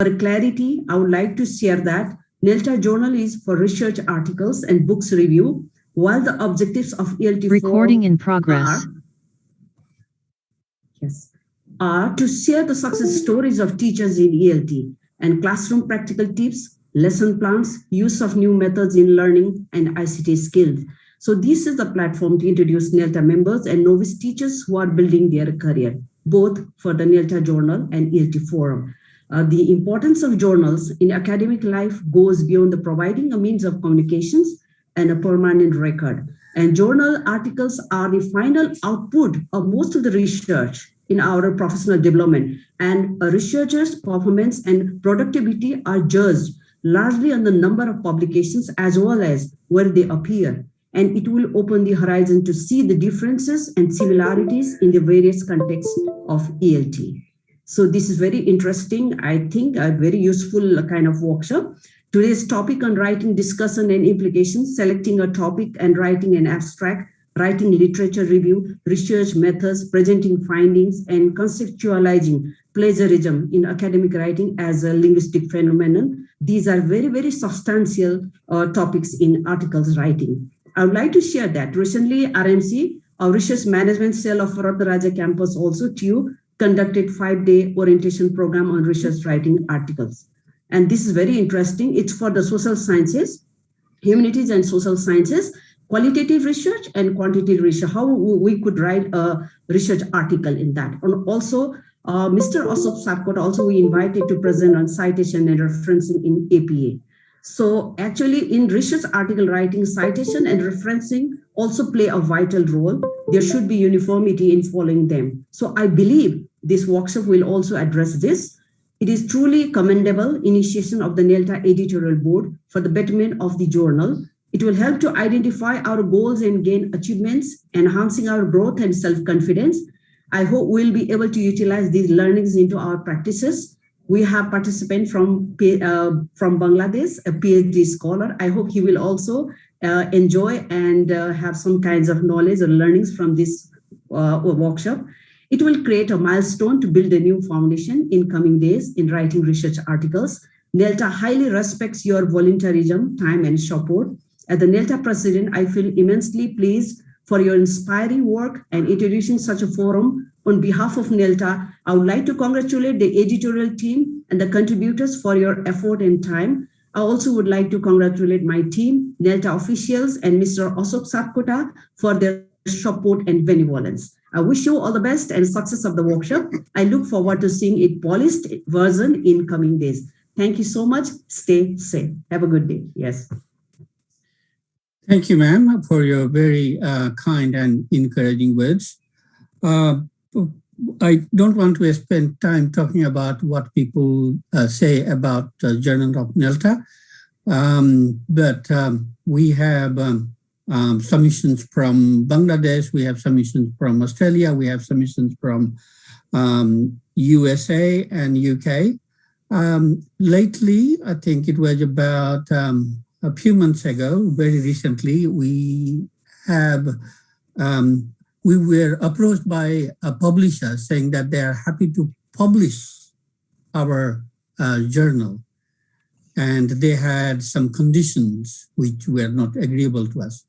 For clarity, I would like to share that NELTA journal is for research articles and books review, while the objectives of ELT Recording in progress. Are to share the success stories of teachers in ELT and classroom practical tips, lesson plans, use of new methods in learning, and ICT skills. So this is the platform to introduce NELTA members and novice teachers who are building their career, both for the NELTA journal and ELT forum. The importance of journals in academic life goes beyond the providing a means of communications and a permanent record. And journal articles are the final output of most of the research in our professional development. And a researcher's performance and productivity are judged largely on the number of publications as well as where they appear. And it will open the horizon to see the differences and similarities in the various contexts of ELT. So this is very interesting, I think, a very useful kind of workshop. Today's topic on writing discussion and implications, selecting a topic and writing an abstract, writing literature review, research methods, presenting findings, and conceptualizing plagiarism in academic writing as a linguistic phenomenon. These are very, very substantial topics in articles writing. I would like to share that recently RMC, our Research Management Cell of Ratnaraja campus, also TU, conducted 5-day orientation program on research writing articles. And this is very interesting. It's for the social sciences, humanities and social sciences, qualitative research and quantitative research, how we could write a research article in that. And also, Mr. Ashok Sarkot also we invited to present on citation and referencing in APA. So actually in research article writing, citation and referencing also play a vital role. There should be uniformity in following them. So I believe this workshop will also address this. It is truly commendable initiation of the NELTA editorial board for the betterment of the journal. It will help to identify our goals and gain achievements, enhancing our growth and self-confidence. I hope we'll be able to utilize these learnings into our practices. We have participant from Bangladesh, a PhD scholar. I hope he will also enjoy and have some kinds of knowledge or learnings from this workshop. It will create a milestone to build a new foundation in coming days in writing research articles. NELTA highly respects your voluntarism, time, and support. As the NELTA president, I feel immensely pleased for your inspiring work and introducing such a forum. On behalf of NELTA, I would like to congratulate the editorial team and the contributors for your effort and time. I also would like to congratulate my team, NELTA officials, and Mr. Ashok Sarkota for their support and benevolence. I wish you all the best and success of the workshop. I look forward to seeing a polished version in coming days. Thank you so much. Stay safe. Have a good day. Yes. Thank you, ma'am, for your very kind and encouraging words. I don't want to spend time talking about what people say about the Journal of NELTA, but we have submissions from Bangladesh, we have submissions from Australia, we have submissions from USA and UK. Lately, I think it was about a few months ago, very recently, we were approached by a publisher saying that they are happy to publish our journal. And they had some conditions which were not agreeable to us.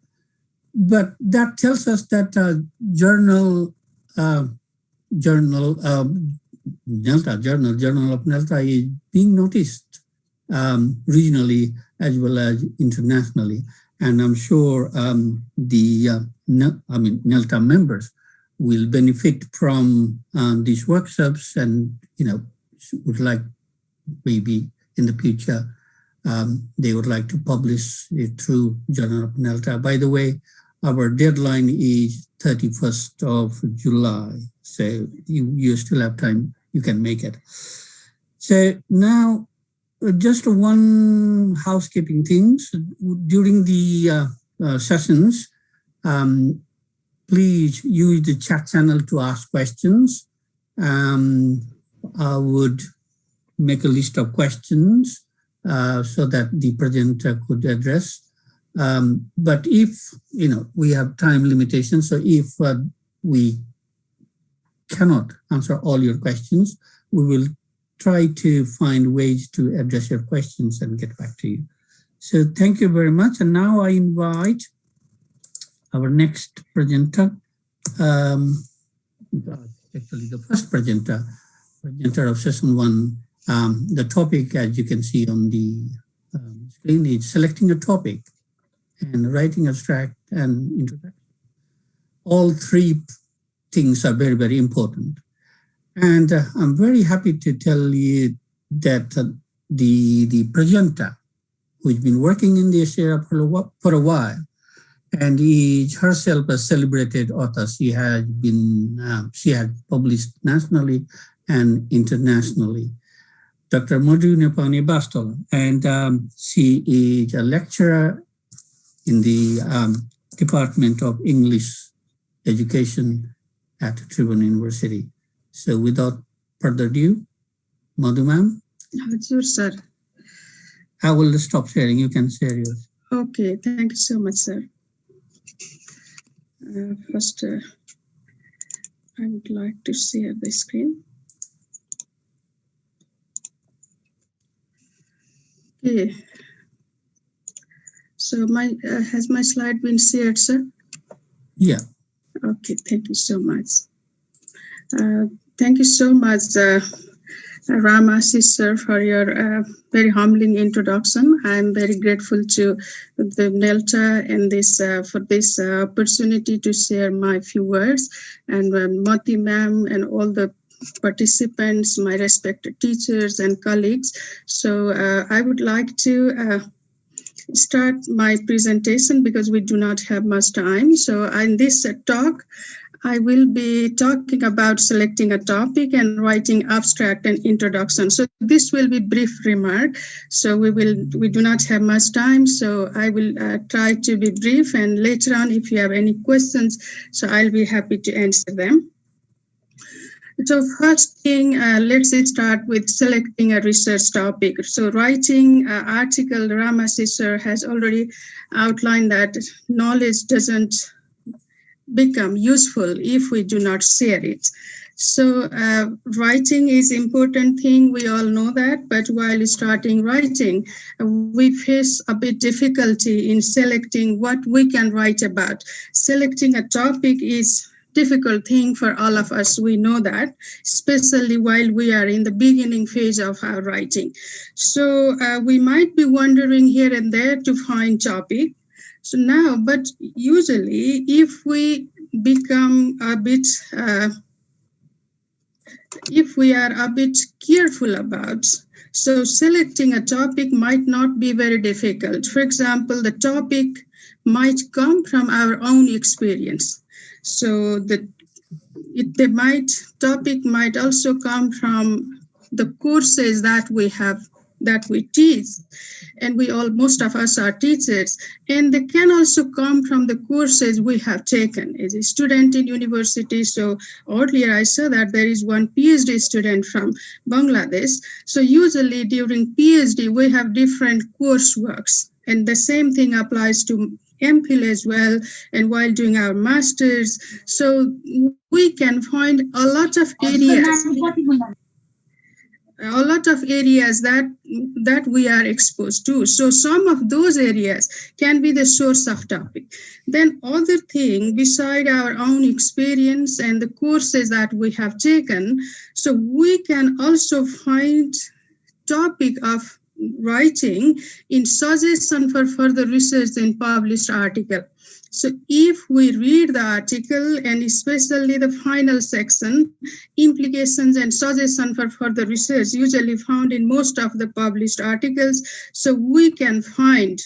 But that tells us that Journal of NELTA is being noticed regionally as well as internationally. And I'm sure NELTA members will benefit from these workshops and, would like maybe in the future, they would like to publish it through Journal of NELTA. By the way, our deadline is 31st of July. So you still have time, you can make it. So now, just one housekeeping things. During the sessions, please use the chat channel to ask questions. I would make a list of questions so that the presenter could address. But if, we have time limitations, so if we cannot answer all your questions, we will try to find ways to address your questions and get back to you. So thank you very much. And now I invite our next presenter, actually the first presenter of session 1. The topic, as you can see on the screen, is selecting a topic and writing abstract and introduction. All three things are very, very important. And I'm very happy to tell you that the presenter, who's been working in this area for a while, and is herself a celebrated author. She has published nationally and internationally. Dr. Madhu Nepani Bastol, and she is a lecturer in the Department of English Education at Tribhuvan University. So without further ado, Madhu ma'am. Sure, sir. I will stop sharing. You can share yours. Okay, thank you so much, sir. First, I would like to share the screen. Okay. So has my slide been shared, sir? Yeah. Okay, thank you so much. Thank you so much, Ramasi sir, for your very humbling introduction. I'm very grateful to the NELTA and for this opportunity to share my few words. And Mati ma'am and all the participants, my respected teachers and colleagues. So I would like to start my presentation because we do not have much time. So in this talk, I will be talking about selecting a topic and writing abstract and introduction. So this will be brief remark. So we do not have much time. So I will try to be brief, and later on, if you have any questions, so I'll be happy to answer them. So first thing, let's start with selecting a research topic. So writing an article, Ramasi sir has already outlined that knowledge doesn't become useful if we do not share it. So writing is important thing, we all know that, but while starting writing, we face a bit difficulty in selecting what we can write about. Selecting a topic is difficult thing for all of us, we know that, especially while we are in the beginning phase of our writing. So we might be wandering here and there to find topic. So now, but usually if we become a bit, if we are a bit careful about, so selecting a topic might not be very difficult. For example, the topic might come from our own experience. So the topic might also come from the courses that we have, that we teach, and most of us are teachers, and they can also come from the courses we have taken as a student in university. So earlier I saw that there is one PhD student from Bangladesh. So usually during PhD we have different courseworks, and the same thing applies to MPhil as well, and while doing our masters. So we can find a lot of areas that we are exposed to. So some of those areas can be the source of topic. Then other thing, beside our own experience and the courses that we have taken, so we can also find topic of writing in suggestion for further research in published article. So if we read the article, and especially the final section, implications and suggestion for further research usually found in most of the published articles, so we can find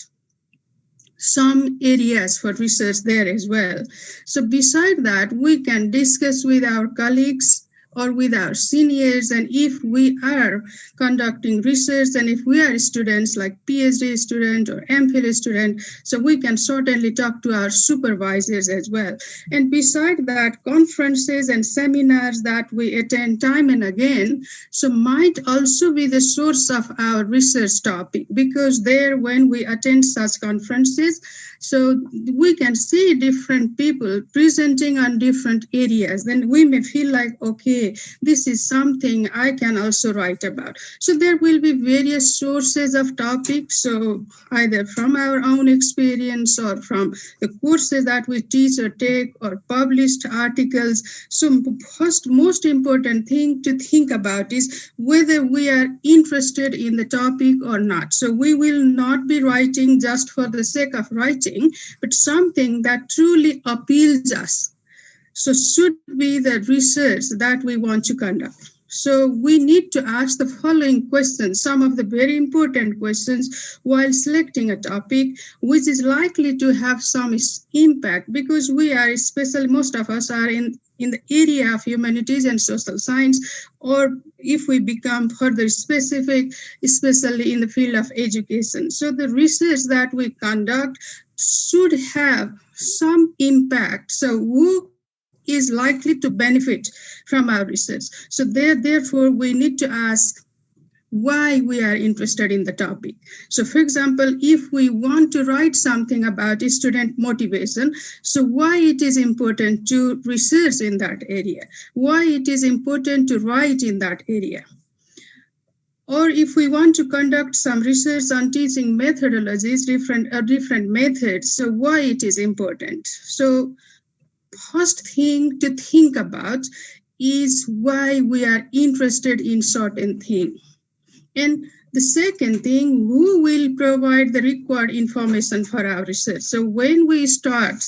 some areas for research there as well. So beside that, we can discuss with our colleagues or with our seniors, and if we are conducting research and if we are students like PhD student or MPhil student, so we can certainly talk to our supervisors as well. And beside that, conferences and seminars that we attend time and again, so might also be the source of our research topic, because there when we attend such conferences, So we can see different people presenting on different areas. Then we may feel like, okay, this is something I can also write about. So there will be various sources of topics. So either from our own experience or from the courses that we teach or take or published articles. So first, most important thing to think about is whether we are interested in the topic or not. So we will not be writing just for the sake of writing, but something that truly appeals us. So should be the research that we want to conduct. So we need to ask the following questions, some of the very important questions while selecting a topic, which is likely to have some impact, because we are, especially most of us are in the area of humanities and social science, or if we become further specific, especially in the field of education. So the research that we conduct should have some impact. So who is likely to benefit from our research? So therefore, we need to ask why we are interested in the topic. So for example, if we want to write something about student motivation, so why it is important to research in that area, why it is important to write in that area. Or if we want to conduct some research on teaching methodologies, different methods, so why it is important. So first thing to think about is why we are interested in certain thing. And the second thing, who will provide the required information for our research. So when we start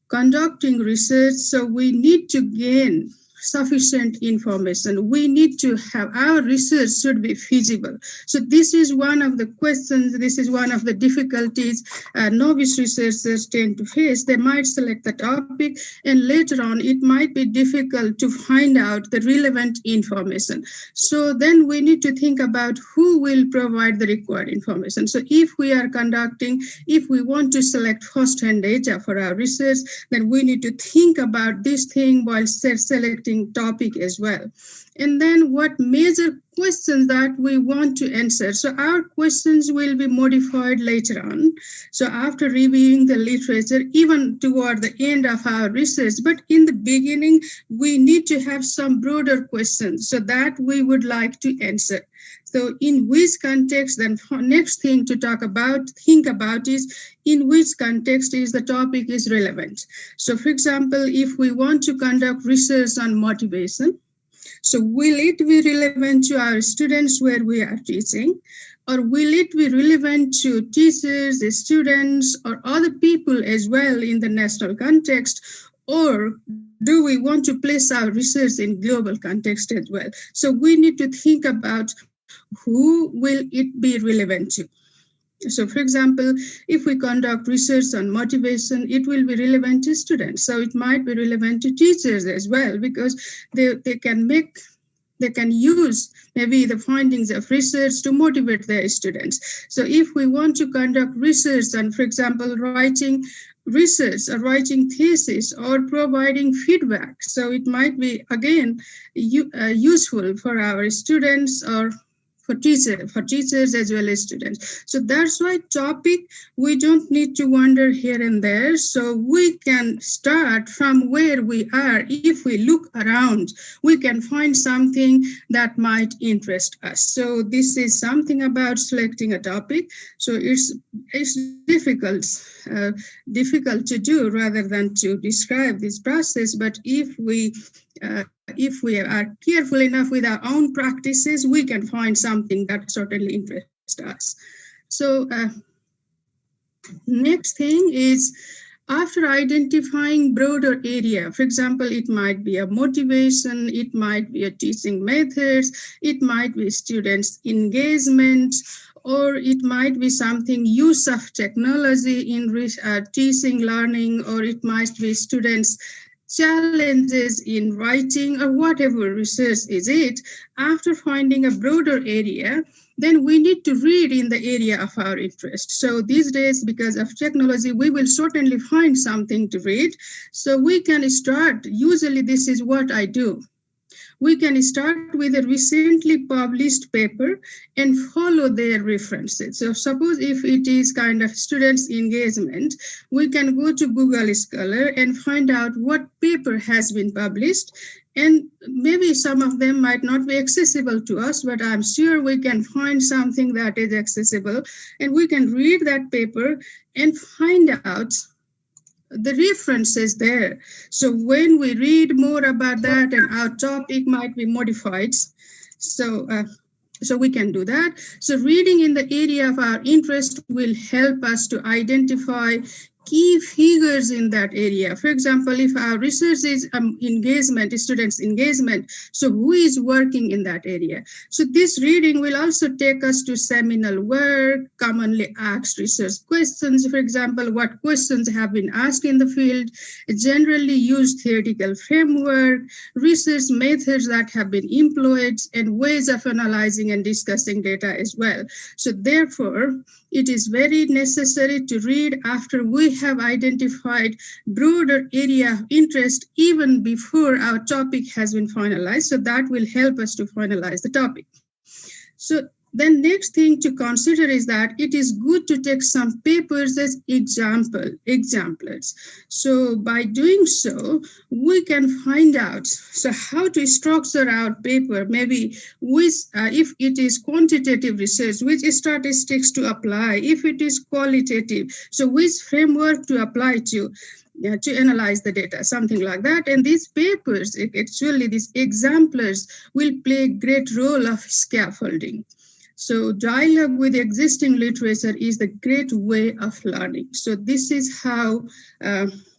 conducting research, so we need to gain sufficient information. We need to have, our research should be feasible. So this is one of the questions, this is one of the difficulties novice researchers tend to face. They might select the topic and later on it might be difficult to find out the relevant information. So then we need to think about who will provide the required information. So if we want to select first-hand data for our research, then we need to think about this thing while selecting topic as well. And then what major questions that we want to answer. So our questions will be modified later on. So after reviewing the literature, even toward the end of our research, but in the beginning, we need to have some broader questions so that we would like to answer. So in which context, then next thing to think about is in which context is the topic is relevant. So for example, if we want to conduct research on motivation, so will it be relevant to our students where we are teaching? Or will it be relevant to teachers, the students, or other people as well in the national context? Or do we want to place our research in global context as well? So we need to think about who will it be relevant to. So for example, if we conduct research on motivation, it will be relevant to students. So it might be relevant to teachers as well, because they can use maybe the findings of research to motivate their students. So if we want to conduct research on, for example, writing research or writing thesis or providing feedback, so it might be again useful for our students or for teachers as well as students. So that's why topic, we don't need to wander here and there. So we can start from where we are. If we look around, we can find something that might interest us. So this is something about selecting a topic. So it's difficult to do rather than to describe this process. But if we are careful enough with our own practices, we can find something that certainly interests us. So next thing is, after identifying broader area, for example, it might be a motivation, it might be a teaching methods, it might be students' engagement, or it might be something use of technology in teaching, learning, or it might be students' challenges in writing, or whatever research is it. After finding a broader area, then we need to read in the area of our interest. So these days, because of technology, we will certainly find something to read. So we can start, usually this is what I do. we can start with a recently published paper and follow their references. So suppose if it is kind of students engagement, we can go to Google Scholar and find out what paper has been published, and maybe some of them might not be accessible to us, but I'm sure we can find something that is accessible, and we can read that paper and find out the references there. So when we read more about that, and our topic might be modified, so so we can do that. So reading in the area of our interest will help us to identify key figures in that area. For example, if our research is engagement, students engagement, so who is working in that area? So this reading will also take us to seminal work, commonly asked research questions. For example, what questions have been asked in the field, generally used theoretical framework, research methods that have been employed, and ways of analyzing and discussing data as well. So therefore, it is very necessary to read after we have identified broader area of interest even before our topic has been finalized. So that will help us to finalize the topic. So then next thing to consider is that it is good to take some papers as exemplars. So by doing so, we can find out so how to structure our paper, maybe with, if it is quantitative research, which statistics to apply, if it is qualitative, so which framework to apply to analyze the data, something like that. And these papers, actually these exemplars, will play a great role of scaffolding. So dialogue with existing literature is the great way of learning. So this is how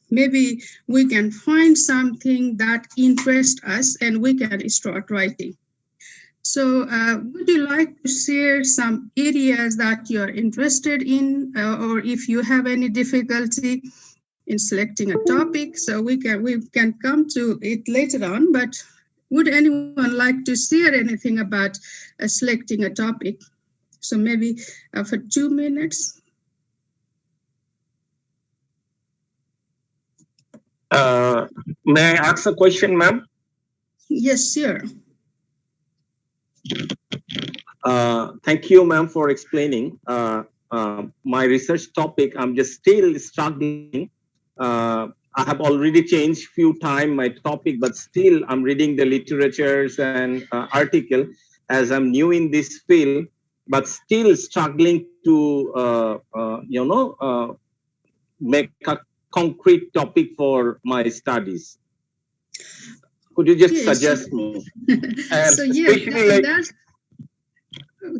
maybe we can find something that interests us and we can start writing. So would you like to share some areas that you're interested in, or if you have any difficulty in selecting a topic? So we can come to it later on, but would anyone like to share anything about selecting a topic? So maybe for 2 minutes. May I ask a question, ma'am? Yes, sure. Thank you, ma'am, for explaining. My research topic, I'm just still struggling. I have already changed few times my topic, but still I'm reading the literatures and article as I'm new in this field, but still struggling to, make a concrete topic for my studies. Could you just suggest me? And so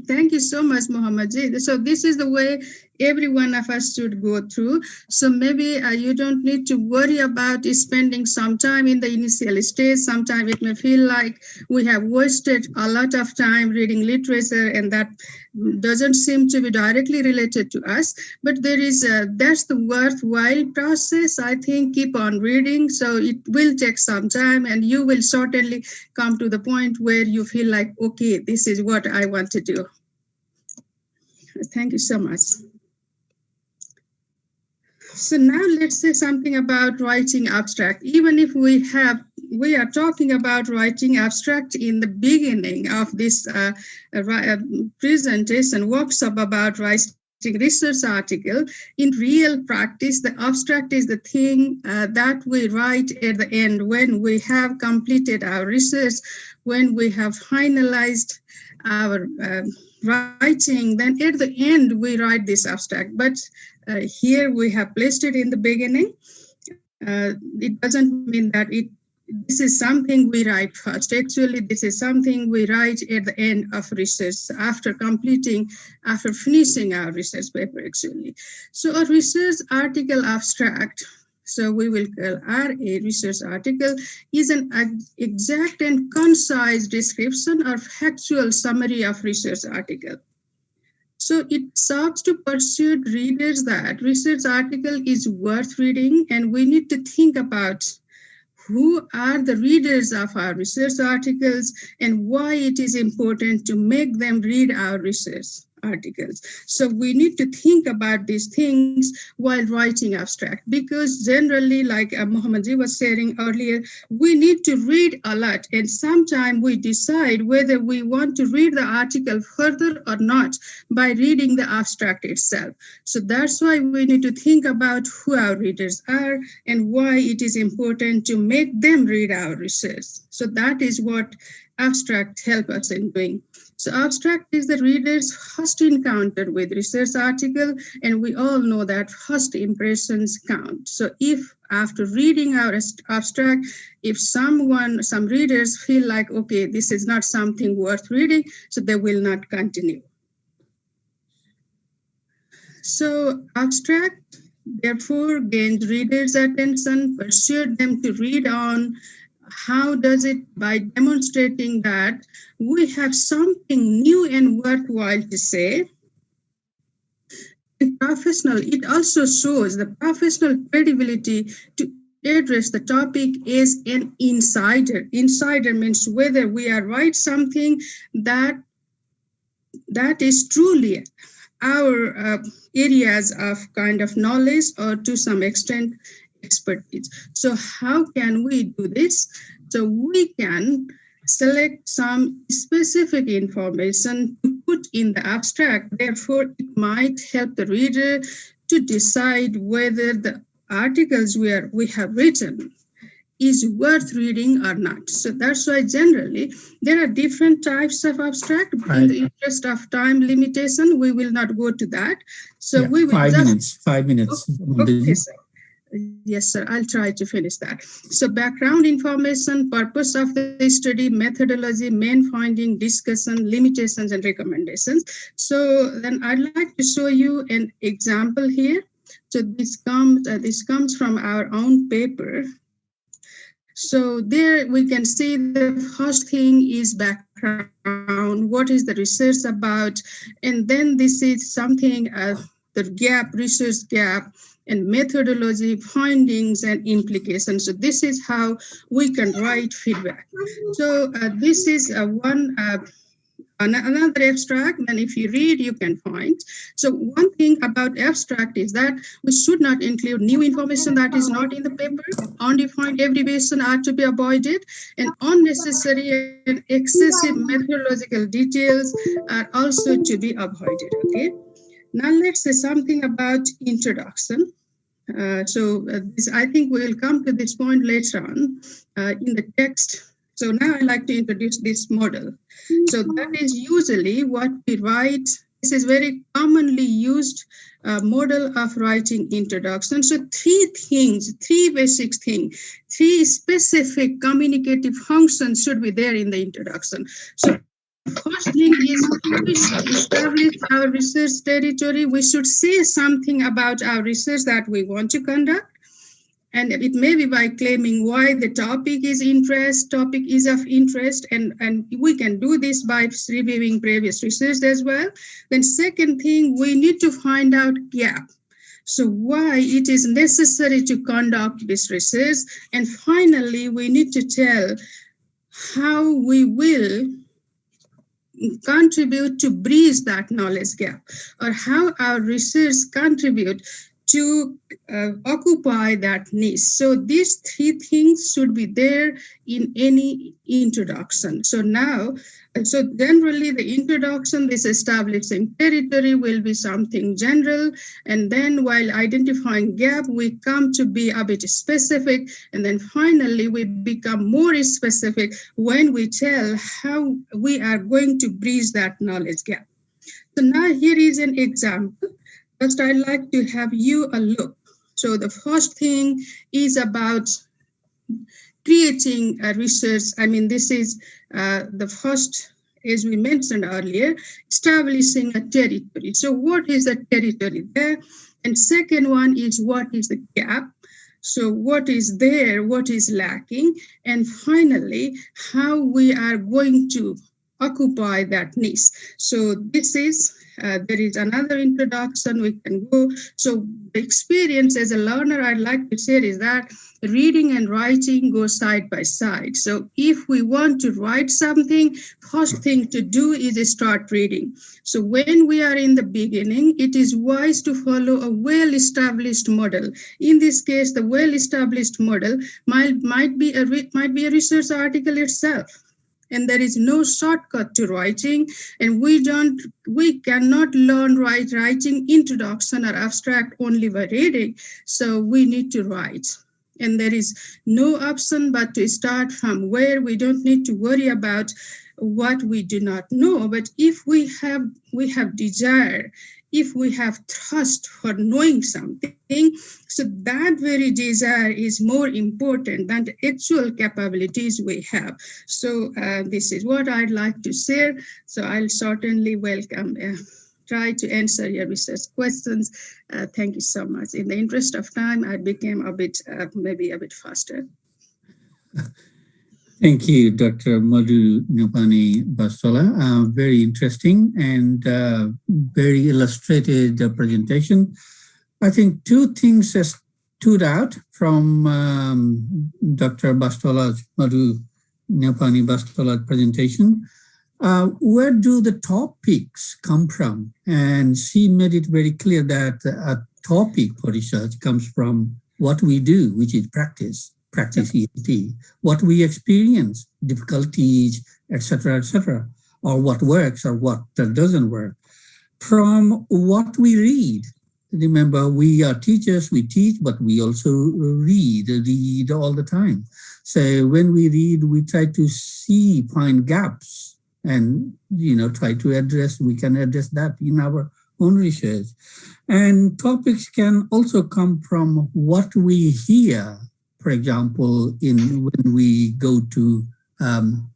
thank you so much, Mohammed. So this is the way every one of us should go through. So maybe you don't need to worry about spending some time in the initial stage. Sometimes it may feel like we have wasted a lot of time reading literature, and that doesn't seem to be directly related to us. But there is that's the worthwhile process. I think keep on reading. So it will take some time, and you will certainly come to the point where you feel like, okay, this is what I want to do. Thank you so much. So now let's say something about writing abstract. Even if we are talking about writing abstract in the beginning of this presentation workshop about writing research article, in real practice, the abstract is the thing that we write at the end when we have completed our research, when we have finalized our writing, then at the end we write this abstract. But here we have placed it in the beginning. It doesn't mean that this is something we write first. Actually, this is something we write at the end of research, after finishing our research paper, actually. So a research article abstract, so we will call RA research article, is an exact and concise description or factual summary of research article. So it serves to persuade readers that research article is worth reading, and we need to think about who are the readers of our research articles and why it is important to make them read our research articles. So we need to think about these things while writing abstract, because generally, like Mohammadji was sharing earlier, we need to read a lot, and sometimes we decide whether we want to read the article further or not by reading the abstract itself. So that's why we need to think about who our readers are and why it is important to make them read our research. So that is what abstract help us in doing. So abstract is the reader's first encounter with research article, and we all know that first impressions count. So if after reading our abstract, if some readers feel like, okay, this is not something worth reading, so they will not continue. So abstract therefore gained readers' attention, pursued them to read on. How does it? By demonstrating that we have something new and worthwhile to say. And professional, it also shows the professional credibility to address the topic as an insider. Insider means whether we are write something that is truly our areas of kind of knowledge or to some extent expertise. So how can we do this? So we can select some specific information to put in the abstract. Therefore, it might help the reader to decide whether the articles we have written is worth reading or not. So that's why generally there are different types of abstract. Right. In the interest of time limitation, we will not go to that. So Yeah, we will 5 minutes. Okay, sir. Yes, sir. I'll try to finish that. So background information, purpose of the study, methodology, main finding, discussion, limitations, and recommendations. So then I'd like to show you an example here. So this comes from our own paper. So there we can see the first thing is background. What is the research about? And then this is something, the gap, research gap, and methodology, findings, and implications. So this is how we can write feedback. So this is another abstract, and if you read, you can find. So one thing about abstract is that we should not include new information that is not in the paper. Undefined abbreviation are to be avoided, and unnecessary and excessive methodological details are also to be avoided. Okay. Now let's say something about introduction. I think we will come to this point later on in the text. So now I'd like to introduce this model. So that is usually what we write. This is very commonly used model of writing introduction. So three basic things, three specific communicative functions should be there in the introduction. So first thing is we should establish our research territory. We should say something about our research that we want to conduct. And it may be by claiming why the topic is of interest, and we can do this by reviewing previous research as well. Then second thing, we need to find out gap. So why it is necessary to conduct this research. And finally, we need to tell how we will contribute to bridge that knowledge gap, or how our research contribute to occupy that niche. So these three things should be there in any introduction. So generally the introduction, this establishing territory will be something general. And then while identifying gap, we come to be a bit specific. And then finally, we become more specific when we tell how we are going to bridge that knowledge gap. So now here is an example. First, I'd like to have you a look. So the first thing is about creating a research. I mean, this is the first, as we mentioned earlier, establishing a territory. So what is the territory there? And second one is what is the gap? So what is there, what is lacking? And finally, how we are going to occupy that niche. So this is there is another introduction we can go. So the experience as a learner, I'd like to say is that reading and writing go side by side. So if we want to write something, first thing to do is start reading. So when we are in the beginning, it is wise to follow a well-established model. In this case, the well-established model might be a research article itself. And there is no shortcut to writing, and we cannot learn writing introduction or abstract only by reading. So we need to write. And there is no option but to start from where. We don't need to worry about what we do not know. But if we have desire, if we have trust for knowing something, so that very desire is more important than the actual capabilities we have. So this is what I'd like to share. So I'll certainly welcome try to answer your research questions. Thank you so much. In the interest of time, I became a bit, maybe a bit faster. Thank you, Dr. Madhu Nyapani Bastola. Very interesting and very illustrated presentation. I think two things stood out from Dr. Madhu Nyapani Bastola's presentation. Where do the topics come from? And she made it very clear that a topic for research comes from what we do, which is practice ELT, what we experience, difficulties, etc., or what works or what doesn't work. From what we read. Remember, we are teachers, we teach, but we also read all the time. So when we read, we try to find gaps and, we can address that in our own research. And topics can also come from what we hear. For example, when we go to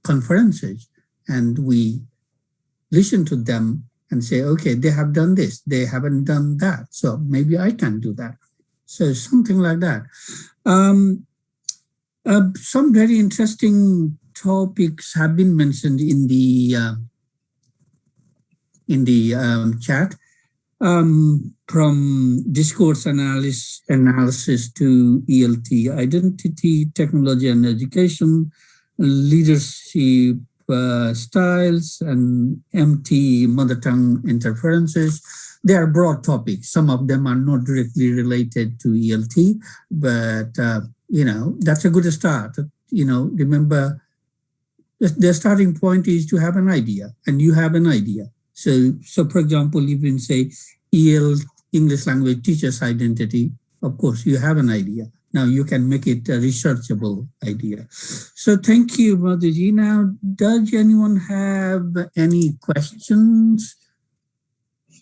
conferences and we listen to them and say, okay, they have done this, they haven't done that, so maybe I can do that. So something like that. Some very interesting topics have been mentioned in the chat. From discourse analysis to ELT, identity, technology and education, leadership styles, and MT, mother tongue interferences. They are broad topics. Some of them are not directly related to ELT, but that's a good start. Remember, the starting point is to have an idea, and you have an idea. So for example, you can say English language teacher's identity. Of course, you have an idea. Now you can make it a researchable idea. So thank you, Madhuji. Now, does anyone have any questions?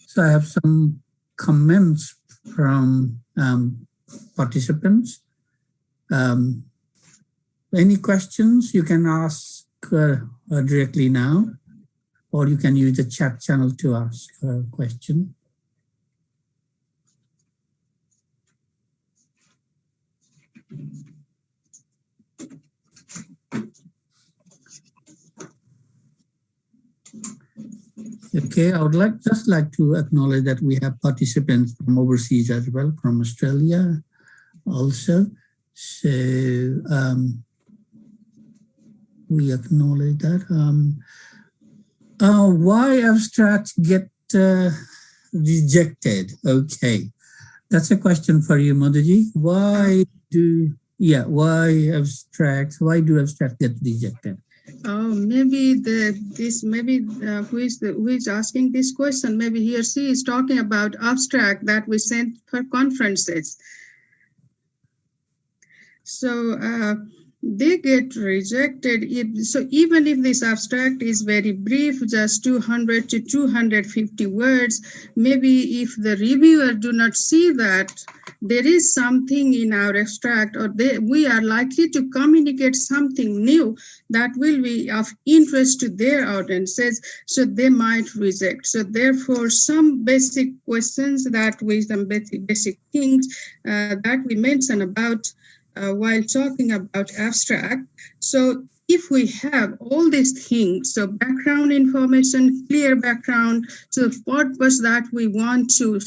So I have some comments from participants. Any questions you can ask directly now, or you can use the chat channel to ask a question. Okay, I would just like to acknowledge that we have participants from overseas as well, from Australia also. So we acknowledge that. Why abstracts get rejected? Okay, that's a question for you, Madhuji. Why do abstracts get rejected? Oh, maybe who is asking this question? Maybe he or she is talking about abstract that we sent for conferences. So they get rejected. Even if this abstract is very brief, just 200 to 250 words, maybe if the reviewer do not see that there is something in our abstract, or we are likely to communicate something new that will be of interest to their audiences, so they might reject. So therefore, some basic questions some basic things that we mention about while talking about abstract. So if we have all these things, so background information, clear background, so the purpose that we want to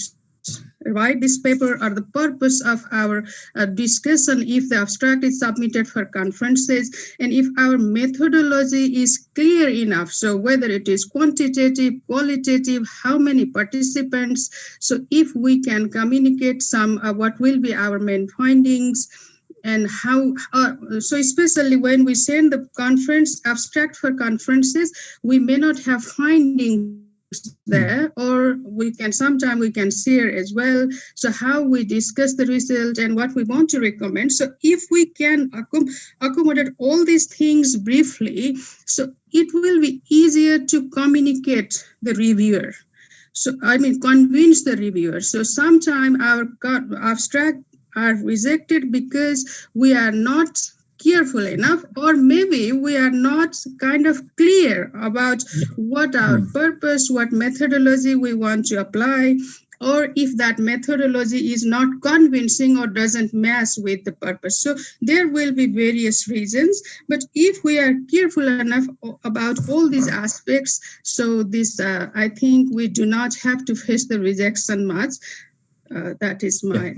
write this paper or the purpose of our discussion, if the abstract is submitted for conferences, and if our methodology is clear enough, so whether it is quantitative, qualitative, how many participants, so if we can communicate some what will be our main findings, and how so especially when we send the conference abstract for conferences, we may not have findings there, or we can sometime we can share as well, so how we discuss the result and what we want to recommend. So if we can accommodate all these things briefly, so it will be easier to communicate the reviewer, so I mean convince the reviewer. So sometimes our abstract are rejected because we are not careful enough, or maybe we are not kind of clear about what our purpose, what methodology we want to apply, or if that methodology is not convincing or doesn't match with the purpose. So there will be various reasons, but if we are careful enough about all these aspects, so this I think we do not have to face the rejection much. That is my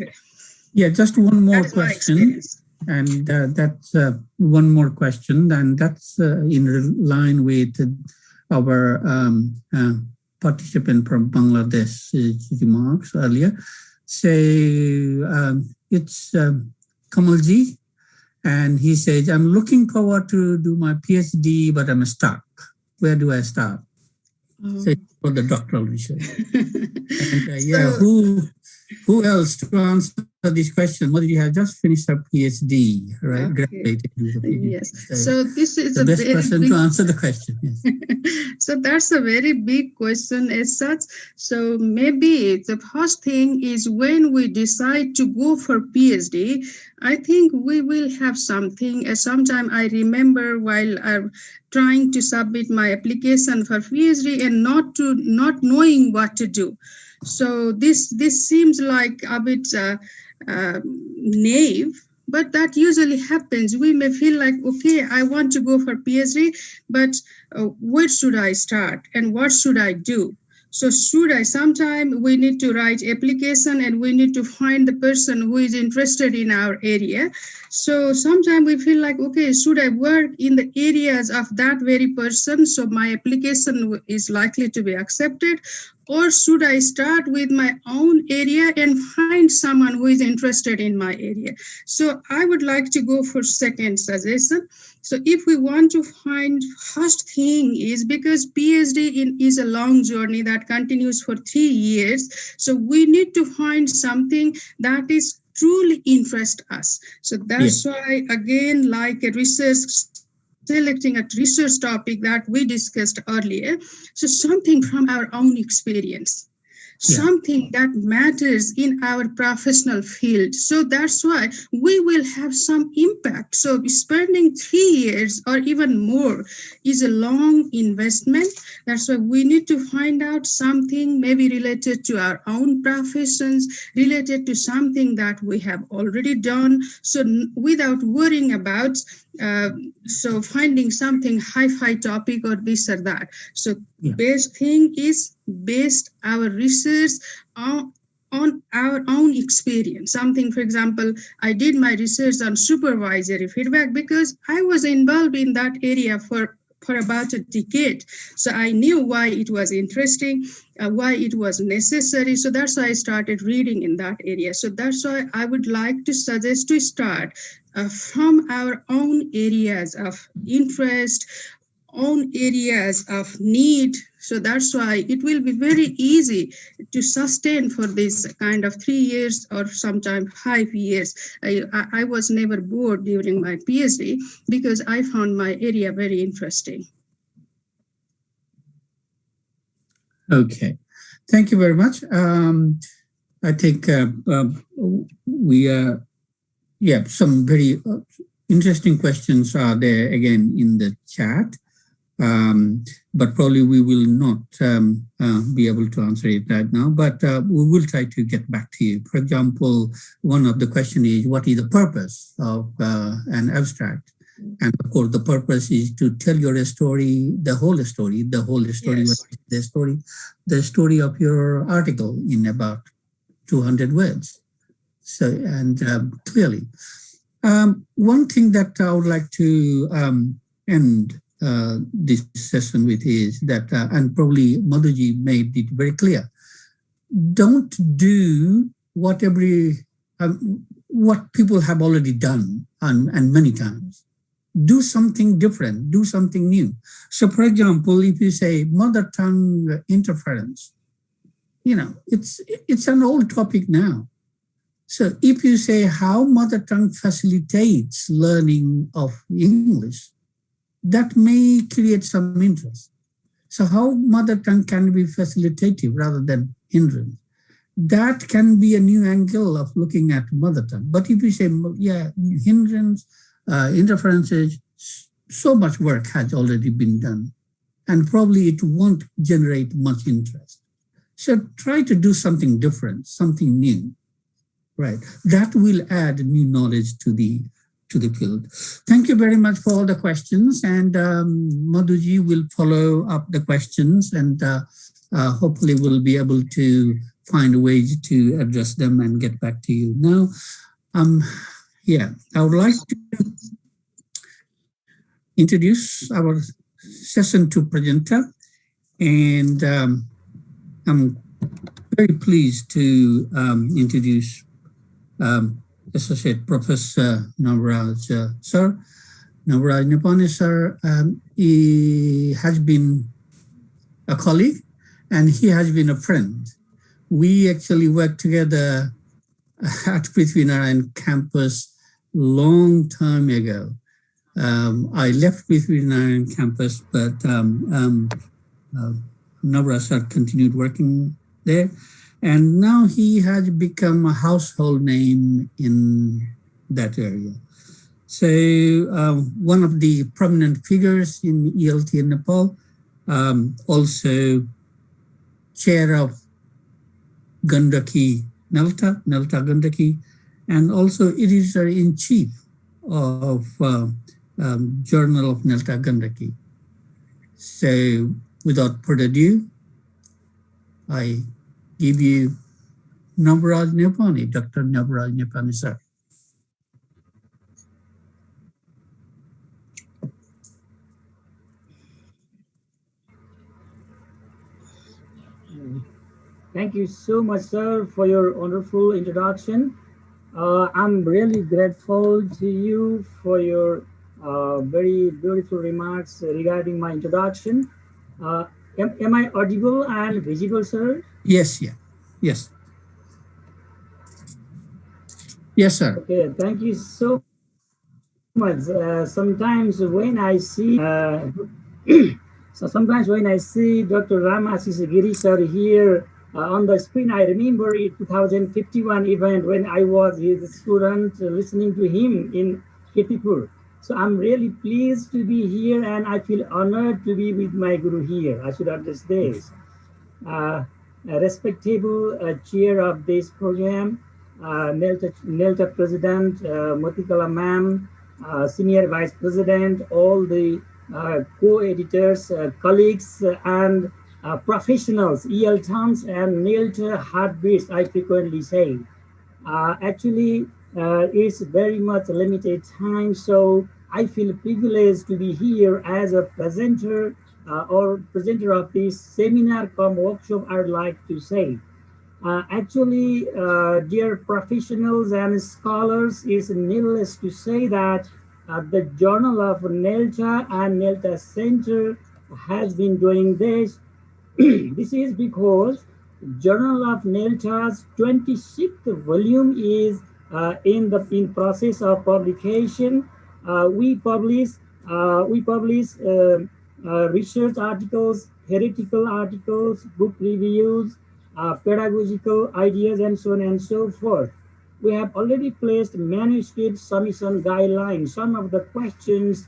just one more that's my question. experience. And that's one more question, and that's in line with our participant from Bangladesh remarks earlier. Say it's Kamalji, and he says, I'm looking forward to do my PhD, but I'm stuck. Where do I start? Say for the doctoral research. And, who else to answer this question? What did you have just finished a PhD, right? Okay. Graduated with a PhD. Yes. So this is the a best very person big, to answer the question. Yes. so that's a very big question as such. So maybe the first thing is when we decide to go for PhD, I think we will have something. Sometime I remember while trying to submit my application for PhD and not knowing what to do. So this seems like a bit naive, but that usually happens. We may feel like, okay, I want to go for PhD, but where should I start and what should I do? So sometime we need to write application and we need to find the person who is interested in our area. So sometimes we feel like, okay, should I work in the areas of that very person, so my application is likely to be accepted? Or should I start with my own area and find someone who is interested in my area? So I would like to go for second suggestion. So if we want to find, first thing is because PhD is a long journey that continues for 3 years. So we need to find something that is truly interest us. So that's why, again, like a research, selecting a research topic that we discussed earlier. So something from our own experience, something that matters in our professional field. So that's why we will have some impact. So spending 3 years or even more is a long investment. That's why we need to find out something maybe related to our own professions, related to something that we have already done. So without worrying about so finding something hi-fi topic or this or that. So best thing is based our research on our own experience. Something, for example, I did my research on supervisory feedback because I was involved in that area for about a decade. So I knew why it was interesting, why it was necessary. So that's why I started reading in that area. So that's why I would like to suggest to start from our own areas of interest, own areas of need. So that's why it will be very easy to sustain for this kind of 3 years or sometimes 5 years. I was never bored during my PhD because I found my area very interesting. Okay, thank you very much. I think we some very interesting questions are there again in the chat. But probably we will not be able to answer it right now, but we will try to get back to you. For example, one of the question is, what is the purpose of an abstract? And of course, the purpose is to tell your story, the whole story, Yes. the story of your article in about 200 words. So, and clearly, one thing that I would like to end this session with is that, and probably Madhuji made it very clear, don't do what people have already done and many times. Do something different, do something new. So, for example, if you say mother tongue interference, it's an old topic now. So if you say how mother tongue facilitates learning of English, that may create some interest. So how mother tongue can be facilitative rather than hindrance? That can be a new angle of looking at mother tongue. But if you say, hindrance, interferences, so much work has already been done, and probably it won't generate much interest. So try to do something different, something new. Right. That will add new knowledge to the field. Thank you very much for all the questions, and Madhuji will follow up the questions, and hopefully we'll be able to find ways to address them and get back to you. Now, I would like to introduce our session two presenter, and I'm very pleased to introduce Associate Professor Navraj sir. Navraj Nipani sir, he has been a colleague and he has been a friend. We actually worked together at Prithvi Narayan campus long time ago. I left Prithvi Narayan campus, but Navraj sir continued working there. And now he has become a household name in that area. So one of the prominent figures in ELT in Nepal, also chair of Gandaki NELTA Gandaki, and also editor-in-chief of Journal of NELTA Gandaki. So without further ado, I give you Navraj Nipani, Dr. Navraj Nipani, sir. Thank you so much, sir, for your wonderful introduction. I'm really grateful to you for your very beautiful remarks regarding my introduction. Am I audible and visible, sir? Yes, yeah. Yes. Yes, sir. Okay, thank you so much. Sometimes when I see Dr. Ramasisi Giri sir here on the screen, I remember in 2051 event when I was his student listening to him in Kirtipur. So I'm really pleased to be here and I feel honored to be with my guru here. I should understand this. A respectable chair of this program, NELTA President, Motikala Ma'am, Senior Vice President, all the co-editors, colleagues, and professionals, ELTANs and NELTA heartbeats, I frequently say. Actually, it's very much limited time, so I feel privileged to be here as a presenter or presenter of this seminar come workshop, I would like to say. Actually, dear professionals and scholars, it's needless to say that the Journal of NELTA and NELTA Center has been doing this. This is because Journal of NELTA's 26th volume is in process of publication. We publish research articles, theoretical articles, book reviews, pedagogical ideas, and so on and so forth. We have already placed manuscript submission guidelines. Some of the questions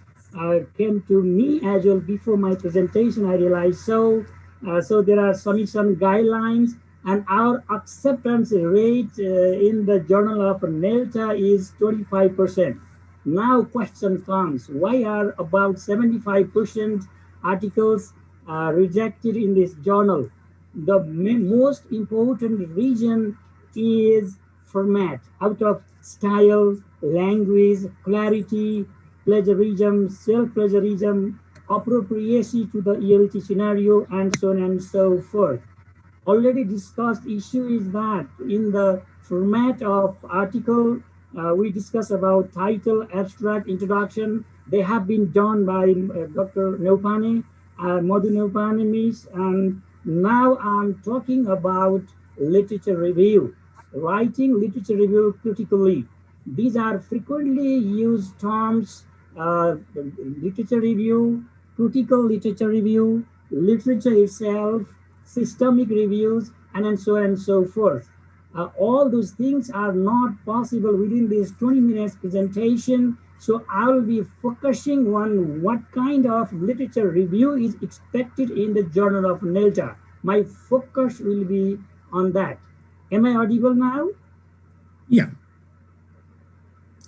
came to me as well before my presentation. I realized so there are submission guidelines, and our acceptance rate in the Journal of NELTA is 25%. Now question comes, why are about 75% articles rejected in this journal? The most important reason is format, out of style, language, clarity, plagiarism, self-plagiarism, appropriacy to the ELT scenario, and so on and so forth. Already discussed issue is that in the format of article, we discuss about title, abstract, introduction. They have been done by Dr. Neupane, Madhu Neupane Miss, and now I'm talking about literature review, writing literature review critically. These are frequently used terms, literature review, critical literature review, literature itself, systemic reviews, and so on and so forth. All those things are not possible within this 20 minutes presentation. So I will be focusing on what kind of literature review is expected in the Journal of NELTA. My focus will be on that. Am I audible now? Yeah.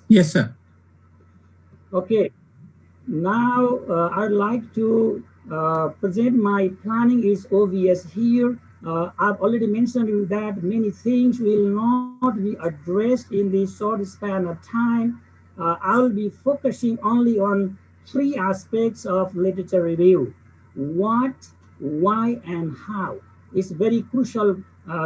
Yes, sir. Okay. Now I'd like to present my planning is obvious here. I've already mentioned you that many things will not be addressed in this short span of time. I'll be focusing only on three aspects of literature review: what, why, and how. It's very crucial.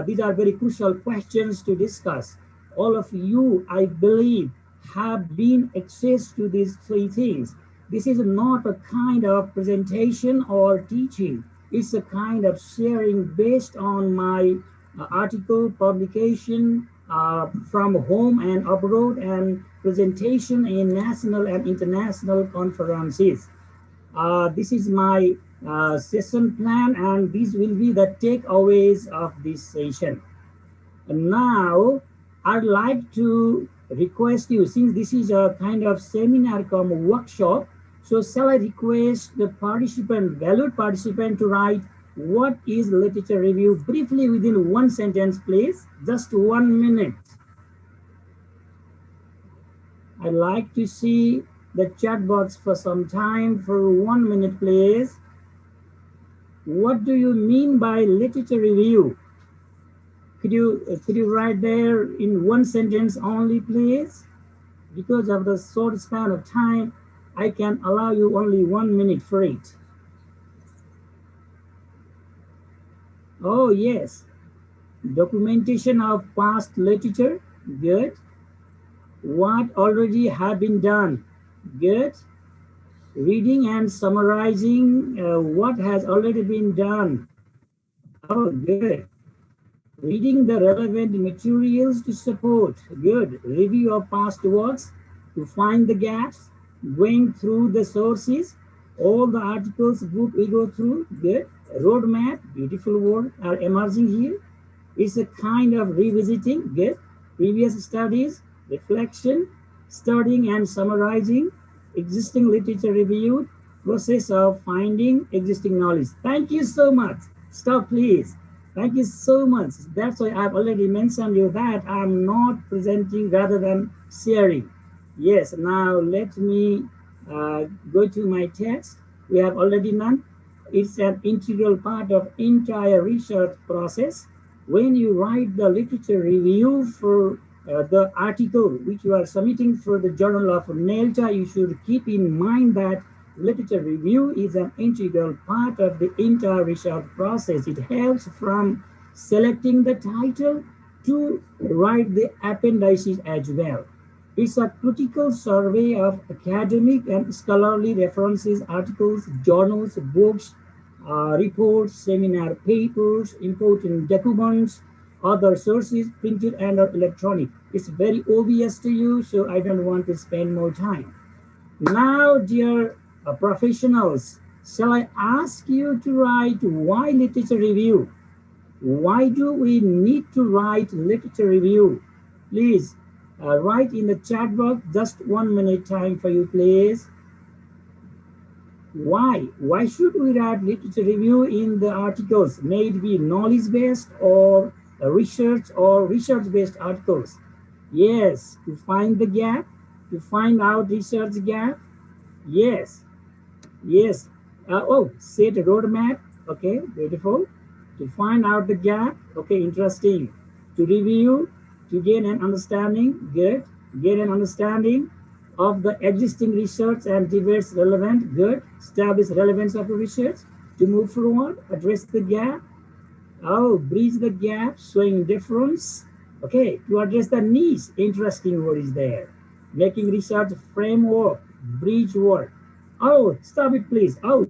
These are very crucial questions to discuss. All of you, I believe, have been access to these three things. This is not a kind of presentation or teaching. It's a kind of sharing based on my article publication from home and abroad and presentation in national and international conferences. This is my session plan, and these will be the takeaways of this session. And now I'd like to request you, since this is a kind of seminar come workshop, so shall I request the participant, valued participant, to write what is literature review briefly within one sentence, please, just 1 minute. I'd like to see the chat box for some time for 1 minute, please. What do you mean by literature review? Could you write there in one sentence only, please? Because of the short span of time, I can allow you only 1 minute for it. Oh, yes. Documentation of past literature, good. What already have been done, good. Reading and summarizing what has already been done. Oh, good. Reading the relevant materials to support, good. Review of past works to find the gaps, going through the sources, all the articles, book we go through, good. Roadmap, beautiful word, are emerging here. It's a kind of revisiting, good. Previous studies, reflection, studying and summarizing, existing literature reviewed, process of finding existing knowledge. Thank you so much. Stop, please. Thank you so much. That's why I've already mentioned you that I'm not presenting rather than sharing. Yes, now let me go to my text. We have already done. It's an integral part of entire research process. When you write the literature review for the article which you are submitting for the Journal of NELTA, you should keep in mind that literature review is an integral part of the entire research process. It helps from selecting the title to write the appendices as well. It's a critical survey of academic and scholarly references, articles, journals, books, reports, seminar papers, important documents, other sources, printed and or electronic. It's very obvious to you, so I don't want to spend more time. Now, dear professionals, shall I ask you to write why literature review? Why do we need to write literature review? Please write in the chat box, just 1 minute time for you, please. Why? Why should we write literature review in the articles? May it be knowledge-based or research-based articles? Yes, to find the gap, to find out research gap? Yes, yes. Oh, set a roadmap. Okay, beautiful. To find out the gap. Okay, interesting. To review, to gain an understanding. Good. Gain an understanding of the existing research and debates relevant. Good. Establish relevance of the research. To move forward, address the gap. Oh, bridge the gap, showing difference. Okay, to address the needs. Interesting word is there. Making research framework, bridge work. Oh, stop it, please. Oh,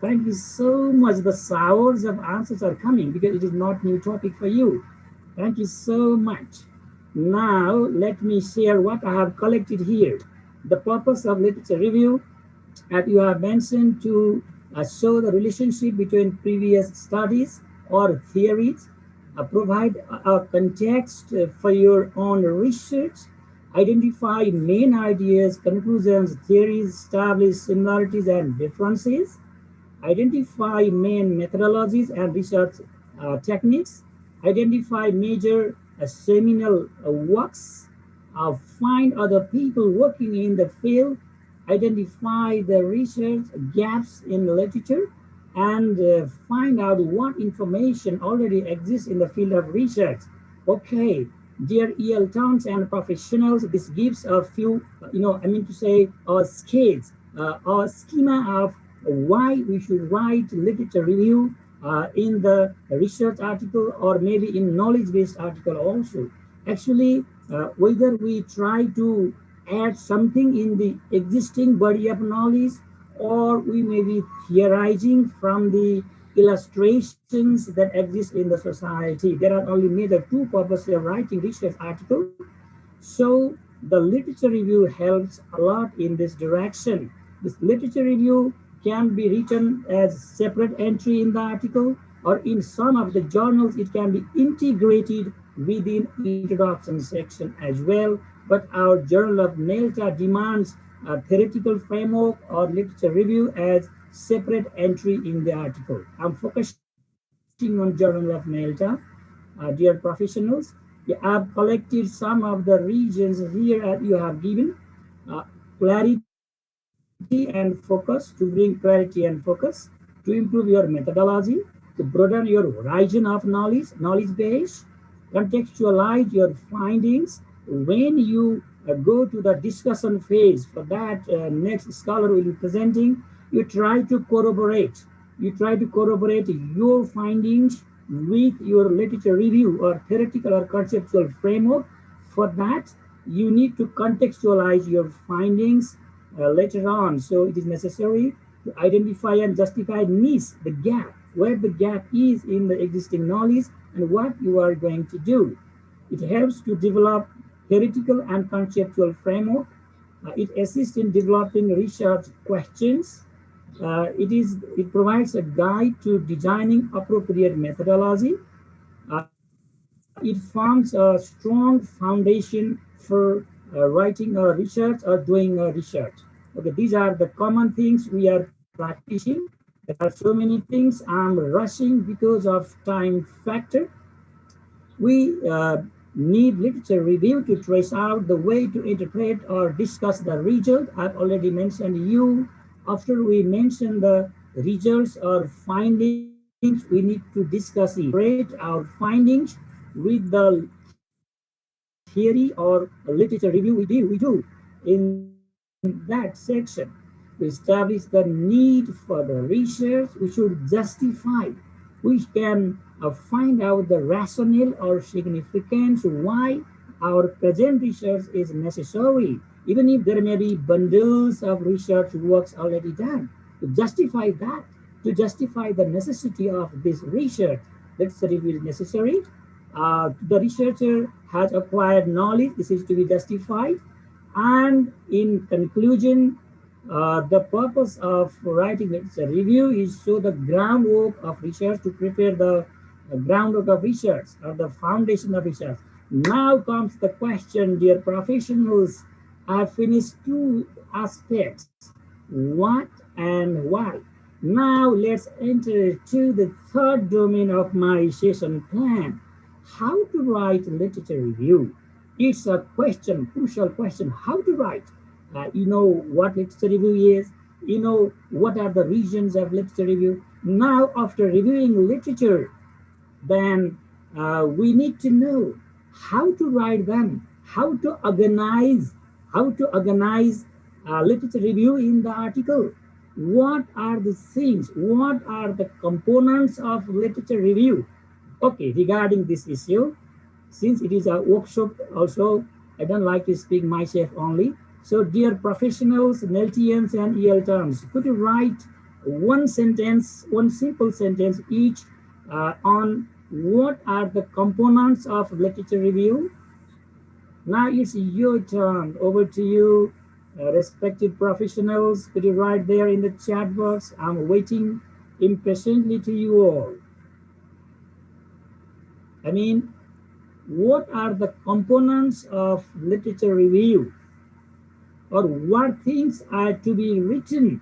thank you so much. The showers of answers are coming because it is not new topic for you. Thank you so much. Now, let me share what I have collected here. The purpose of literature review, as you have mentioned, to show the relationship between previous studies or theories, provide a context for your own research, identify main ideas, conclusions, theories, establish similarities and differences, identify main methodologies and research techniques, identify major seminal works, find other people working in the field, identify the research gaps in the literature, and find out what information already exists in the field of research. Okay, dear ELTons and professionals, this gives a few, I mean to say, skills, or schema of why we should write literature review in the research article or maybe in knowledge-based article also. Actually, whether we try to add something in the existing body of knowledge or we may be theorizing from the illustrations that exist in the society. There are only major two purposes of writing research article. So the literature review helps a lot in this direction. This literature review can be written as separate entry in the article, or in some of the journals it can be integrated within introduction section as well. But our Journal of NELTA demands a theoretical framework or literature review as separate entry in the article. I'm focusing on Journal of NELTA. Dear professionals, yeah, I've collected some of the regions here you have given. Uh, Clarity and focus, to bring clarity and focus, to improve your methodology, to broaden your horizon of knowledge base, contextualize your findings. When you go to the discussion phase, for that next scholar will be presenting, you try to corroborate. You try to corroborate your findings with your literature review or theoretical or conceptual framework. For that, you need to contextualize your findings later on. So it is necessary to identify and justify needs, the gap, where the gap is in the existing knowledge and what you are going to do. It helps to develop theoretical and conceptual framework. It assists in developing research questions. It provides a guide to designing appropriate methodology. It forms a strong foundation for writing a research or doing a research. Okay, these are the common things we are practicing. There are so many things. I'm rushing because of time factor. We need literature review to trace out the way to interpret or discuss the result. I've already mentioned you. After we mention the results or findings, we need to discuss it, interpret our findings with the theory or literature review we do in that section. To establish the need for the research, we should justify. We can find out the rationale or significance why our present research is necessary, even if there may be bundles of research works already done. To justify that, to justify the necessity of this research, let's say it is necessary. The researcher has acquired knowledge, this is to be justified. And in conclusion, the purpose of writing a review is so the groundwork of research, to prepare the groundwork of research or the foundation of research. Now comes the question, dear professionals. I have finished two aspects, what and why. Now let's enter to the third domain of my session plan, how to write literature review. It's a question, crucial question, how to write. You know what literature review is, you know what are the regions of literature review. Now, after reviewing literature, then we need to know how to write them, how to organize literature review in the article. What are the things? What are the components of literature review? Okay, regarding this issue, since it is a workshop also, I don't like to speak myself only. So dear professionals, NELTians and EL terms, could you write one sentence, one simple sentence each on what are the components of literature review? Now it's your turn. Over to you, respected professionals. Could you write there in the chat box? I'm waiting impatiently to you all. I mean, what are the components of literature review, or what things are to be written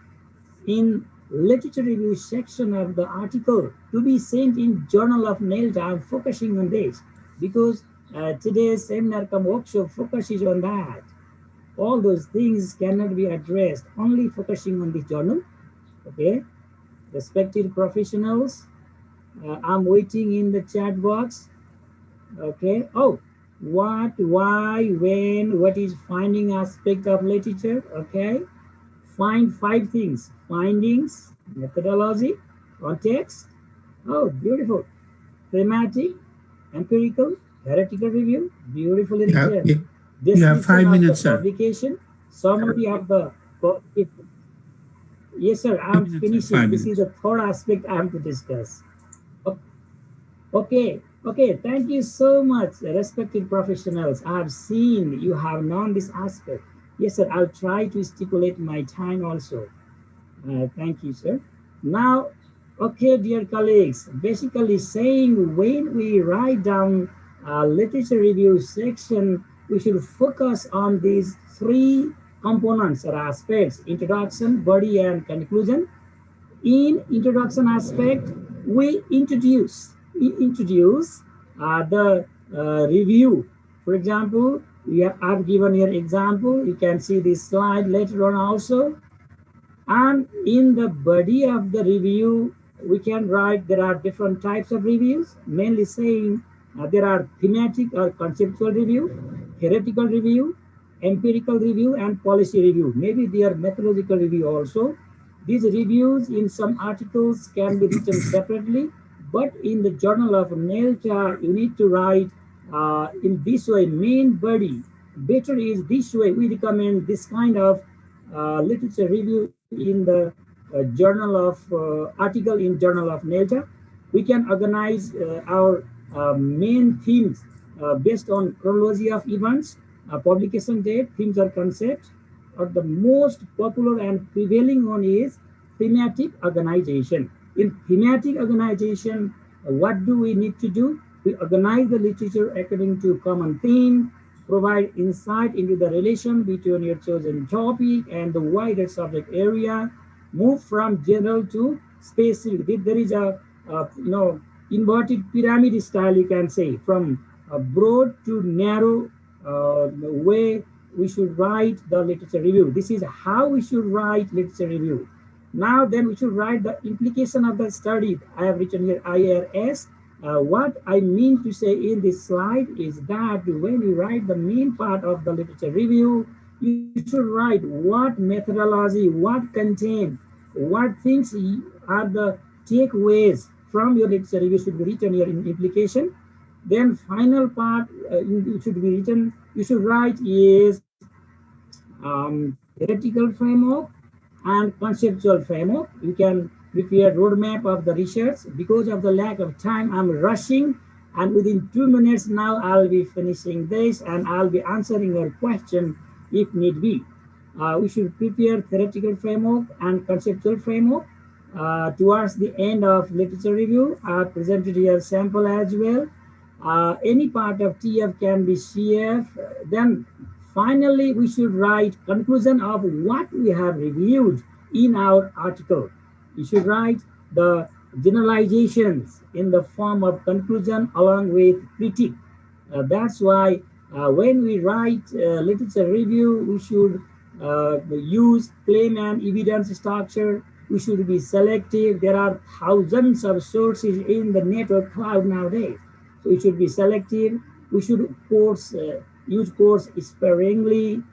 in literature review section of the article to be sent in Journal of NELTA? I'm focusing on this because today's seminar come workshop focuses on that. All those things cannot be addressed only focusing on the journal. Okay, respected professionals, I'm waiting in the chat box. Okay. Oh, what, why, when, what is finding aspect of literature? Okay. Find 5 things: findings, methodology, context. Oh, beautiful. Thematic, empirical, heretical review. Beautifully written. You have 5 Description of the minutes, sir. publication, summary of the. Yes, sir. I'm finishing. This is the third aspect I have to discuss. Okay, okay, thank you so much, respected professionals. I have seen you have known this aspect. Yes, sir, I'll try to stipulate my time also. Thank you, sir. Now, okay, dear colleagues, basically saying when we write down a literature review section, we should focus on these 3 components or aspects: introduction, body, and conclusion. In introduction aspect, we introduce the review. For example, I've given here example. You can see this slide later on also. And in the body of the review, we can write there are different types of reviews, mainly saying there are thematic or conceptual review, heretical review, empirical review, and policy review. Maybe they are methodological review also. These reviews in some articles can be written separately, but in the Journal of NELTA, you need to write in this way, main body. Better is this way. We recommend this kind of literature review in the journal of article in Journal of NELTA. We can organize our main themes based on chronology of events, publication date, themes or concepts. Or the most popular and prevailing one is thematic organization. In thematic organization, what do we need to do? We organize the literature according to common theme, provide insight into the relation between your chosen topic and the wider subject area, move from general to specific. There is a inverted pyramid style, you can say, from broad to narrow way we should write the literature review. This is how we should write literature review. Now then we should write the implication of the study. I have written here IRS. What I mean to say in this slide is that when you write the main part of the literature review, you should write what methodology, what content, what things are the takeaways from your literature review should be written here in implication. Then final part should be written, you should write is theoretical framework and conceptual framework. You can prepare roadmap of the research. Because of the lack of time, I'm rushing, and within 2 minutes now I'll be finishing this and I'll be answering your question if need be. We should prepare theoretical framework and conceptual framework. Towards the end of literature review, I presented here sample as well. Any part of TF can be CF. Then finally, we should write conclusion of what we have reviewed in our article. You should write the generalizations in the form of conclusion along with critique. That's why When we write literature review, we should use claim and evidence structure. We should be selective. There are thousands of sources in the network cloud nowadays. So we should be selective. We should use course sparingly.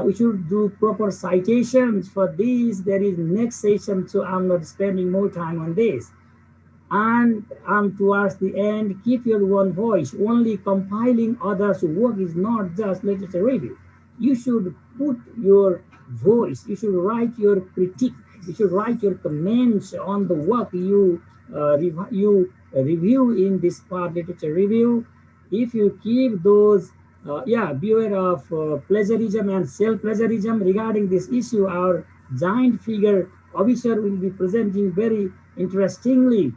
We should do proper citations for these. There is next session, so I'm not spending more time on this. And towards the end, keep your one voice. Only compiling others' work is not just literature review. You should put your voice. You should write your critique. You should write your comments on the work you review in this part literature review. If you keep those, beware of plagiarism and self-plagiarism regarding this issue. Our giant figure officer will be presenting very interestingly.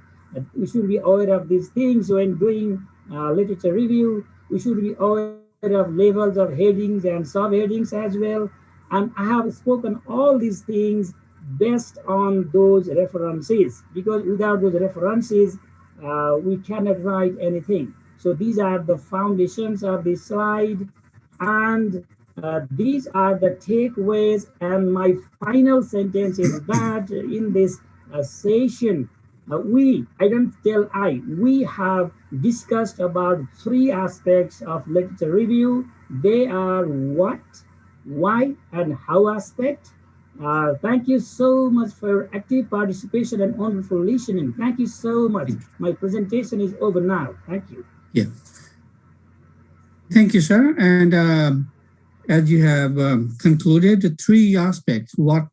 We should be aware of these things when doing literature review. We should be aware of levels of headings and subheadings as well. And I have spoken all these things based on those references, because without those references, we cannot write anything. So these are the foundations of this slide, and these are the takeaways. And my final sentence is that in this session, I don't tell we have discussed about three aspects of literature review. They are what, why, and how aspect. Thank you so much for your active participation and wonderful listening. Thank you so much. My presentation is over now. Thank you. Yeah. Thank you, sir. And as you have concluded, the three aspects: what,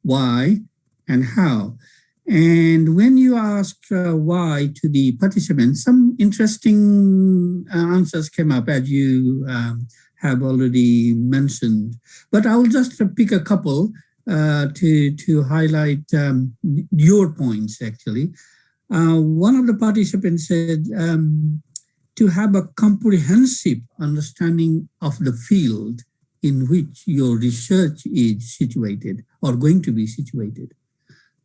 why, and how. And when you ask why to the participants, some interesting answers came up, as you have already mentioned. But I will just pick a couple to highlight your points, actually. One of the participants said to have a comprehensive understanding of the field in which your research is situated or going to be situated.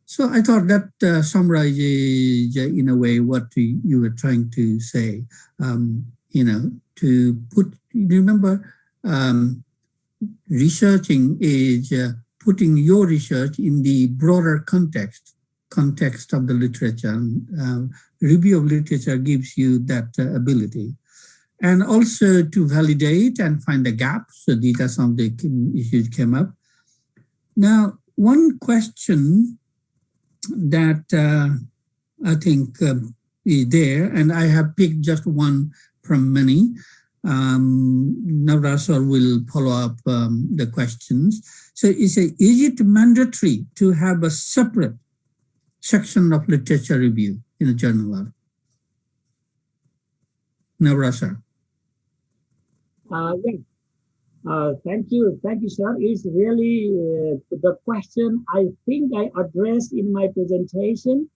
So I thought that summarizes, in a way, what you were trying to say. To put, remember, researching is putting your research in the broader context of the literature. Review of literature gives you that ability. And also to validate and find the gaps. So these are some of the issues came up. Now, one question that I think is there, and I have picked just one from many. Navrasar will follow up the questions. So is it mandatory to have a separate section of literature review in a journal? Navrasar. Yes. Thank you, sir. It's really the question I think I addressed in my presentation.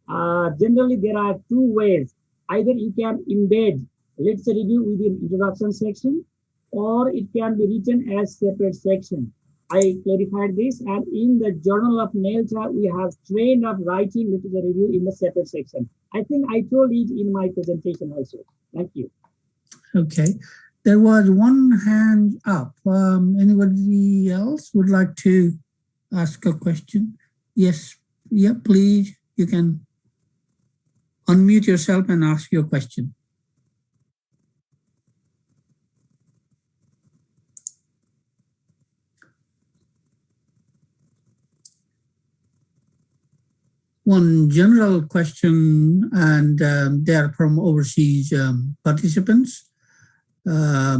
Generally, there are two ways. Either you can embed literature review within introduction section, or it can be written as separate section. I clarified this, and in the Journal of NELTA, we have trained of writing literature review in the separate section. I think I told it in my presentation also. Thank you. Okay. There was one hand up. Anybody else would like to ask a question? Yes. Yeah, please. You can unmute yourself and ask your question. One general question, and they are from overseas participants. Are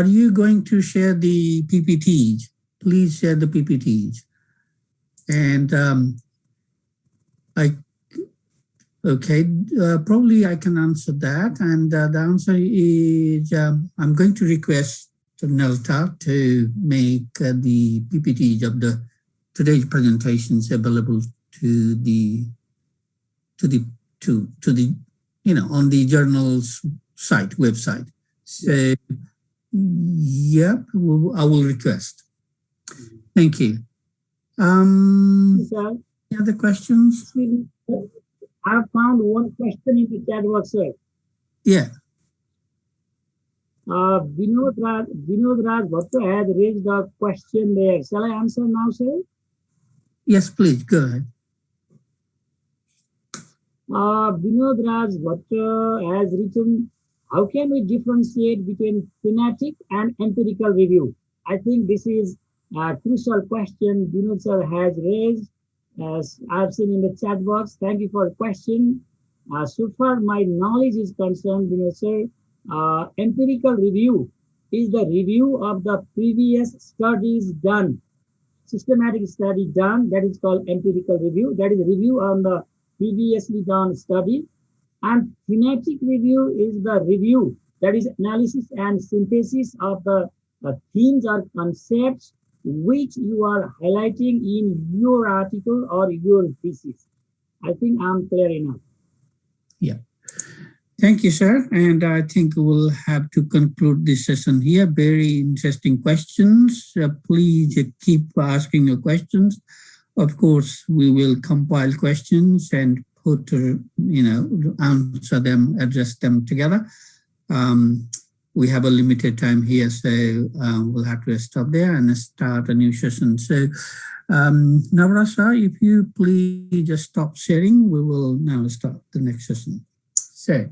you going to share the PPTs? Please share the PPTs. And probably I can answer that. And the answer is I'm going to request NELTA to make the PPTs of today's presentations available to the on the journal's website. So, yep, I will request. Thank you. Any other questions? I found one question in the chat box, sir. Yeah. Vinod Raj Bhattu has raised a question there. Shall I answer now, sir? Yes, please go ahead. Vinod Raj Bhattu has written, how can we differentiate between thematic and empirical review? I think this is a crucial question Vinod sir has raised. As I've seen in the chat box, thank you for the question. So far, my knowledge is concerned, Vinod sir, empirical review is the review of the previous studies done, systematic study done, that is called empirical review. That is review on the previously done study. And thematic review is the review, that is analysis and synthesis of the themes or concepts which you are highlighting in your article or your thesis. I think I'm clear enough. Yeah. Thank you, sir. And I think we'll have to conclude this session here. Very interesting questions. Please keep asking your questions. Of course, we will compile questions and put, answer them, address them together. We have a limited time here, so we'll have to stop there and start a new session. So, Navrasa, if you please just stop sharing, we will now start the next session. So,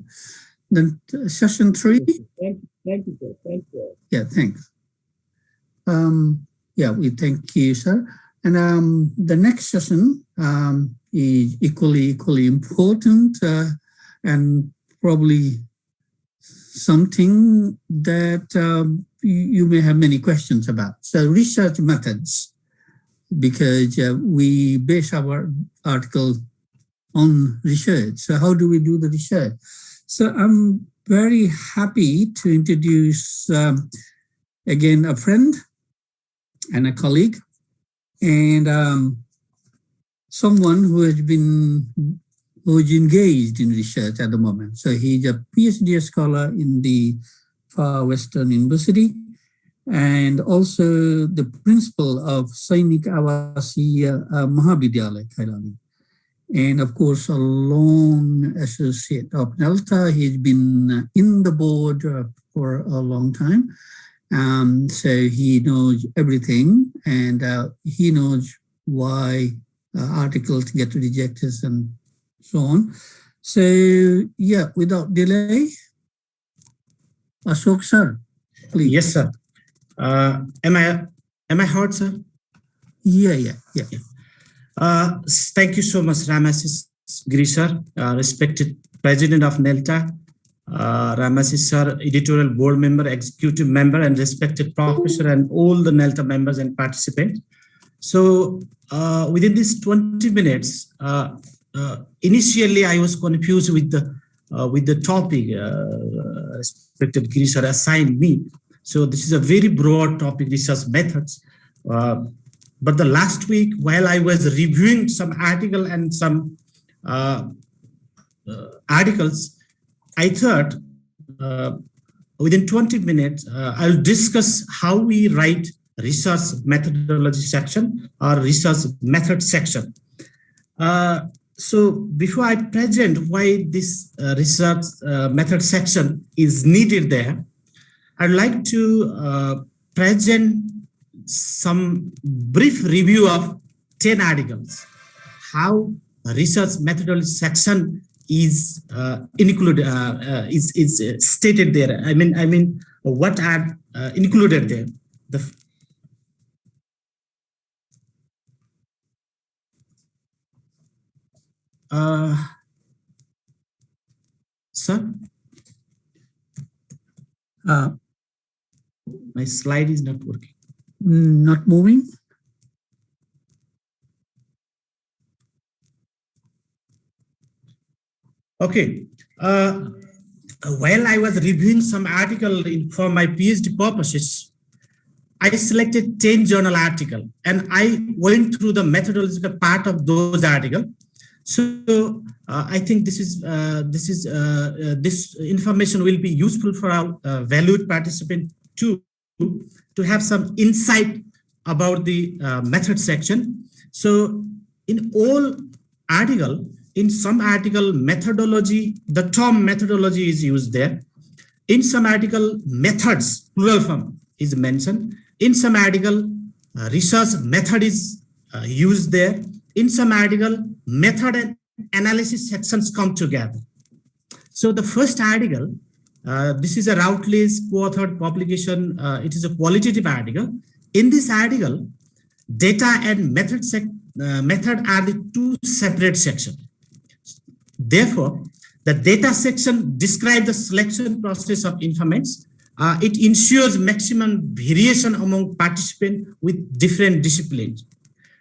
then session 3. Thank you, sir. Thank you. Yeah, thanks. Yeah, we thank you, sir. And the next session is equally important and probably something that you may have many questions about. So research methods, because we base our article on research. So how do we do the research? So I'm very happy to introduce again a friend and a colleague, and someone who is engaged in research at the moment. So he's a PhD scholar in the Far Western University, and also the principal of Sainik Awasi Mahavidyalaya, Kailani. And of course, a long associate of NELTA. He's been in the board for a long time. So he knows everything, and he knows why articles get rejected and so on. So yeah, without delay, Ashok sir, please. Yes, sir. Am I heard, sir? Yeah. Thank you so much, Ramasis Giri sir, respected president of NELTA, Ramasis sir, editorial board member, executive member, and respected professor, and all the NELTA members and participants. So within these 20 minutes, initially I was confused with the topic respected Giri sir assigned me. So this is a very broad topic, research methods. But the last week, while I was reviewing some article and some articles, I thought within 20 minutes, I'll discuss how we write research methodology section or research method section. So before I present why this research method section is needed there, I'd like to present some brief review of 10 articles, how research methodology section is included, is stated there. I mean, what are included there. Sir? My slide is not working. Not moving? Okay. While I was reviewing some article for my PhD purposes, I selected 10 journal articles and I went through the methodological part of those articles. So I think this information will be useful for our valued participant too, to have some insight about the method section. So in all article, in some article, methodology, the term methodology is used there. In some article, methods, plural form is mentioned. In some article, research method is used there. In some article, method and analysis sections come together. So the first article, this is a Routledge co-authored publication. It is a qualitative article. In this article, data and method are the two separate sections. Therefore, the data section describes the selection process of informants. It ensures maximum variation among participants with different disciplines.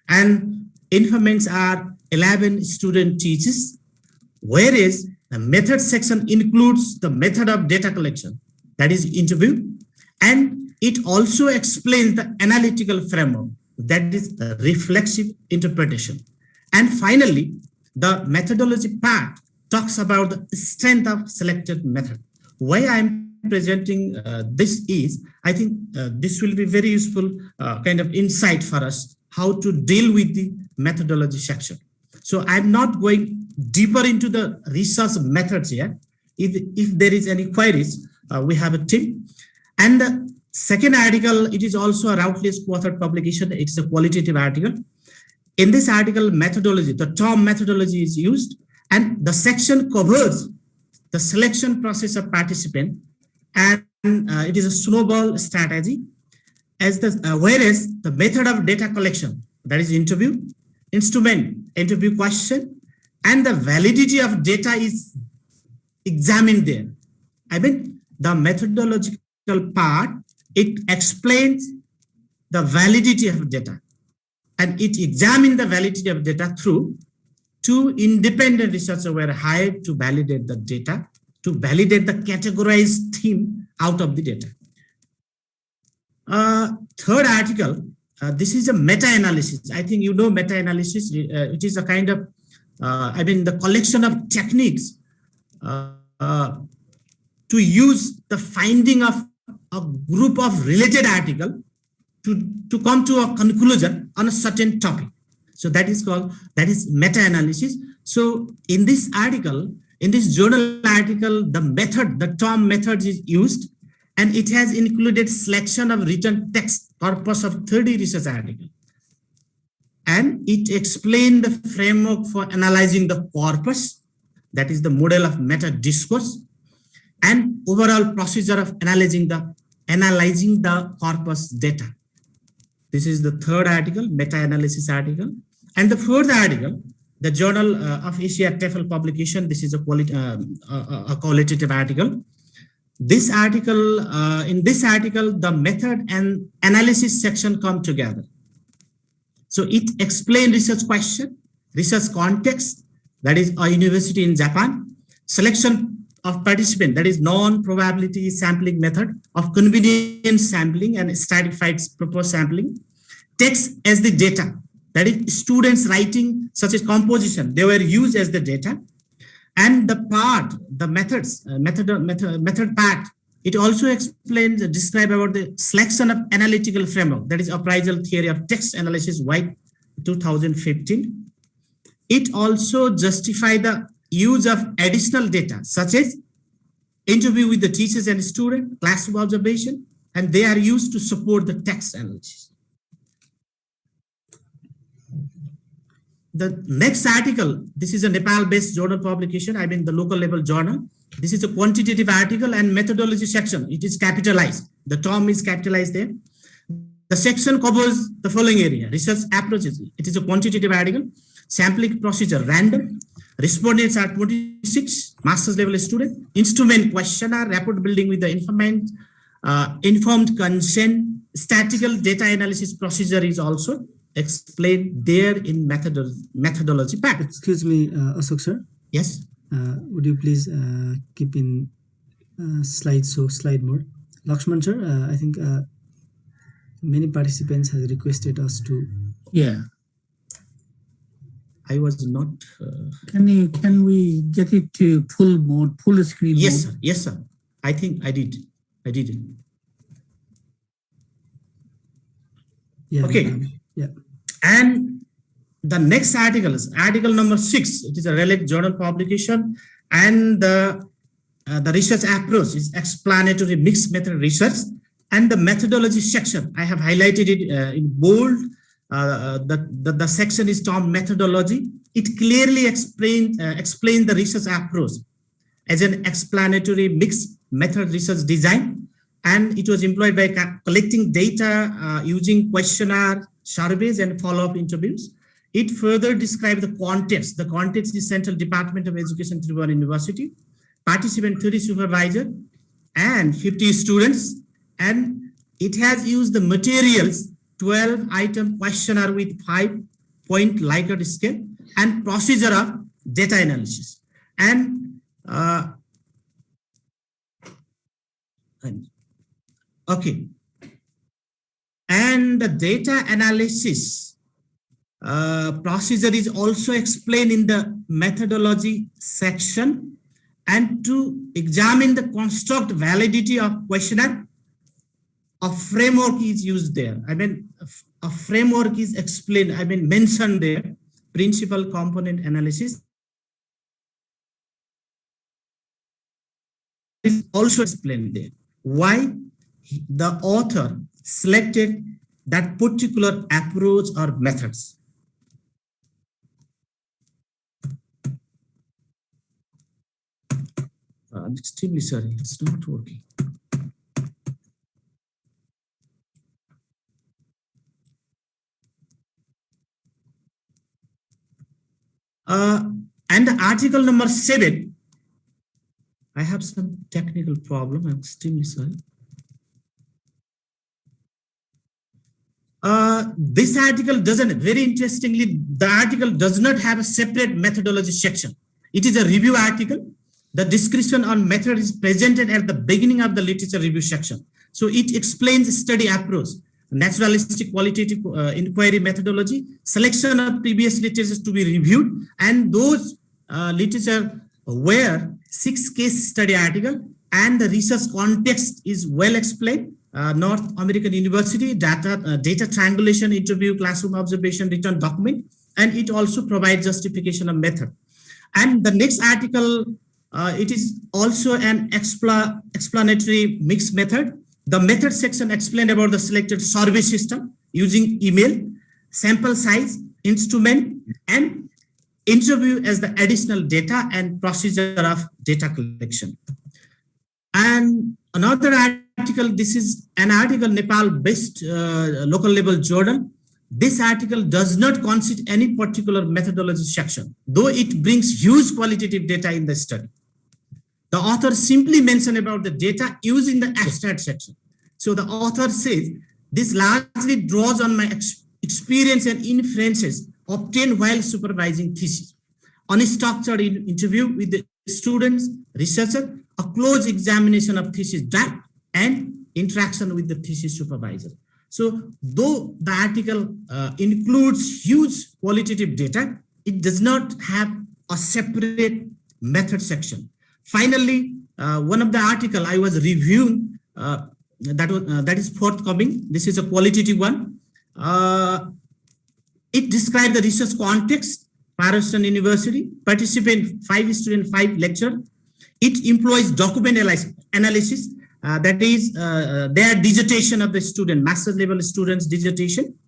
And informants are 11 student teachers, whereas the method section includes the method of data collection, that is interview, and it also explains the analytical framework, that is reflexive interpretation. And finally, the methodology part talks about the strength of selected method. Why I'm presenting this is, I think this will be very useful kind of insight for us how to deal with the methodology section. So I'm not going deeper into the research methods here. If there is any queries, we have a team. And the second article, it is also a Routledge co-authored publication. It's a qualitative article. In this article, methodology, the term methodology is used, and the section covers the selection process of participant, and it is a snowball strategy. As the whereas the method of data collection, that is interview, instrument, interview question, and the validity of data is examined there. I mean, the methodological part, it explains the validity of data, and it examines the validity of data through two independent researchers were hired to validate the data, to validate the categorized theme out of the data. Third article, this is a meta-analysis. I think you know meta-analysis. It is a kind of, the collection of techniques to use the finding of a group of related articles to come to a conclusion on a certain topic. So that is meta-analysis. So in this article, in this journal article, the term method is used, and it has included selection of written text corpus of 30 research articles. And it explained the framework for analyzing the corpus, that is the model of meta discourse, and overall procedure of analyzing the corpus data. This is the third article, meta-analysis article. And the fourth article, the Journal of Asia TEFL publication, this is a qualitative article. This article, in this article, the method and analysis section come together. So it explains research question, research context, that is a university in Japan, selection of participant, that is non-probability sampling method of convenience sampling and stratified proposed sampling, text as the data, that is students writing such as composition, they were used as the data. And the part, the method part, it also explains, describe about the selection of analytical framework, that is appraisal theory of text analysis, White 2015. It also justify the use of additional data, such as interview with the teachers and students, classroom observation, and they are used to support the text analysis. The next article, this is a Nepal-based journal publication, the local level journal. This is a quantitative article and methodology section. It is capitalized. The term is capitalized there. The section covers the following area: research approaches. It is a quantitative article. Sampling procedure, random. Respondents are 26, master's level student. Instrument, questionnaire, rapport building with the informant, informed consent. Statistical data analysis procedure is also explained there in methodology part. Excuse me, Ashok sir. Yes. Would you please keep in slide mode? Lakshman sir, I think many participants have requested us to. Yeah. I was not. Can we get it to full mode, full screen yes, mode? Sir. Yes, sir. I think I did. I did it. Yeah. Okay. Yeah. And the next article is article number 6. It is a relic journal publication, and the research approach is explanatory mixed method research, and the methodology section I have highlighted it in bold. The section is termed methodology. It clearly explains the research approach as an explanatory mixed method research design, and it was employed by collecting data using questionnaire, surveys, and follow-up interviews. It further describes the context. The context is Central Department of Education, Tribhuvan University, participant 30 supervisor, and 50 students, and it has used the materials 12-item questionnaire with 5-point Likert scale and procedure of data analysis. And okay, and the data analysis procedure is also explained in the methodology section. And to examine the construct validity of questionnaire, a framework is used there. I mean, a framework is explained, mentioned there, principal component analysis is also explained there. Why the author selected that particular approach or methods. I'm extremely sorry, it's not working. And the article number 7, I have some technical problem, I'm extremely sorry. This article doesn't, very interestingly, the article does not have a separate methodology section. It is a review article. The description on method is presented at the beginning of the literature review section. So it explains study approach, naturalistic qualitative inquiry methodology, selection of previous literature to be reviewed, and those literature where 6 case study article, and the research context is well explained. North American University, data triangulation, interview, classroom observation, written document, and it also provides justification of method. And the next article, it is also an explanatory mixed method. The method section explained about the selected survey system using email, sample size, instrument, and interview as the additional data and procedure of data collection. And another article, this is an article Nepal-based local level journal. This article does not consider any particular methodology section, though it brings huge qualitative data in the study. The author simply mentioned about the data used in the abstract section. So the author says, this largely draws on my experience and inferences obtained while supervising thesis. Unstructured interview with the students, researcher, a close examination of thesis draft, and interaction with the thesis supervisor. So though the article includes huge qualitative data, it does not have a separate method section. Finally, one of the article I was reviewing that is forthcoming. This is a qualitative one. It describes the research context, Paris University, participant 5 student, 5 lecture. It employs document analysis, that is their dissertation of the student, master's level students dissertation,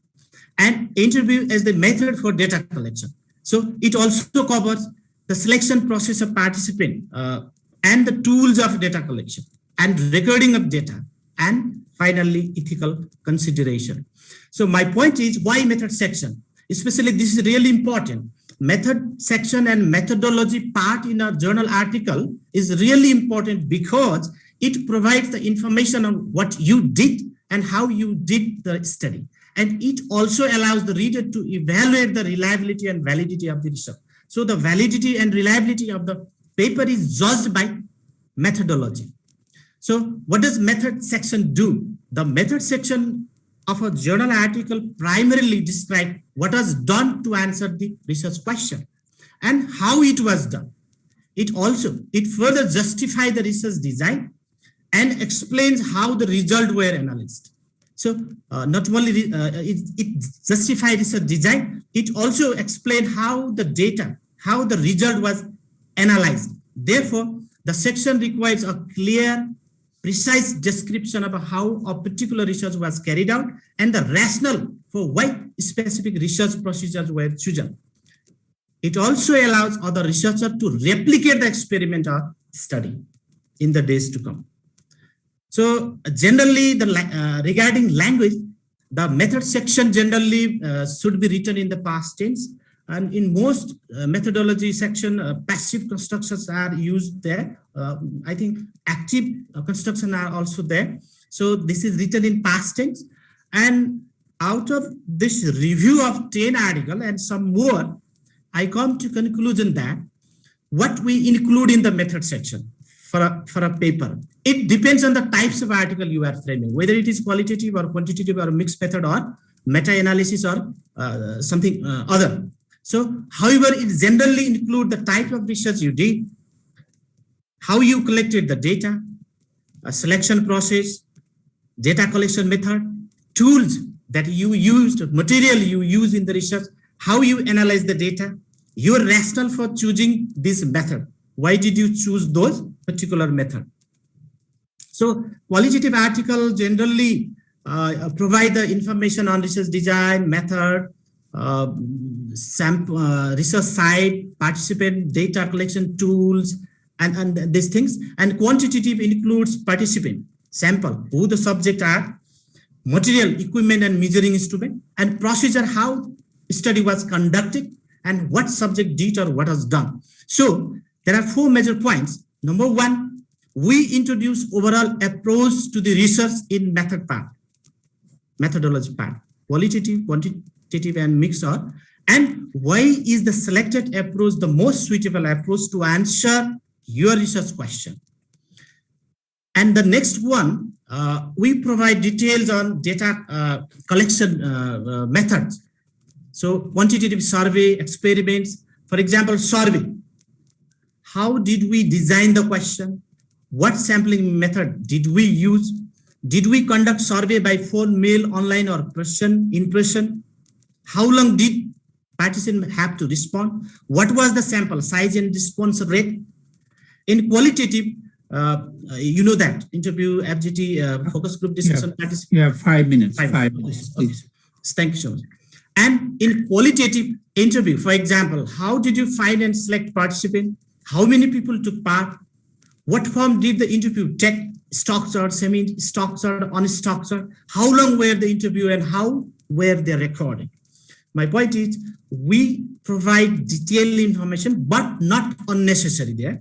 and interview as the method for data collection. So it also covers the selection process of participant and the tools of data collection and recording of data, and finally ethical consideration. So my point is, why method section? Especially this is really important. Method section and methodology part in a journal article is really important because it provides the information on what you did and how you did the study. And it also allows the reader to evaluate the reliability and validity of the research. So the validity and reliability of the paper is judged by methodology. So what does method section do? The method section of a journal article primarily describes what was done to answer the research question and how it was done. It further justifies the research design and explains how the results were analyzed. So not only it justified research design, it also explained how the data, how the result was analyzed. Therefore, the section requires a clear, precise description of how a particular research was carried out and the rationale for why specific research procedures were chosen. It also allows other researchers to replicate the experiment or study in the days to come. So generally, regarding language, the method section generally should be written in the past tense. And in most methodology section, passive constructions are used there. I think active construction are also there. So this is written in past tense. And out of this review of 10 articles and some more, I come to conclusion that what we include in the method section for a paper, it depends on the types of article you are framing, whether it is qualitative or quantitative or mixed method or meta-analysis or something other. So, however, it generally includes the type of research you did, how you collected the data, a selection process, data collection method, tools that you used, material you use in the research, how you analyze the data, your rationale for choosing this method. Why did you choose those particular method? So qualitative article generally provide the information on research design, method, sample, research site, participant, data collection tools, and these things. And quantitative includes participant, sample, who the subject are, material, equipment and measuring instrument, and procedure, how study was conducted, and what subject did or what was done. So there are 4 major points. Number 1, we introduce overall approach to the research in method part, methodology part, qualitative, quantitative, and mixed. And why is the selected approach the most suitable approach to answer your research question? And the next one, we provide details on data collection methods. So quantitative survey, experiments, for example, survey. How did we design the question? What sampling method did we use? Did we conduct survey by phone, mail, online, or in person? How long did participants have to respond? What was the sample size and response rate? In qualitative, you know that interview, FGT, focus group discussion. Yeah, 5 minutes. 5 minutes, please. Okay. Thank you so much. And in qualitative interview, for example, how did you find and select participant? How many people took part? What form did the interview take? Structured, semi-structured, unstructured? How long were the interview and how were they recorded? My point is, we provide detailed information, but not unnecessary there.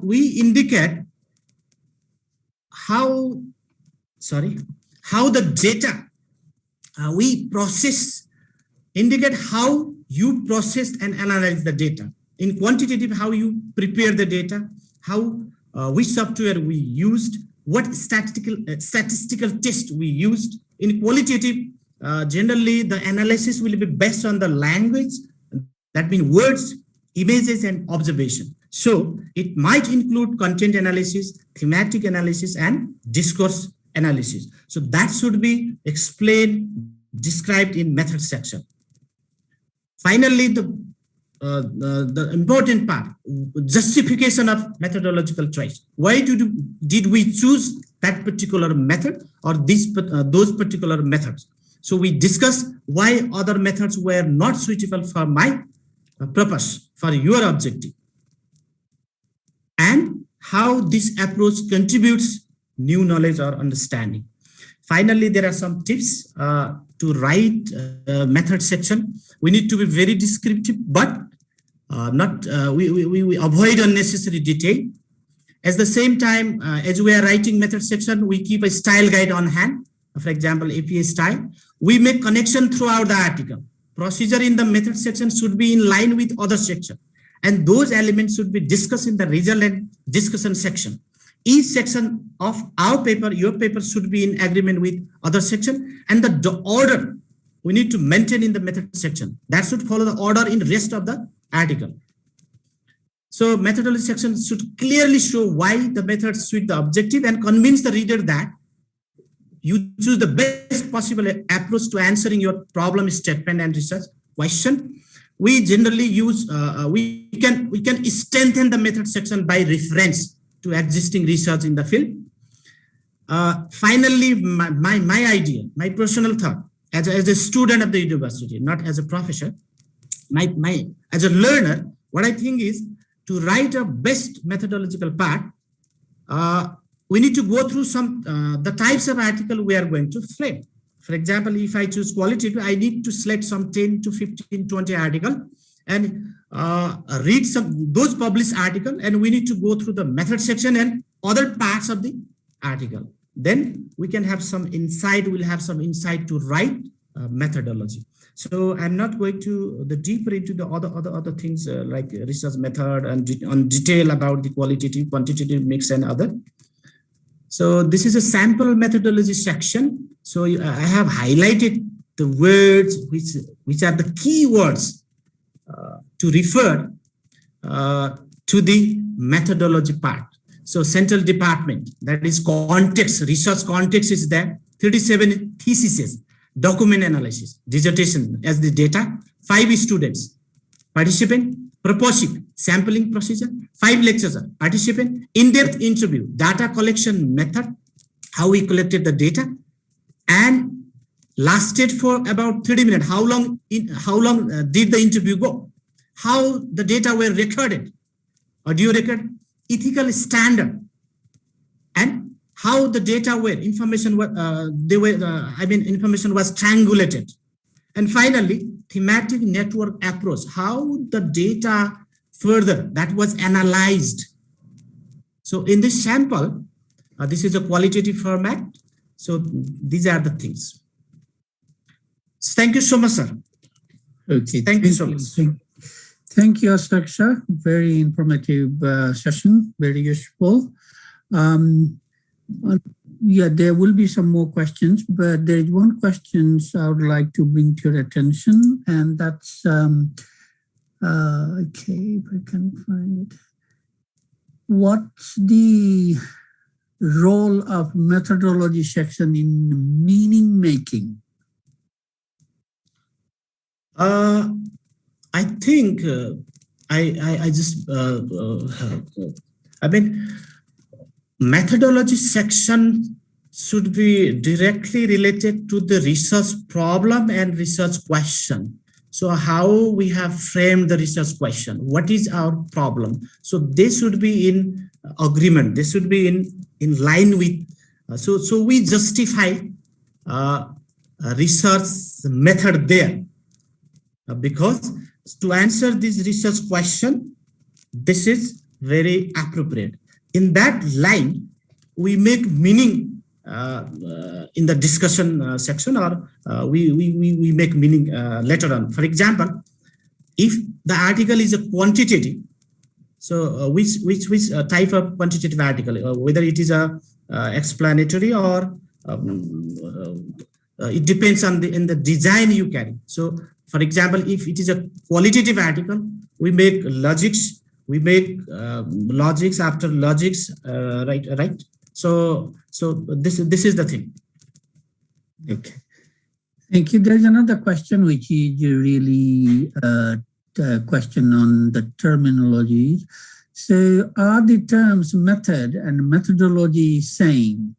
We indicate how the data we process, indicate how you process and analyze the data. In quantitative, how you prepare the data, how which software we used, what statistical test we used. In qualitative, generally the analysis will be based on the language, that means words, images, and observation. So it might include content analysis, thematic analysis, and discourse analysis. So that should be explained, described in method section. Finally, the important part, justification of methodological choice. Why did we choose that particular method or those particular methods? So we discuss why other methods were not suitable for my purpose, for your objective, and how this approach contributes new knowledge or understanding. Finally, there are some tips to write method section. We need to be very descriptive, but we avoid unnecessary detail. At the same time, as we are writing method section, we keep a style guide on hand. For example, APA style. We make connection throughout the article. Procedure in the method section should be in line with other section, and those elements should be discussed in the result and discussion section. Each section of our paper, your paper, should be in agreement with other section, and the order we need to maintain in the method section. That should follow the order in rest of the article. So methodology section should clearly show why the method suit the objective and convince the reader that you choose the best possible approach to answering your problem statement and research question. We generally use, we can strengthen the method section by reference to existing research in the field. Finally, my idea, my personal thought, as a student of the university, not as a professor, as a learner, what I think is to write a best methodological part, we need to go through some the types of article we are going to frame. For example, if I choose qualitative, I need to select some 10 to 15, 20 article and read some those published article, and we need to go through the method section and other parts of the article. Then we can have some insight. We'll have some insight to write methodology. So I'm not going to the deeper into the other things like research method and on detail about the qualitative, quantitative mix and other. So this is a sample methodology section. So I have highlighted the words which are the key words to refer to the methodology part. So central department, that is context, research context is there. 37 theses, document analysis, dissertation as the data, 5 students, participant, proposal, sampling procedure, 5 lectures, participant, in-depth interview, data collection method, how we collected the data, and lasted for about 30 minutes. How long did the interview go? How the data were recorded, audio record, ethical standard, and how the data were, information was triangulated. And finally, thematic network approach, how the data further that was analyzed. So in this sample, this is a qualitative format. So these are the things. Thank you so much, sir. Okay. Thank you so much. Thank you, Asaksha. Very informative session, very useful. Yeah, there will be some more questions, but there is one question I would like to bring to your attention, and that's, okay, if I can find it. What's the role of methodology section in meaning making? I think methodology section should be directly related to the research problem and research question. So how we have framed the research question, what is our problem? So they should be in agreement. They should be in line with. So we justify research method there because to answer this research question, this is very appropriate. In that line, we make meaning in the discussion section, or we make meaning later on. For example, if the article is a quantitative, so which type of quantitative article, whether it is a explanatory or it depends on the design you carry. So, for example, if it is a qualitative article, we make logics. We make logics after logics, right? So this is the thing. Okay, thank you. There's another question which is really a question on the terminologies. So, are the terms method and methodology the same?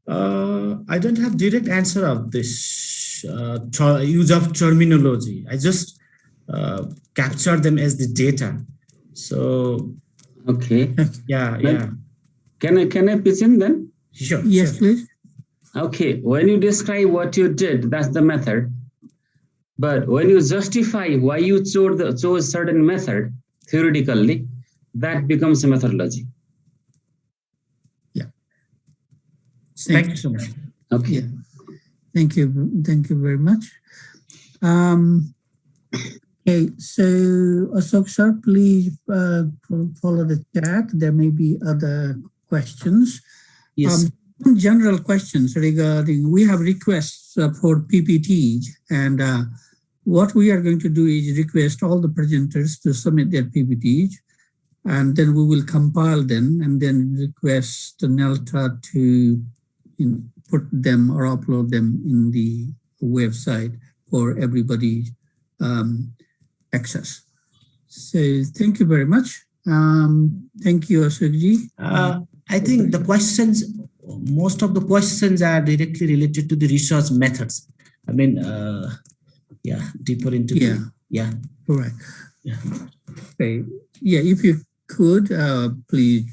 I don't have direct answer of this use of terminology. I just capture them as the data. So okay, yeah. Can I pitch in then? Sure. Yes, sure. please. Okay, when you describe what you did, that's the method. But when you justify why you chose certain method theoretically, that becomes a methodology. Yeah. Thank you so much. Okay. Yeah. Thank you very much. Okay, so Ashok sir, please follow the chat. There may be other questions. Yes. General questions regarding, we have requests for PPTs, and what we are going to do is request all the presenters to submit their PPTs. and then we will compile them and then request the NELTA to put them or upload them in the website for everybody access. So thank you very much. Thank you, Ashokji. I think the questions, most of the questions are directly related to the research methods. I mean, deeper into Correct. Okay. Yeah, if you could, please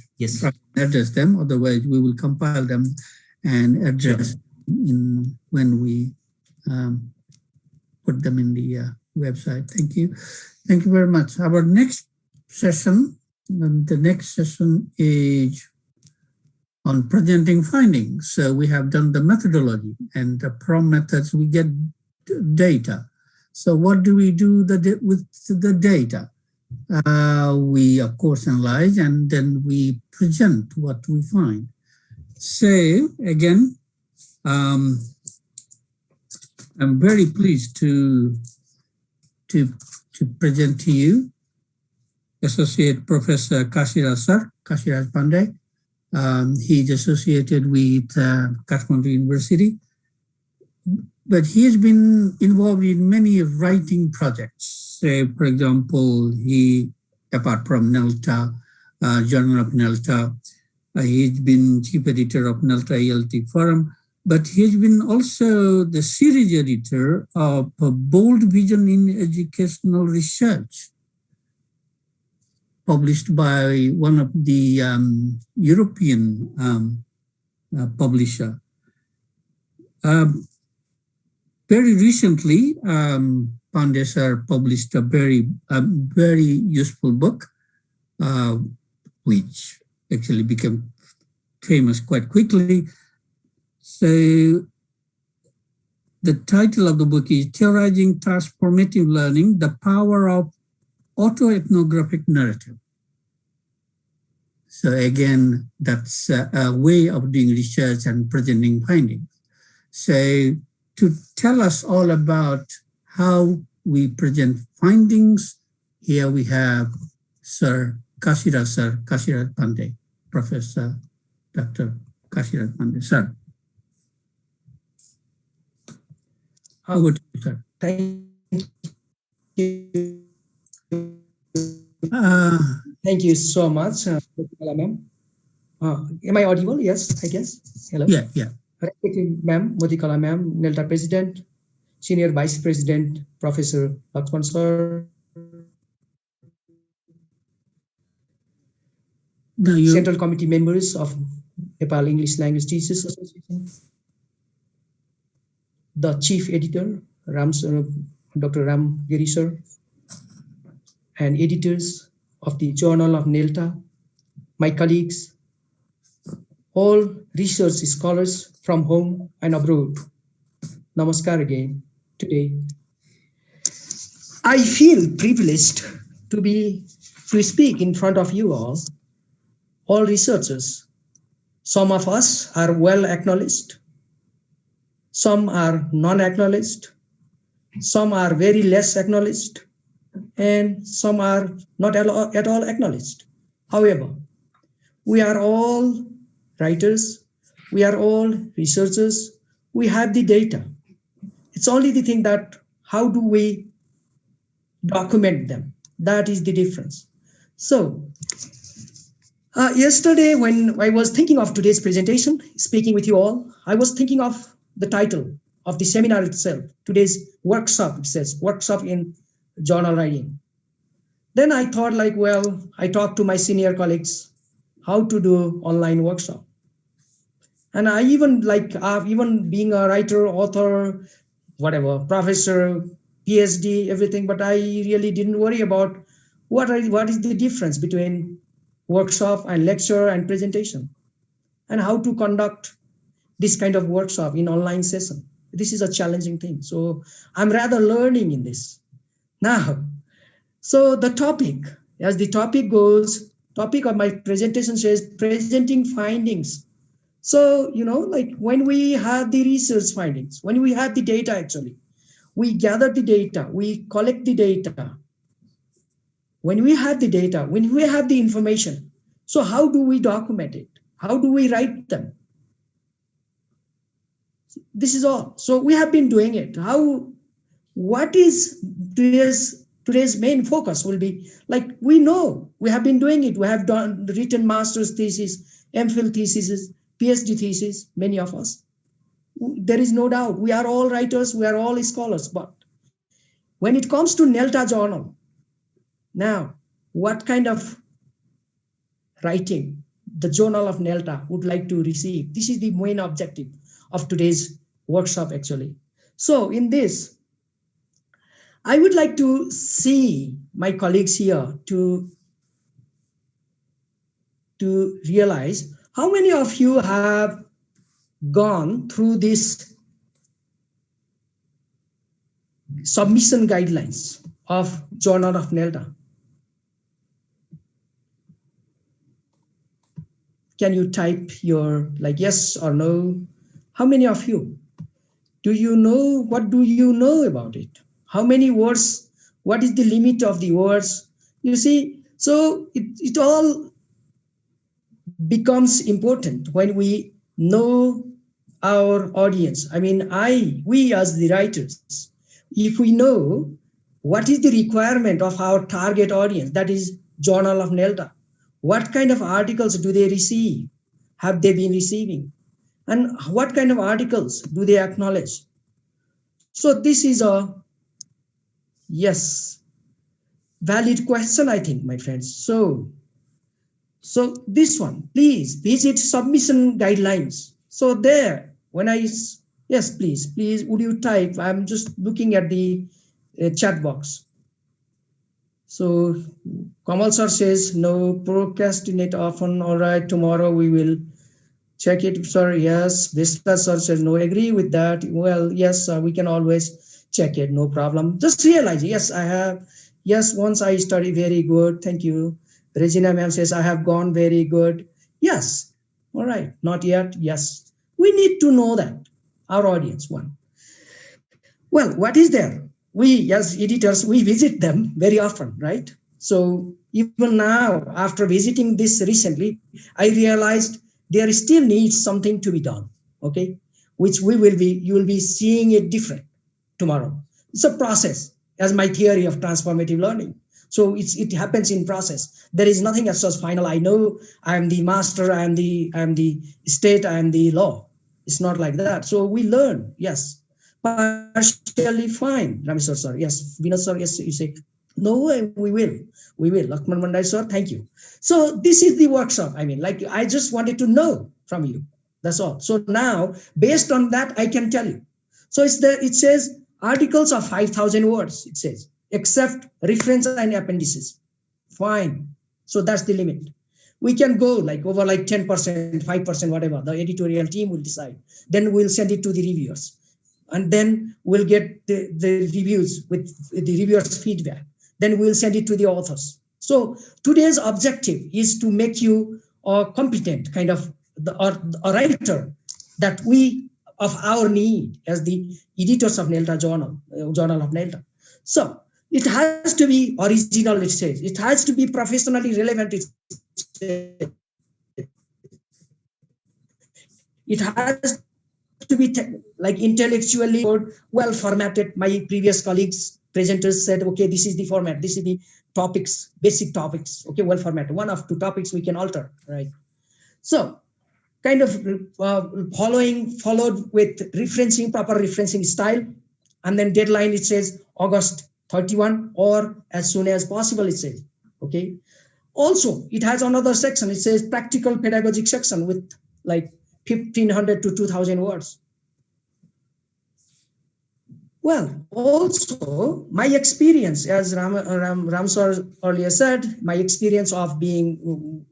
address them. Otherwise, we will compile them and address when we put them in the website. Thank you. Thank you very much. Our next session, the next session is on presenting findings. So we have done the methodology and the PROM methods, we get data. So what do we do with the data? We, of course, analyze and then we present what we find. So again, I'm very pleased to present to you Associate Professor Kashiraj Pandey. He's associated with Kathmandu University, but he's been involved in many writing projects. Say, for example, apart from NELTA, Journal of NELTA, he's been chief editor of NELTA ELT Forum, but he's been also the series editor of Bold Vision in Educational Research, published by one of the European publisher. Very recently, Pandey sir published a very useful book, which actually became famous quite quickly. So the title of the book is Theorizing Transformative Learning, the Power of Autoethnographic Narrative. So again, that's a way of doing research and presenting findings. So to tell us all about how we present findings, here we have Sir Kashiraj Pandey, Professor Dr. Kashiraj Pandey, sir. Over to you, sir. Thank you. Thank you so much, ma'am. Am I audible? Yes, I guess. Hello. Yeah. Respected ma'am, Motikala ma'am, NELTA President, Senior Vice President, Professor Lakshman sir, Central Committee members of Nepal English Language Teachers Association, the Chief Editor, Dr. Ram Giri sir, and editors of the Journal of NELTA, my colleagues, all research scholars from home and abroad. Namaskar again today. I feel privileged to speak in front of you all researchers. Some of us are well acknowledged, some are non-acknowledged, some are very less acknowledged, and some are not at all acknowledged. However, we are all writers, we are all researchers, we have the data. It's only the thing that how do we document them? That is the difference. So, yesterday when I was thinking of today's presentation, speaking with you all, I was thinking of the title of the seminar itself, today's workshop. It says workshop in journal writing. Then I thought I talked to my senior colleagues how to do online workshop. And I even being a writer, author, whatever, professor, PhD, everything, but I really didn't worry about what is the difference between workshop and lecture and presentation, and how to conduct this kind of workshop in online session. This is a challenging thing. So I'm rather learning in this. Now, so the topic, as the topic goes, topic of my presentation says presenting findings. So, when we have the research findings, when we have the data actually, we gather the data, we collect the data. when we have the data, when we have the information, so how do we document it? How do we write them? This is all. So we have been doing it. What is today's main focus will be, like, we know we have been doing it. We have written master's thesis, MPhil theses, PhD thesis, many of us. There is no doubt. We are all writers, we are all scholars. But when it comes to NELTA journal, now, what kind of writing the Journal of NELTA would like to receive? This is the main objective of today's workshop, actually. So in this, I would like to see my colleagues here to realize how many of you have gone through this submission guidelines of Journal of NELTA. Can you type your, like, yes or no? How many of you? Do you know, what do you know about it? How many words? What is the limit of the words? You see, so it all becomes important when we know our audience. I mean, we as the writers, if we know what is the requirement of our target audience, that is Journal of NELTA, what kind of articles do they receive? Have they been receiving? And what kind of articles do they acknowledge? So this is a, yes, valid question, I think, my friends. So this one, please visit submission guidelines. So there, when I, yes, please, would you type? I'm just looking at the chat box. So Kamal sir says, no, procrastinate often. All right, tomorrow we will check it, sir. Yes. Vista sir says, no, agree with that. Well, yes, we can always check it, no problem. Just realize, yes, I have. Yes, once I study, very good. Thank you. Regina ma'am says, I have gone, very good. Yes. All right. Not yet. Yes. We need to know that, our audience, one. Well, what is there? We, as editors, we visit them very often, right? So even now, after visiting this recently, I realized there still needs something to be done, okay? Which you will be seeing it different tomorrow. It's a process, as my theory of transformative learning. So it happens in process. There is nothing as such final. I know I am the master, I am the state, I am the law. It's not like that. So we learn, yes. Partially fine, Rameswar sir. Yes, Vinod sir, yes, you say, no, we will. Lakshman Mandai sir, thank you. So this is the workshop. I mean, like, I just wanted to know from you. That's all. So now, based on that, I can tell you. So it's there. It says articles of 5,000 words. It says, except reference and appendices. Fine. So that's the limit. We can go like over like 10%, 5%, whatever. The editorial team will decide. Then we'll send it to the reviewers. And then we'll get the reviews with the reviewers' feedback. Then we'll send it to the authors. So today's objective is to make you a competent kind of a writer that we, of our need as the editors of NELTA Journal of NELTA. So it has to be original, it says. It has to be professionally relevant, it says. It has to be like intellectually well formatted. My previous colleagues, presenters said, okay, this is the format, this is the topics, basic topics, okay, well formatted. One of two topics we can alter, right? So kind of followed with referencing, proper referencing style, and then deadline, it says August 31 or as soon as possible, it says, okay. Also, it has another section, it says practical pedagogic section with like 1,500 to 2,000 words. Well, also my experience, as Ram sir earlier said, my experience of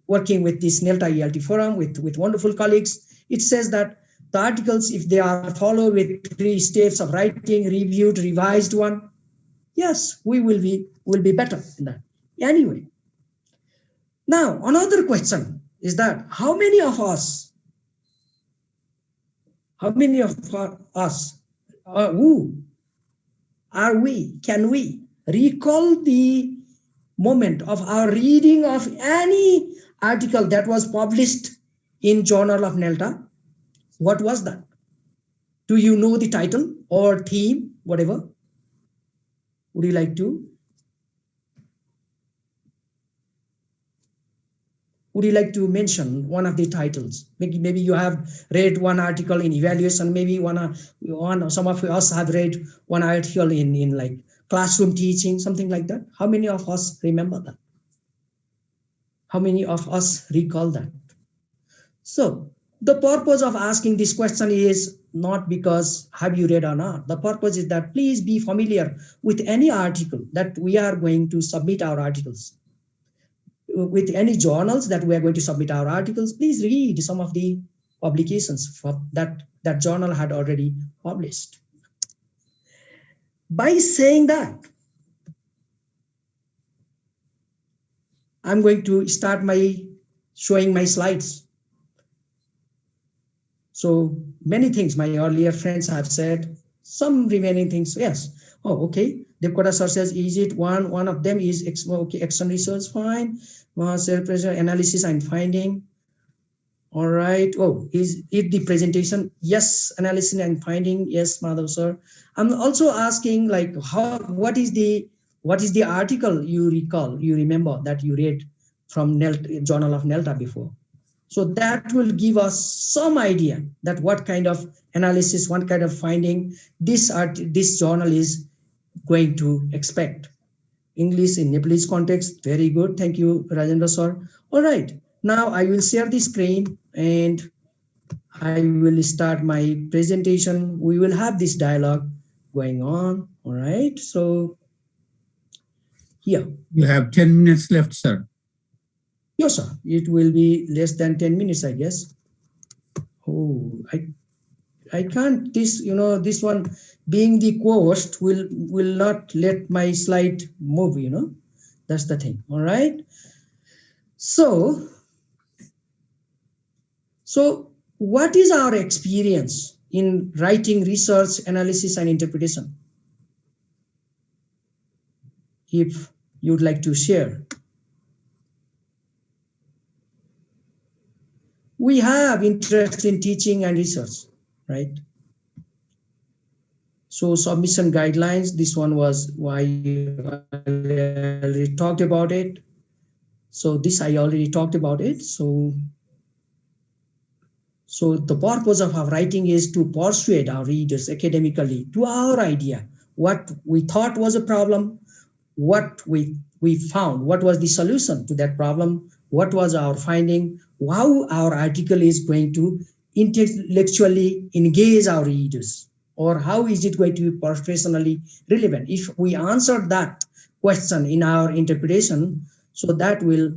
working with this NELTA ELT forum with wonderful colleagues, it says that the articles, if they are followed with 3 steps of writing, reviewed, revised one, yes, we will be better in that. Anyway, now another question is that how many of us can we recall the moment of our reading of any article that was published in Journal of NELTA? What was that? Do you know the title or theme, whatever? Would you like to? Would you like to mention one of the titles? Maybe you have read one article in evaluation. Maybe some of us have read one article in like classroom teaching, something like that. How many of us remember that? How many of us recall that? So the purpose of asking this question is not because have you read or not. The purpose is that please be familiar with any article that we are going to submit our articles. With any journals that we are going to submit our articles, please read some of the publications that journal had already published. By saying that, I'm going to start showing my slides. So many things my earlier friends have said, some remaining things, yes. Oh, okay. Devkota sir says, is it one of them is external research, fine. Self-pressure analysis and finding. All right. Oh, is it the presentation? Yes, analysis and finding. Yes, Madhav sir. I'm also asking like what is the article you remember that you read from NELTA, Journal of NELTA before? So that will give us some idea that what kind of analysis, what kind of finding this journal is going to expect. English in Nepalese context, very good. Thank you, Rajendra sir. All right, now I will share the screen and I will start my presentation. We will have this dialogue going on. All right, so here. You have 10 minutes left, sir. Yes, sir. It will be less than 10 minutes, I guess. Oh, I can't, this one being the co-host will not let my slide move, that's the thing. All right. So what is our experience in writing research, analysis, and interpretation? If you'd like to share. We have interest in teaching and research, right? So submission guidelines, this one was why I already talked about it. So this I already talked about it. So the purpose of our writing is to persuade our readers academically to our idea, what we thought was a problem, what we found, what was the solution to that problem, what was our finding, how our article is going to intellectually engage our readers, or how is it going to be professionally relevant. If we answer that question in our interpretation, so that will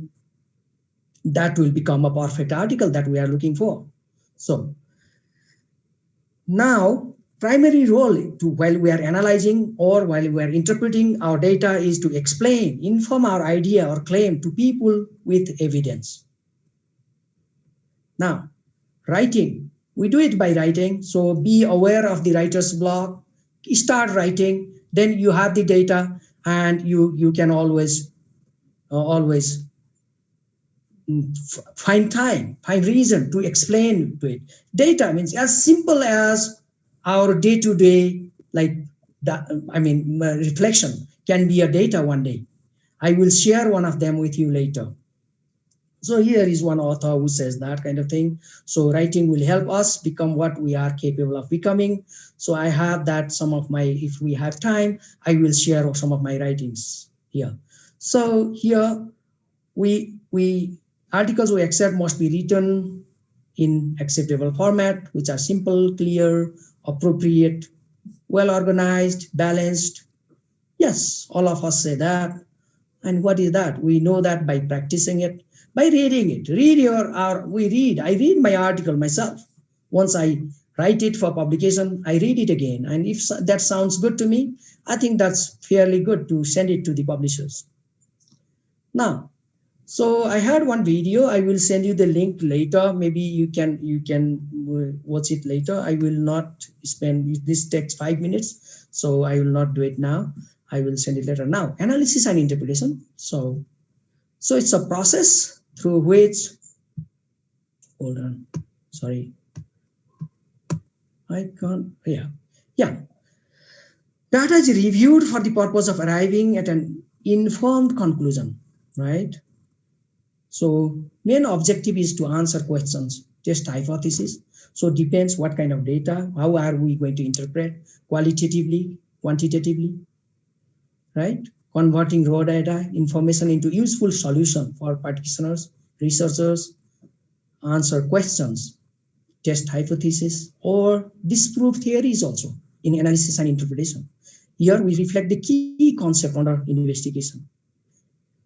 become a perfect article that we are looking for. So now primary role while we are analyzing or while we are interpreting our data is to explain, inform our idea or claim to people with evidence. Now, writing, we do it by writing. So be aware of the writer's block, start writing, then you have the data and you can always find time, find reason to explain to it. Data means as simple as our day-to-day, reflection can be a data one day. I will share one of them with you later. So here is one author who says that kind of thing. So writing will help us become what we are capable of becoming. So I have that if we have time, I will share some of my writings here. So here articles we accept must be written in acceptable format, which are simple, clear, appropriate, well organized, balanced. Yes, all of us say that. And what is that? We know that by practicing it, by reading it. I read my article myself. Once I write it for publication, I read it again. And if that sounds good to me, I think that's fairly good to send it to the publishers. Now, so I had one video. I will send you the link later. Maybe you can watch it later. I will not spend, this takes 5 minutes, so I will not do it now. I will send it later. Now, analysis and interpretation. So it's a process through which, hold on, sorry, I can't, yeah. Data is reviewed for the purpose of arriving at an informed conclusion, right? So main objective is to answer questions, test hypothesis. So it depends what kind of data, how are we going to interpret qualitatively, quantitatively, right? Converting raw data information into useful solution for practitioners, researchers, answer questions, test hypothesis, or disprove theories also in analysis and interpretation. Here we reflect the key concept under investigation.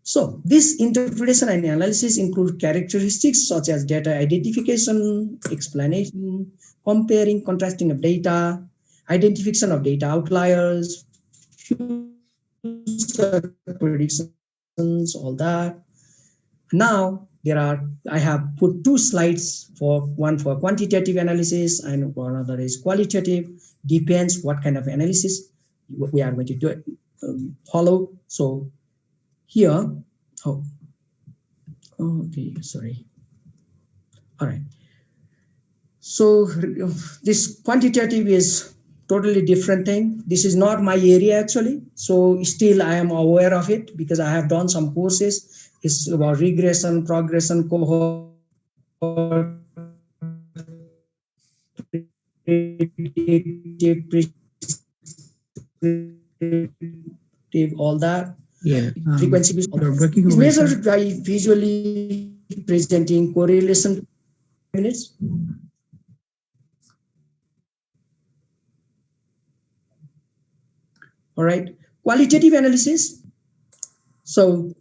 So this interpretation and analysis include characteristics such as data identification, explanation, comparing, contrasting of data, identification of data outliers, future predictions, all that. Now I have put two slides, for one for quantitative analysis and one other is qualitative. Depends what kind of analysis we are going to do, follow. So here, okay, sorry. All right. So this quantitative is totally different thing. This is not my area actually. So still I am aware of it because I have done some courses. It's about regression, progression, cohort, all that. Yeah, Frequency is measured by visually presenting correlation minutes. All right, qualitative analysis. So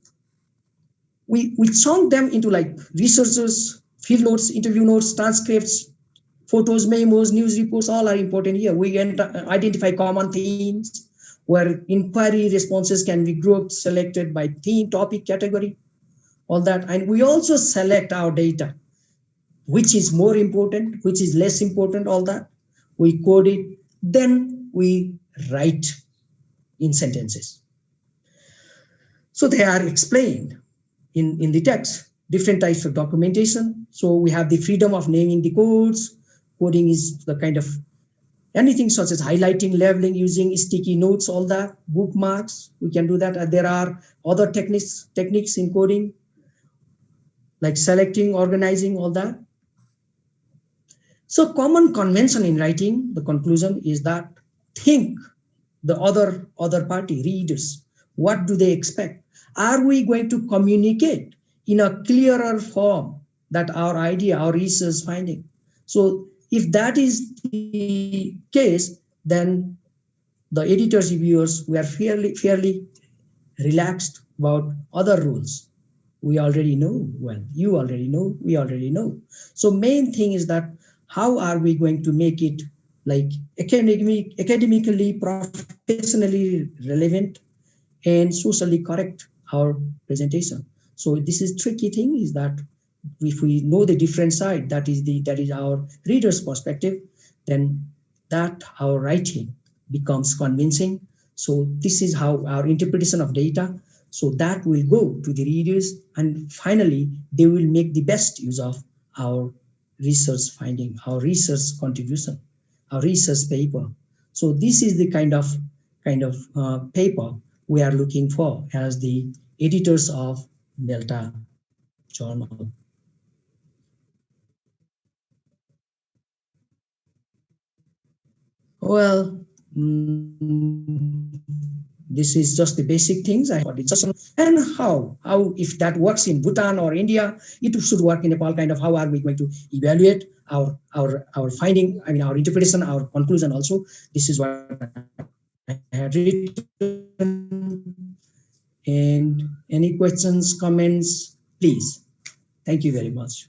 we chunk them into like researchers, field notes, interview notes, transcripts, photos, memos, news reports, all are important here. We identify common themes where inquiry responses can be grouped, selected by theme, topic, category, all that. And we also select our data, which is more important, which is less important, all that. We code it, then we write in sentences. So they are explained in the text, different types of documentation. So we have the freedom of naming the codes. Coding is the kind of anything such as highlighting, labeling, using sticky notes, all that, bookmarks, we can do that. There are other techniques in coding, like selecting, organizing, all that. So common convention in writing, the conclusion is that think the other party, readers, what do they expect? Are we going to communicate in a clearer form that our idea, our research finding? So if that is the case, then the editors, reviewers, we are fairly relaxed about other rules. We already know, well, you already know, we already know. So main thing is that how are we going to make it like academically, professionally relevant and socially correct our presentation. So this is tricky thing is that if we know the different side, that is our reader's perspective, then that our writing becomes convincing. So this is how our interpretation of data, so that will go to the readers, and finally they will make the best use of our research finding, our research contribution, our research paper. So this is the kind of paper we are looking for as the editors of NELTA journal. Well, this is just the basic things I want, and how if that works in Bhutan or India, it should work in Nepal. Kind of how are we going to evaluate our finding? I mean, our interpretation, our conclusion. Also, this is what I had written. And any questions, comments, please. Thank you very much.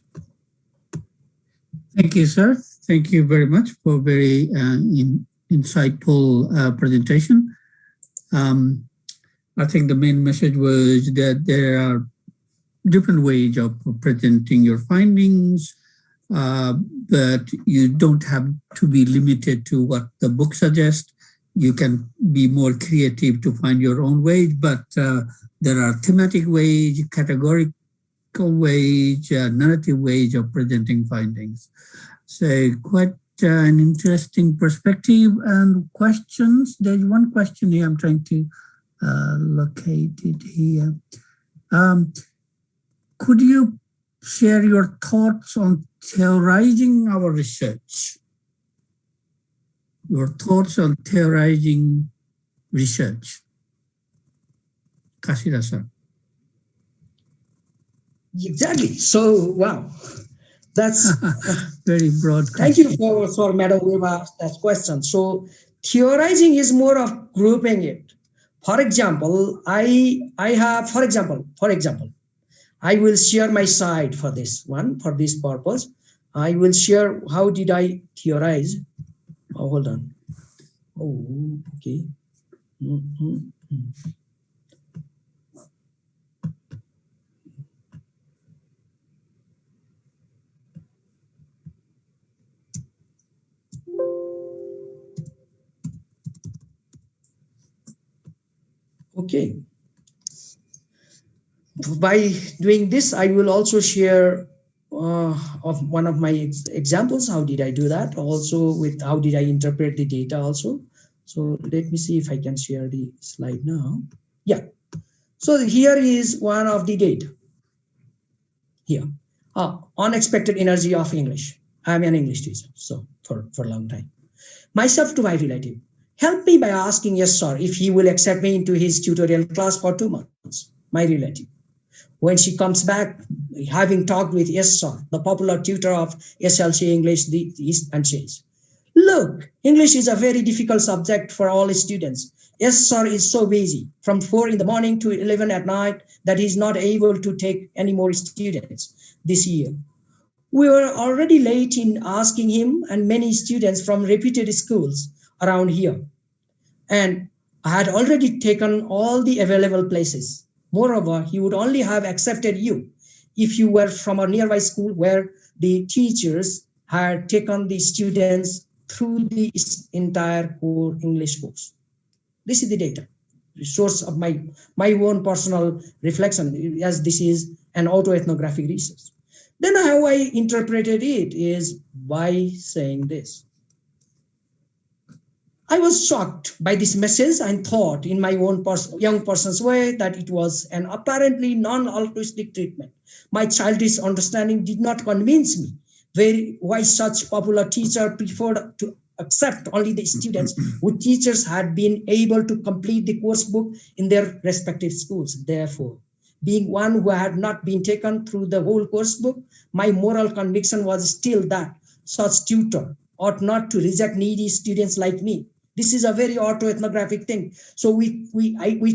Thank you, sir. Thank you very much for a very insightful presentation. I think the main message was that there are different ways of presenting your findings, but you don't have to be limited to what the book suggests. you can be more creative to find your own way, but there are thematic ways, categorical ways, narrative ways of presenting findings. So quite an interesting perspective and questions. There's one question here, I'm trying to locate it here. Could you share your thoughts on theorizing our research? Your thoughts on theorizing research. Kasira-san. Exactly. So, wow, that's very broad question. Thank you for Madam Weaver that question. So, theorizing is more of grouping it. For example, I have, for example, I will share my side for this one, for this purpose. I will share how did I theorize. Oh, hold on. Oh, okay. Okay. By doing this, I will also share of one of my examples. How did I do that? Also with how did I interpret the data also. So let me see if I can share the slide now. Yeah. So here is one of the data. Here. Unexpected energy of English. I'm an English teacher, so for a long time. Myself to my relative. Help me by asking yes, sir, if he will accept me into his tutorial class for 2 months. My relative. When she comes back, having talked with yes, sir, the popular tutor of SLC English, and says, look, English is a very difficult subject for all students. Yes, sir is so busy from 4 in the morning to 11 at night that he's not able to take any more students this year. We were already late in asking him and many students from reputed schools around here. And I had already taken all the available places. Moreover, he would only have accepted you if you were from a nearby school where the teachers had taken the students through the entire core English course. This is the data, the source of my own personal reflection, as this is an autoethnographic research. Then how I interpreted it is by saying this. I was shocked by this message and thought in my own young person's way that it was an apparently non-altruistic treatment. My childish understanding did not convince me why such popular teacher preferred to accept only the students whose teachers had been able to complete the course book in their respective schools. Therefore, being one who had not been taken through the whole course book, my moral conviction was still that such tutor ought not to reject needy students like me. This is a very autoethnographic thing. So we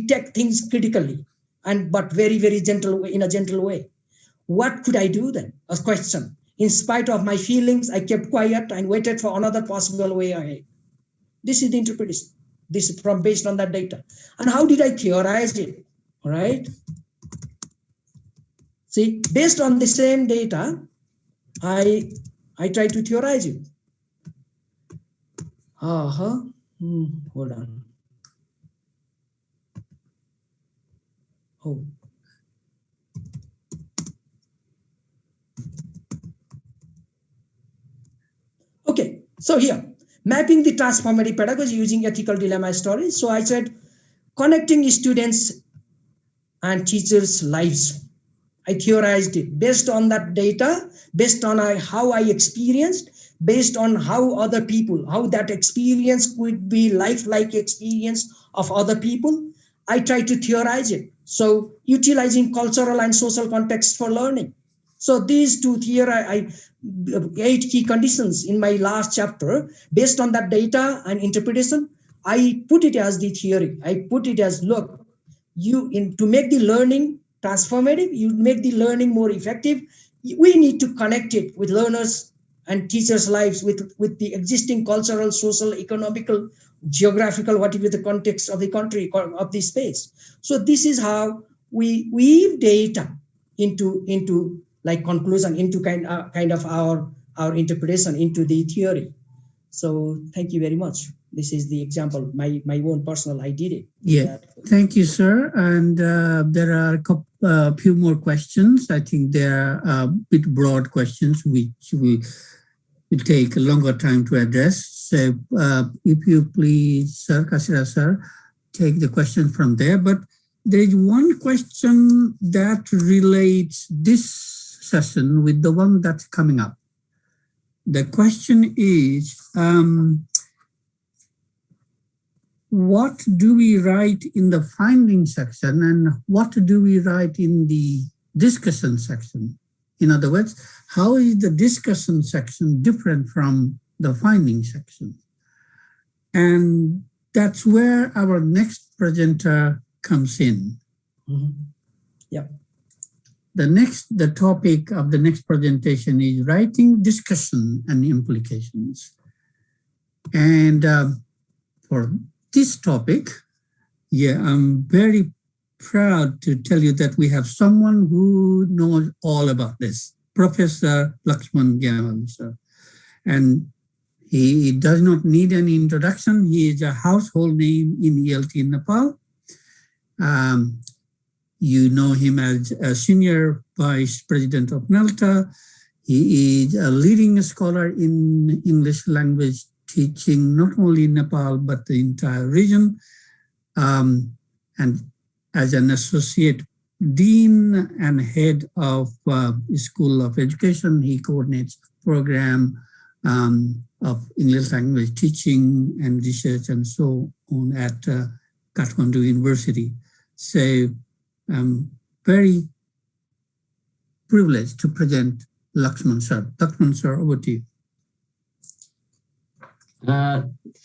take things critically, but very, very gentle, in a gentle way. What could I do then? A question. In spite of my feelings, I kept quiet and waited for another possible way ahead. This is the interpretation. This is based on that data. And how did I theorize it? All right. See, based on the same data, I try to theorize it. Hold on. Oh. Okay, so here, mapping the transformative pedagogy using ethical dilemma stories. So I said, connecting students and teachers' lives. I theorized it based on that data, based on how I experienced, based on how other people, how that experience could be lifelike experience of other people. I try to theorize it. So utilizing cultural and social context for learning. So these two theory, 8 key conditions in my last chapter, based on that data and interpretation, I put it as the theory. I put it as, look, to make the learning transformative, you make the learning more effective, we need to connect it with learners and teachers' lives with the existing cultural, social, economical, geographical, whatever the context of the country, of the space. So this is how we weave data into like conclusion, into kind of our interpretation, into the theory. So thank you very much. This is the example, my own personal, I did it. Yeah, thank you, sir. And there are a few more questions. I think they are a bit broad questions, which we will take a longer time to address. So if you please, sir, Kasira, sir, take the question from there. But there is one question that relates this session with the one that's coming up. The question is, what do we write in the finding section and what do we write in the discussion section? In other words, how is the discussion section different from the finding section? And that's where our next presenter comes in. Yeah. The topic of the next presentation is writing discussion and implications. And for this topic, yeah, I'm very proud to tell you that we have someone who knows all about this, Professor Lakshman Gyamal, sir. And he does not need any introduction. He is a household name in ELT in Nepal. You know him as a senior vice president of NELTA. He is a leading scholar in English language teaching, not only in Nepal, but the entire region. And as an associate dean and head of School of Education, he coordinates program of English language teaching and research and so on at Kathmandu University. So I'm very privileged to present Lakshman sir. Lakshman sir, over to you.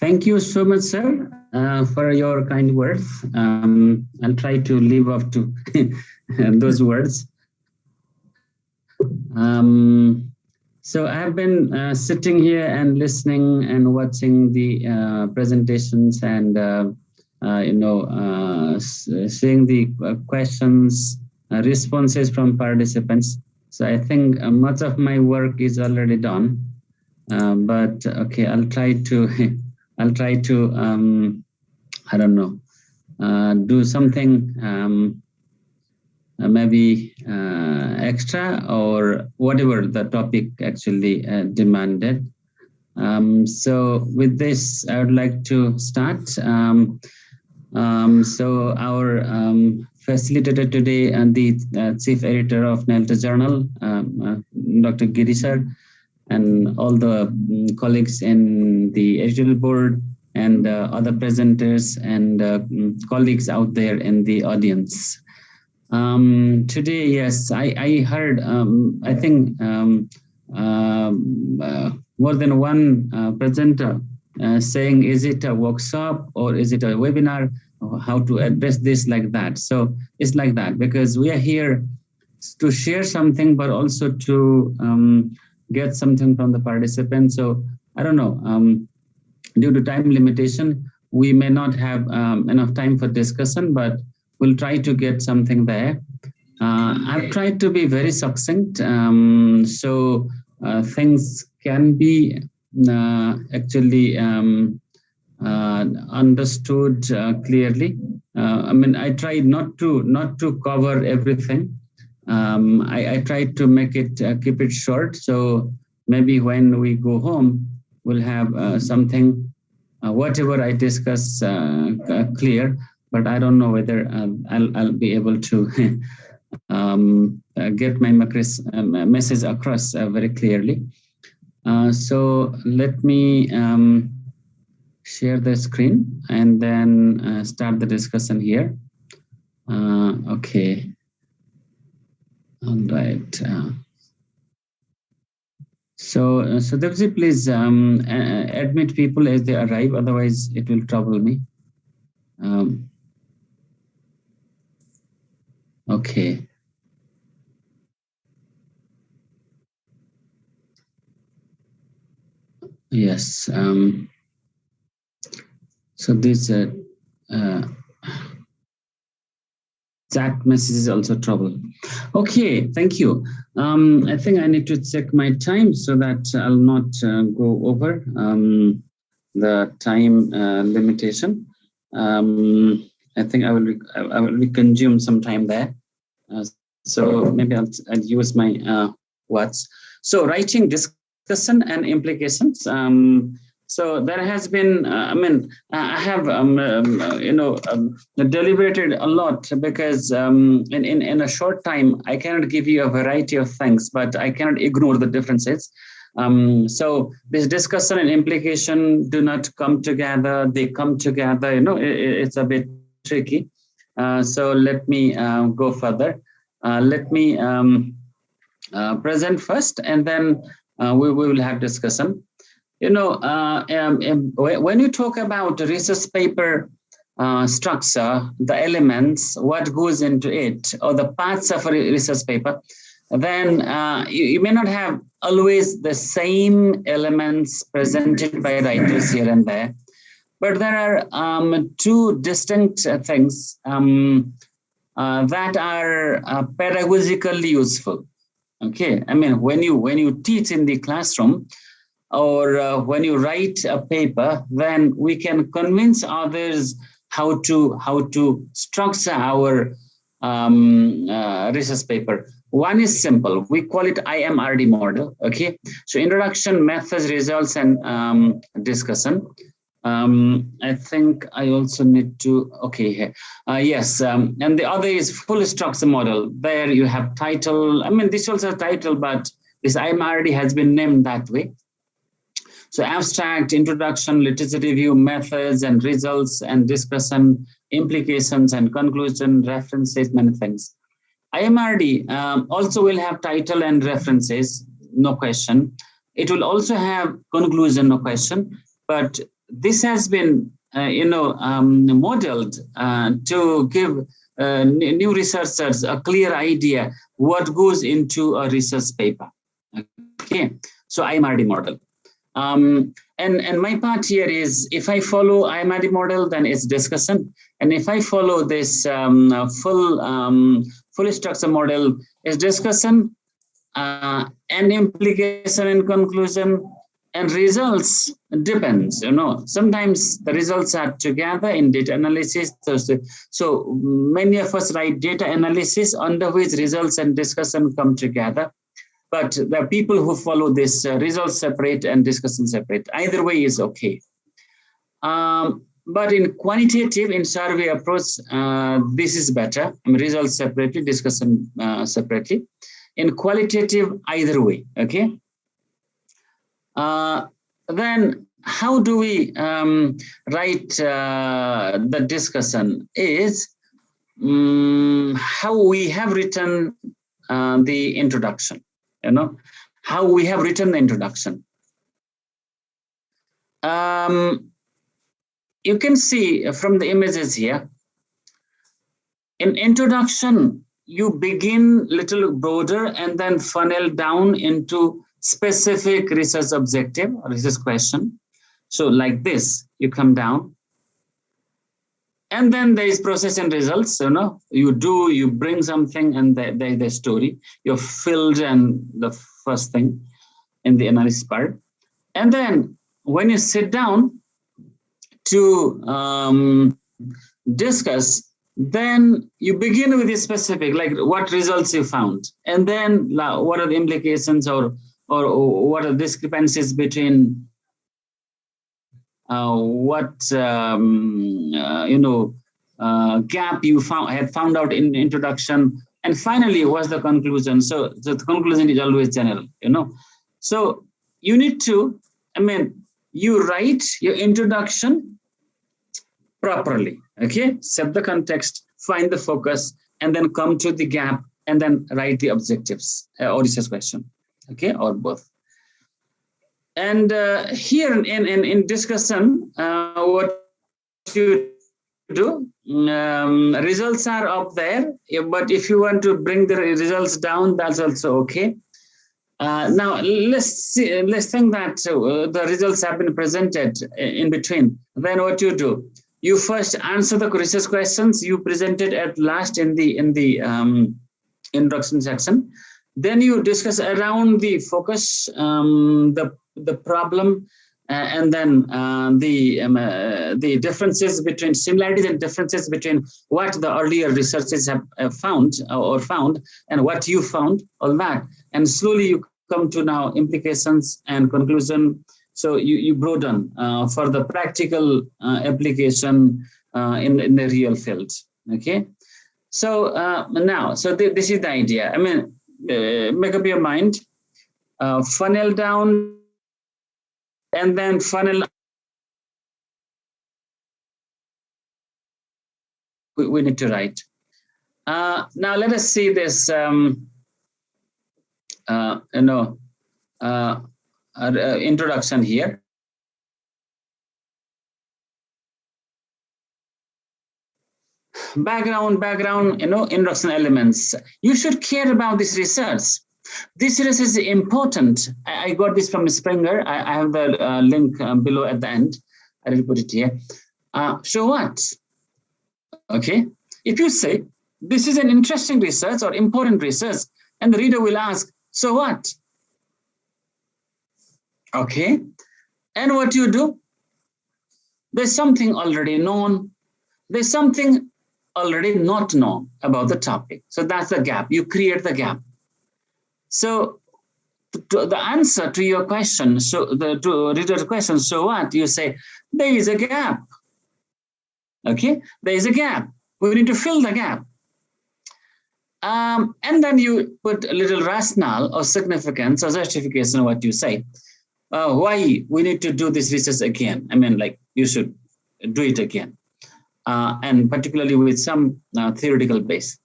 Thank you so much, sir, for your kind words. I'll try to live up to those words. So I've been sitting here and listening and watching the presentations and seeing the questions, responses from participants. So I think much of my work is already done. But okay, I'll try to I don't know, do something maybe extra or whatever the topic actually demanded. So with this, I would like to start. So our facilitator today and the chief editor of NELTA Journal, Dr. Giri sir, and all the colleagues in the editorial board and other presenters and colleagues out there in the audience. Today, yes, I heard, I think more than one presenter saying, is it a workshop or is it a webinar? How to address this like that. So it's like that because we are here to share something, but also to get something from the participants. So I don't know, due to time limitation, we may not have enough time for discussion, but we'll try to get something there. I've tried to be very succinct, so things can be actually understood clearly. I mean, I tried not to cover everything. I tried to make it keep it short. So maybe when we go home, we'll have something, whatever I discuss, clear. But I don't know whether I'll be able to get my message across very clearly. So let me share the screen and then start the discussion here. Okay. All right. So Devji, please admit people as they arrive. Otherwise, it will trouble me. Okay. Yes. So this chat message is also trouble. Okay, thank you. I think I need to check my time so that I'll not go over the time limitation. I think I will consume some time there. So maybe I'll use my words. So writing discussion and implications. So there has been, I have, deliberated a lot because in a short time, I cannot give you a variety of things, but I cannot ignore the differences. So this discussion and implication do not come together. They come together, it's a bit tricky. So let me go further. Let me present first, and then we will have discussion. When you talk about research paper structure, the elements, what goes into it, or the parts of a research paper, then you may not have always the same elements presented by writers here and there. But there are two distinct things that are pedagogically useful. Okay, when you teach in the classroom, or when you write a paper, then we can convince others how to structure our research paper. One is simple. We call it IMRD model. Okay, so introduction, methods, results, and discussion. I think I also need to, okay, yes, and the other is full structure model. There you have title. This also a title, but this IMRD has been named that way. So abstract, introduction, literature review, methods and results and discussion, implications and conclusion, references, many things. IMRD also will have title and references, no question. It will also have conclusion, no question. But this has been, modeled to give new researchers a clear idea what goes into a research paper. Okay, so IMRD model. And my part here is, if I follow IMRD model, then it's discussion. And if I follow this full structure model, it's discussion and implication and conclusion. And results depends, sometimes the results are together in data analysis. So many of us write data analysis under which results and discussion come together. But there are people who follow this results separate and discussion separate. Either way is okay. But in quantitative, in survey approach, this is better. Results separately, discussion separately. In qualitative, either way, okay? Then how do we write the discussion is how we have written the introduction, how we have written the introduction. You can see from the images here, in introduction, you begin little broader and then funnel down into specific research objective or research question. So like this, you come down. And then there is process and results, you bring something and there the story. You're filled and the first thing in the analysis part. And then when you sit down to discuss, then you begin with the specific, like what results you found. And then what are the implications or what are discrepancies between gap you had found out in the introduction, and finally what's the conclusion. So the conclusion is always general, So you need to, you write your introduction properly, okay? Set the context, find the focus, and then come to the gap, and then write the objectives or research question, okay, or both. And here in discussion, what you do, results are up there, but if you want to bring the results down, that's also okay. Now let's think that the results have been presented in between. Then what you do? You first answer the research questions you presented at last in the introduction section. Then you discuss around the focus, the problem, and then the differences between similarities and differences between what the earlier researchers have found and what you found, all that. And slowly you come to now implications and conclusion. So you broaden for the practical application in the real field. Okay. So now, this is the idea. I mean, make up your mind, funnel down, and then funnel. We need to write. Now let us see this. Introduction here. Background, introduction elements. You should care about this research. This research is important. I got this from Springer. I have the link below at the end. I will put it here. So what? Okay. If you say, this is an interesting research or important research, and the reader will ask, so what? Okay. And what you do? There's something already known. There's something already not known about the topic. So that's the gap. You create the gap. So the answer to your question, to reader's question, so what? You say, there is a gap. Okay, there is a gap. We need to fill the gap. And then you put a little rationale or significance or justification of what you say. Why we need to do this research again. I mean, like, you should do it again. And particularly with some theoretical base.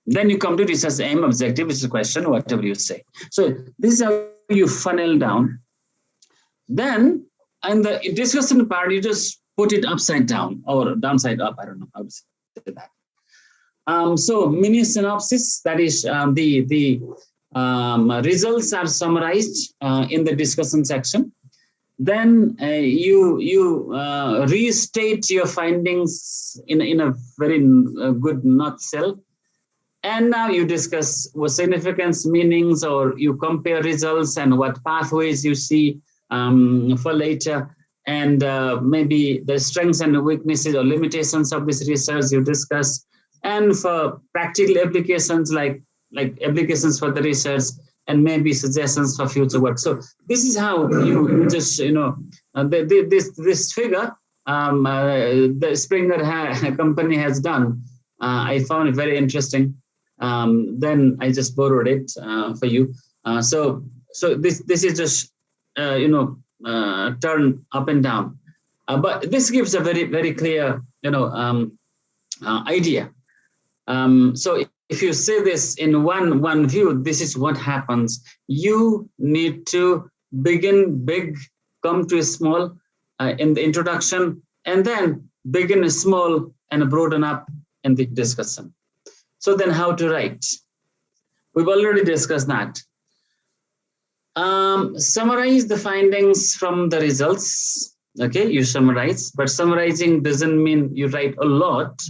Then you come to research aim, objective, which is a question, whatever you say. So this is how you funnel down. Then in the discussion part, you just put it upside down or downside up. I don't know how to say that. So mini synopsis, that is the results are summarized in the discussion section. Then you restate your findings in a very good nutshell. And now you discuss what significance, meanings, or you compare results and what pathways you see for later. And maybe the strengths and weaknesses or limitations of this research you discuss. And for practical applications like applications for the research, and maybe suggestions for future work. So this is how you just, this figure the Springer company has done. I found it very interesting. Then I just borrowed it for you. So this is just, turn up and down. But this gives a very, very clear, idea. So if you say this in one view, this is what happens. You need to begin big, come to small in the introduction, and then begin small and broaden up in the discussion. So then how to write? We've already discussed that. Summarize the findings from the results. Okay, you summarize, but summarizing doesn't mean you write a lot,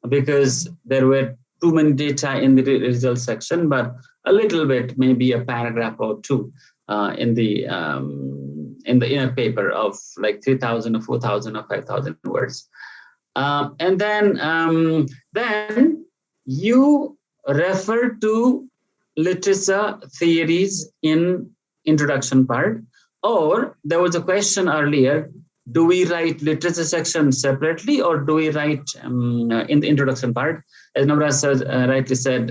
because there were too many data in the results section, but a little bit, maybe a paragraph or two in the inner paper of like 3,000 or 4,000 or 5,000 words. And then you refer to literature theories in introduction part. Or there was a question earlier, do we write literature section separately, or do we write in the introduction part? As Navras rightly said,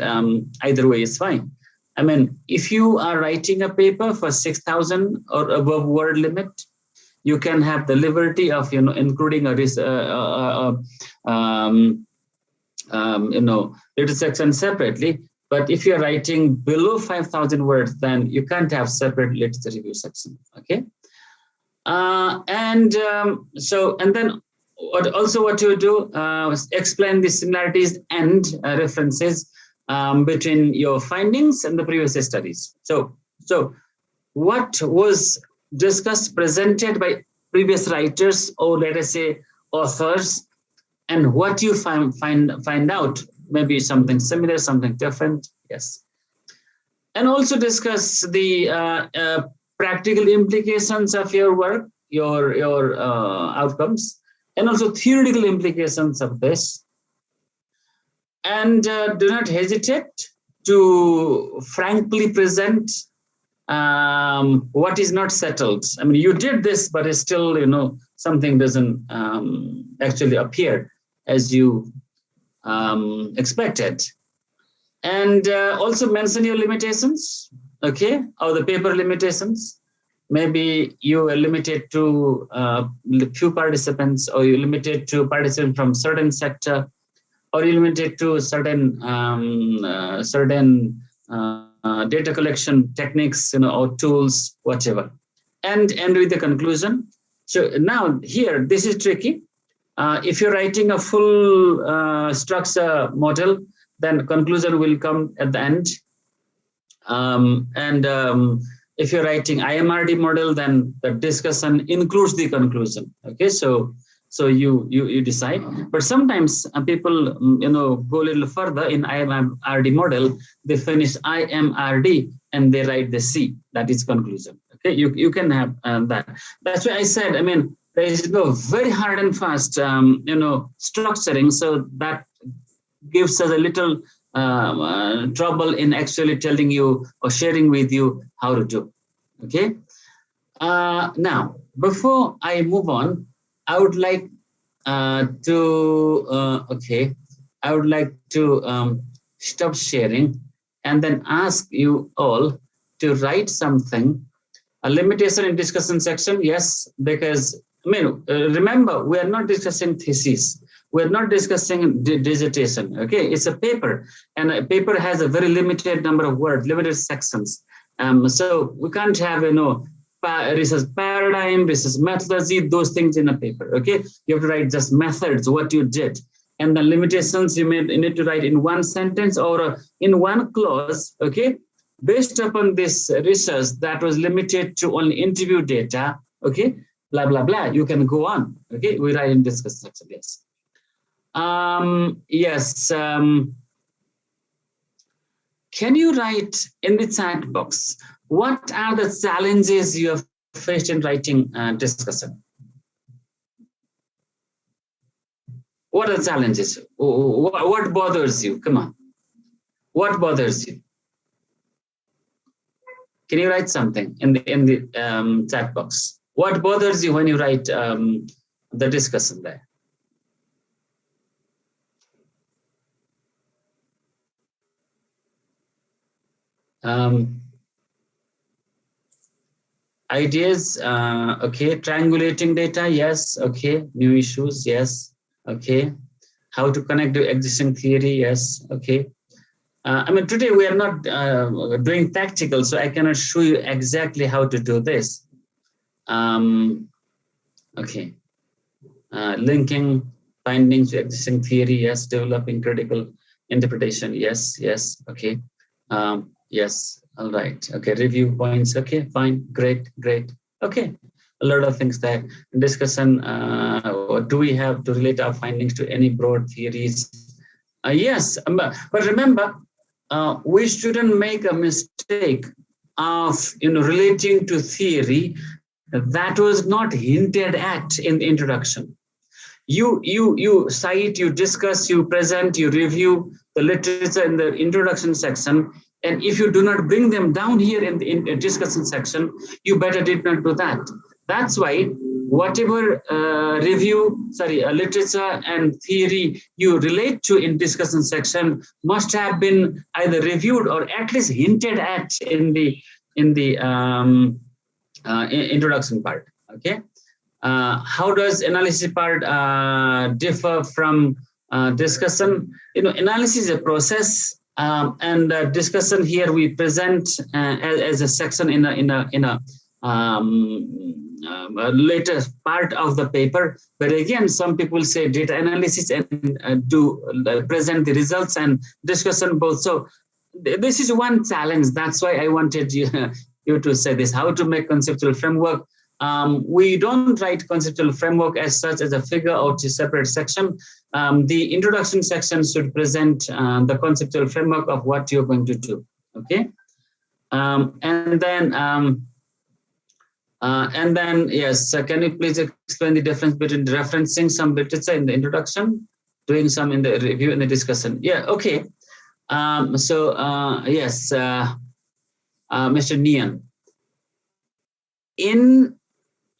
either way is fine. I mean, if you are writing a paper for 6,000 or above word limit, you can have the liberty of including a literature section separately. But if you're writing below 5,000 words, then you can't have separate literature review section. Okay. And then what you do, explain the similarities and references between your findings and the previous studies. So what was discussed, presented by previous writers, or let us say authors, and what you find out maybe something similar, something different. Yes. And also discuss the practical implications of your work, your outcomes, and also theoretical implications of this. And do not hesitate to frankly present what is not settled. I mean, you did this, but it's still, something doesn't actually appear as you expected. And also mention your limitations, okay, or the paper limitations. Maybe you are limited to few participants, or you limited to participants from certain sector, or you limited to certain data collection techniques, or tools, whatever. And end with the conclusion. So now here, this is tricky. If you're writing a full structure model, then conclusion will come at the end. If you're writing IMRD model, then the discussion includes the conclusion. Okay, so you decide. But sometimes people go a little further in IMRD model. They finish IMRD and they write the C. That is conclusion. Okay, you can have that. That's why I said, I mean, there is no very hard and fast structuring. So that gives us a little trouble in actually telling you or sharing with you how to do. Okay. Now, before I move on, I would like to stop sharing and then ask you all to write something. A limitation in discussion section, yes, because remember, we are not discussing thesis. We're not discussing dissertation. Okay, it's a paper, and a paper has a very limited number of words, limited sections. So we can't have research paradigm, research methodology, those things in a paper. Okay, you have to write just methods, what you did, and the limitations you need to write in one sentence or in one clause. Okay, based upon this research that was limited to only interview data. Okay, blah blah blah. You can go on. Okay, we write in discuss section. Yes. Yes. Can you write in the chat box, what are the challenges you have faced in writing discussion? What are the challenges? What bothers you? Come on. What bothers you? Can you write something in the chat box? What bothers you when you write the discussion there? Ideas, okay. Triangulating data, yes, okay. New issues, yes, okay. How to connect to existing theory, yes, okay. Today we are not doing tactical, so I cannot show you exactly how to do this. Okay. Linking findings to existing theory, yes. Developing critical interpretation, yes, okay. Yes, all right. Okay, review points. Okay, fine, great. Okay, a lot of things there. Discussion, do we have to relate our findings to any broad theories? Yes, but remember, we shouldn't make a mistake of relating to theory that was not hinted at in the introduction. You cite, you discuss, you present, you review the literature in the introduction section. And if you do not bring them down here in the discussion section, you better did not do that. That's why whatever literature and theory you relate to in discussion section must have been either reviewed or at least hinted at in the introduction part. Okay. How does analysis part differ from discussion? Analysis is a process. And discussion here we present as a section in a later part of the paper. But again, some people say data analysis and do present the results and discussion both. So this is one challenge. That's why I wanted you to say this: how to make conceptual framework We don't write conceptual framework as such as a figure or a separate section. The introduction section should present the conceptual framework of what you're going to do. Okay, and then yes, can you please explain the difference between referencing some literature in the introduction, doing some in the review and the discussion? Yeah, okay. Yes, Mr. Nian.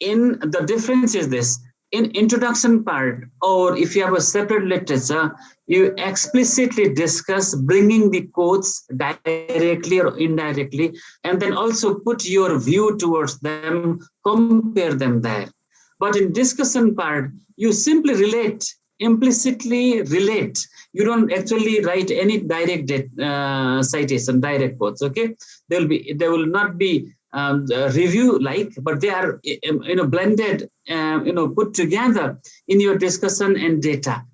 In the difference is this: in introduction part, or if you have a separate literature, you explicitly discuss bringing the quotes directly or indirectly, and then also put your view towards them, compare them there. But in discussion part, you simply relate, implicitly relate. You don't actually write any direct citation, direct quotes. Okay, there will not be review like, but they are blended, put together in your discussion and data.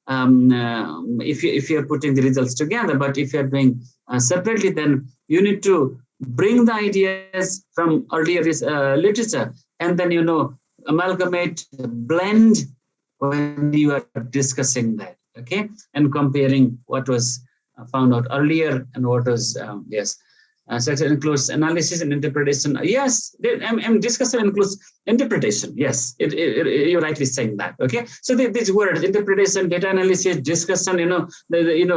If you're putting the results together, but if you're doing separately, then you need to bring the ideas from earlier literature and then amalgamate, blend when you are discussing that. Okay, and comparing what was found out earlier and what was section includes analysis and interpretation. Yes, discussion includes interpretation. Yes, you're rightly saying that. Okay, so these words, interpretation, data analysis, discussion,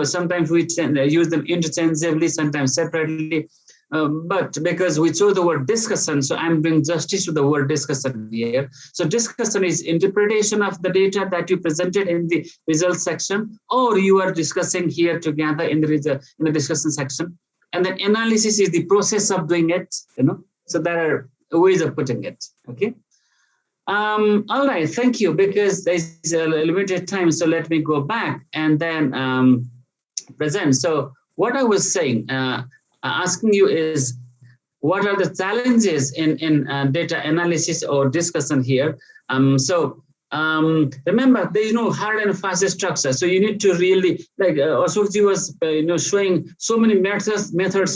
sometimes we use them interchangeably, sometimes separately. But because we chose the word discussion, so I'm doing justice to the word discussion here. So discussion is interpretation of the data that you presented in the results section, or you are discussing here together in the discussion section. And then analysis is the process of doing it, So there are ways of putting it. Okay. All right. Thank you. Because there's a limited time, so let me go back and then present. So what I was saying, asking you is, what are the challenges in data analysis or discussion here? Remember, there is no hard and fast structure. So you need to really, like Ashokji was, showing so many methods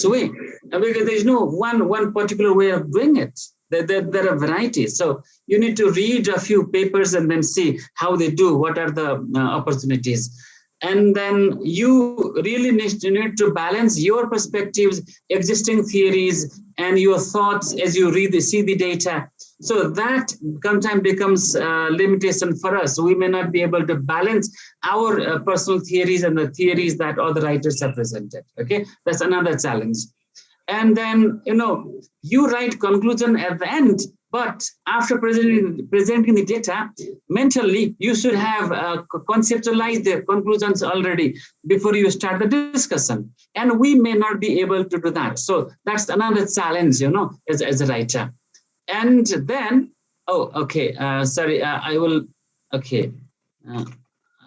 way, because there is no one particular way of doing it. There are varieties. So you need to read a few papers and then see how they do, what are the opportunities. And then you really need to balance your perspectives, existing theories, and your thoughts as you see the data. So that sometimes becomes a limitation for us. We may not be able to balance our personal theories and the theories that other writers have presented. Okay, that's another challenge. And then, you write conclusion at the end, but after presenting the data, mentally, you should have conceptualized the conclusions already before you start the discussion. And we may not be able to do that. So that's another challenge, as a writer. And then, I will,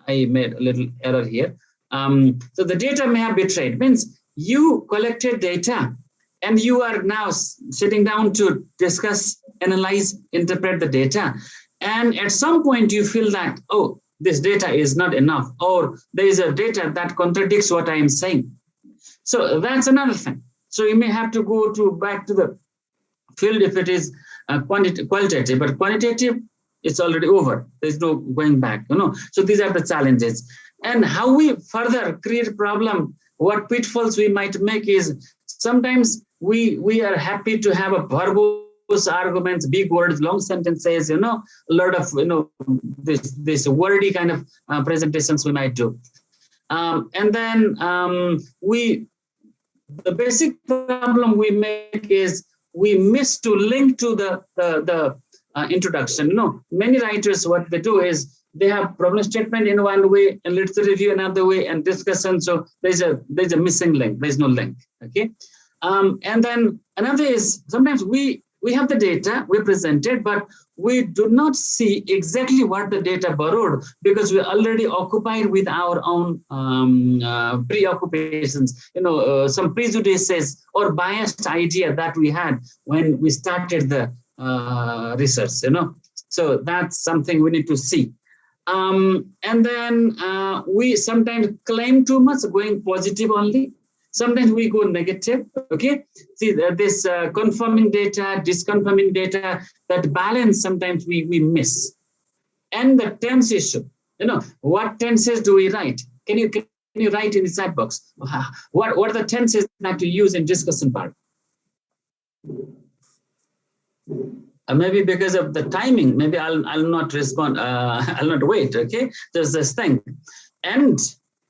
I made a little error here. So the data may have betrayed, means you collected data and you are now sitting down to discuss, analyze, interpret the data. And at some point you feel that, this data is not enough, or there is a data that contradicts what I am saying. So that's another thing. So you may have to go back to the field if it is qualitative, but quantitative, it's already over. There's no going back, So these are the challenges. And how we further create a problem, what pitfalls we might make is sometimes we are happy to have a verbose arguments, big words, long sentences, a lot of, this wordy kind of presentations we might do. And then the basic problem we make is we miss to link to the introduction. Many writers, what they do is they have problem statement in one way and literature review another way and discussion. So there's a missing link. There's no link. Okay. And then another is sometimes we have the data we presented, but we do not see exactly what the data borrowed because we're already occupied with our own preoccupations, some prejudices or biased idea that we had when we started the research, So that's something we need to see. And then we sometimes claim too much, going positive only. Sometimes we go negative, okay? See, this confirming data, disconfirming data, that balance sometimes we miss. And the tense issue, what tenses do we write? Can you write in the chat box? What are the tenses that you use in discussion part? Maybe because of the timing, maybe I'll not respond, I'll not wait, okay? There's this thing. And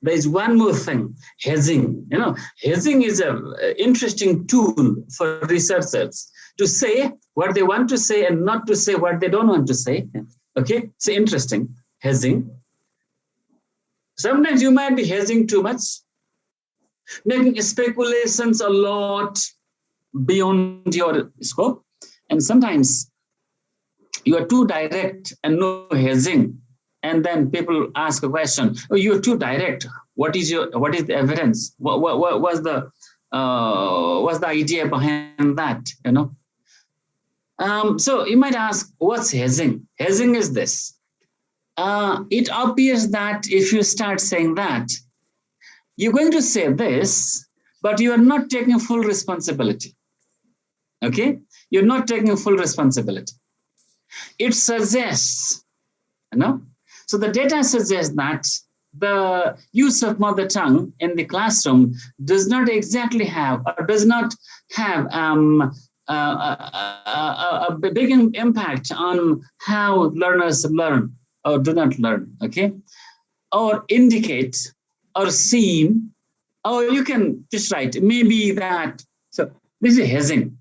there's one more thing, hedging. Hedging is an interesting tool for researchers to say what they want to say and not to say what they don't want to say. Okay, it's interesting, hedging. Sometimes you might be hedging too much, making speculations a lot beyond your scope. And sometimes you are too direct and no hedging. And then people ask a question, oh, you're too direct. What is the evidence? What was the idea behind that? So you might ask, what's hedging? Hedging is this. It appears that if you start saying that, you're going to say this, but you are not taking full responsibility. Okay? You're not taking full responsibility. It suggests, So the data suggests that the use of mother tongue in the classroom does not exactly have, or does not have a big impact on how learners learn or do not learn, okay? Or indicate or seem, or you can just write, maybe that, so this is hedging,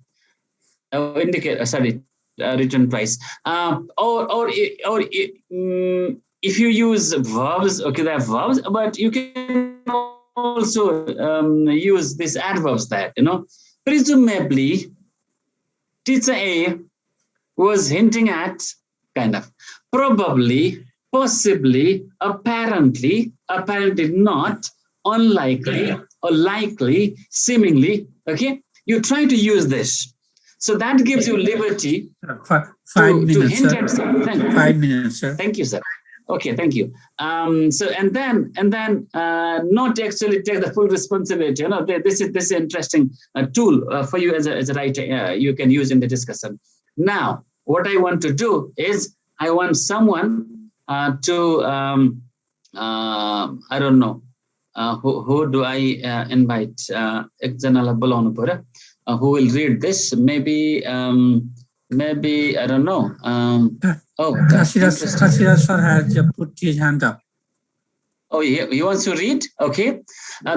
written twice. If you use verbs, okay, there are verbs, but you can also use these adverbs there, Presumably, teacher A was hinting at, kind of, probably, possibly, apparently not, unlikely, or likely, seemingly, okay? You try to use this. So that gives you liberty Five minutes, to hint sir. at something. 5 minutes, sir. Thank you, sir. Okay, thank you. So and then not actually take the full responsibility. This is interesting tool for you as a writer. You can use in the discussion. Now, what I want to do is I want someone to I don't know who do I invite? Who will read this? Maybe I don't know. Kasiras sir has put his hand up. Oh, he wants to read? Okay.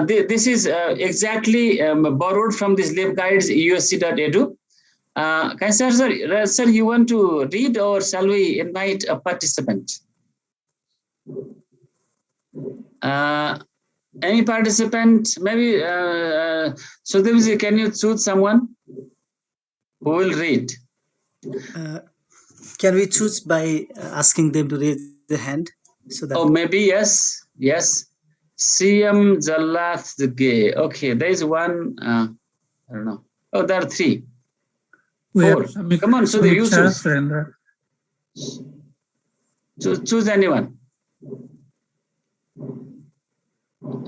This is exactly borrowed from this LibGuides usc.edu. Sir, you want to read, or shall we invite a participant? Any participant? Maybe, so can you choose someone who will read? Can we choose by asking them to raise the hand? So that maybe yes. CM Jallath the Gay. Okay, there is one. I don't know. Oh, there are three. Four. Come on, so you choose. Choose anyone.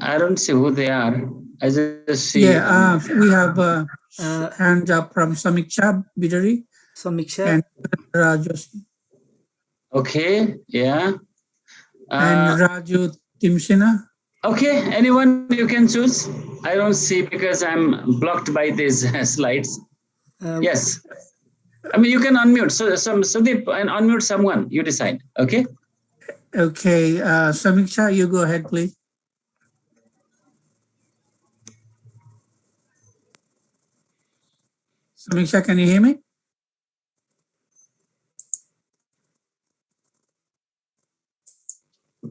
I don't see who they are. I just see. Yeah, we have hand up from Samiksha Bidari. Samiksha. And Raju. Okay, yeah. And Raju Timsina. Okay, anyone you can choose. I don't see because I'm blocked by these slides. Yes. I mean, you can unmute. So Sudeep, and unmute someone. You decide. Okay. Okay, Samiksha, you go ahead, please. Samiksha, can you hear me?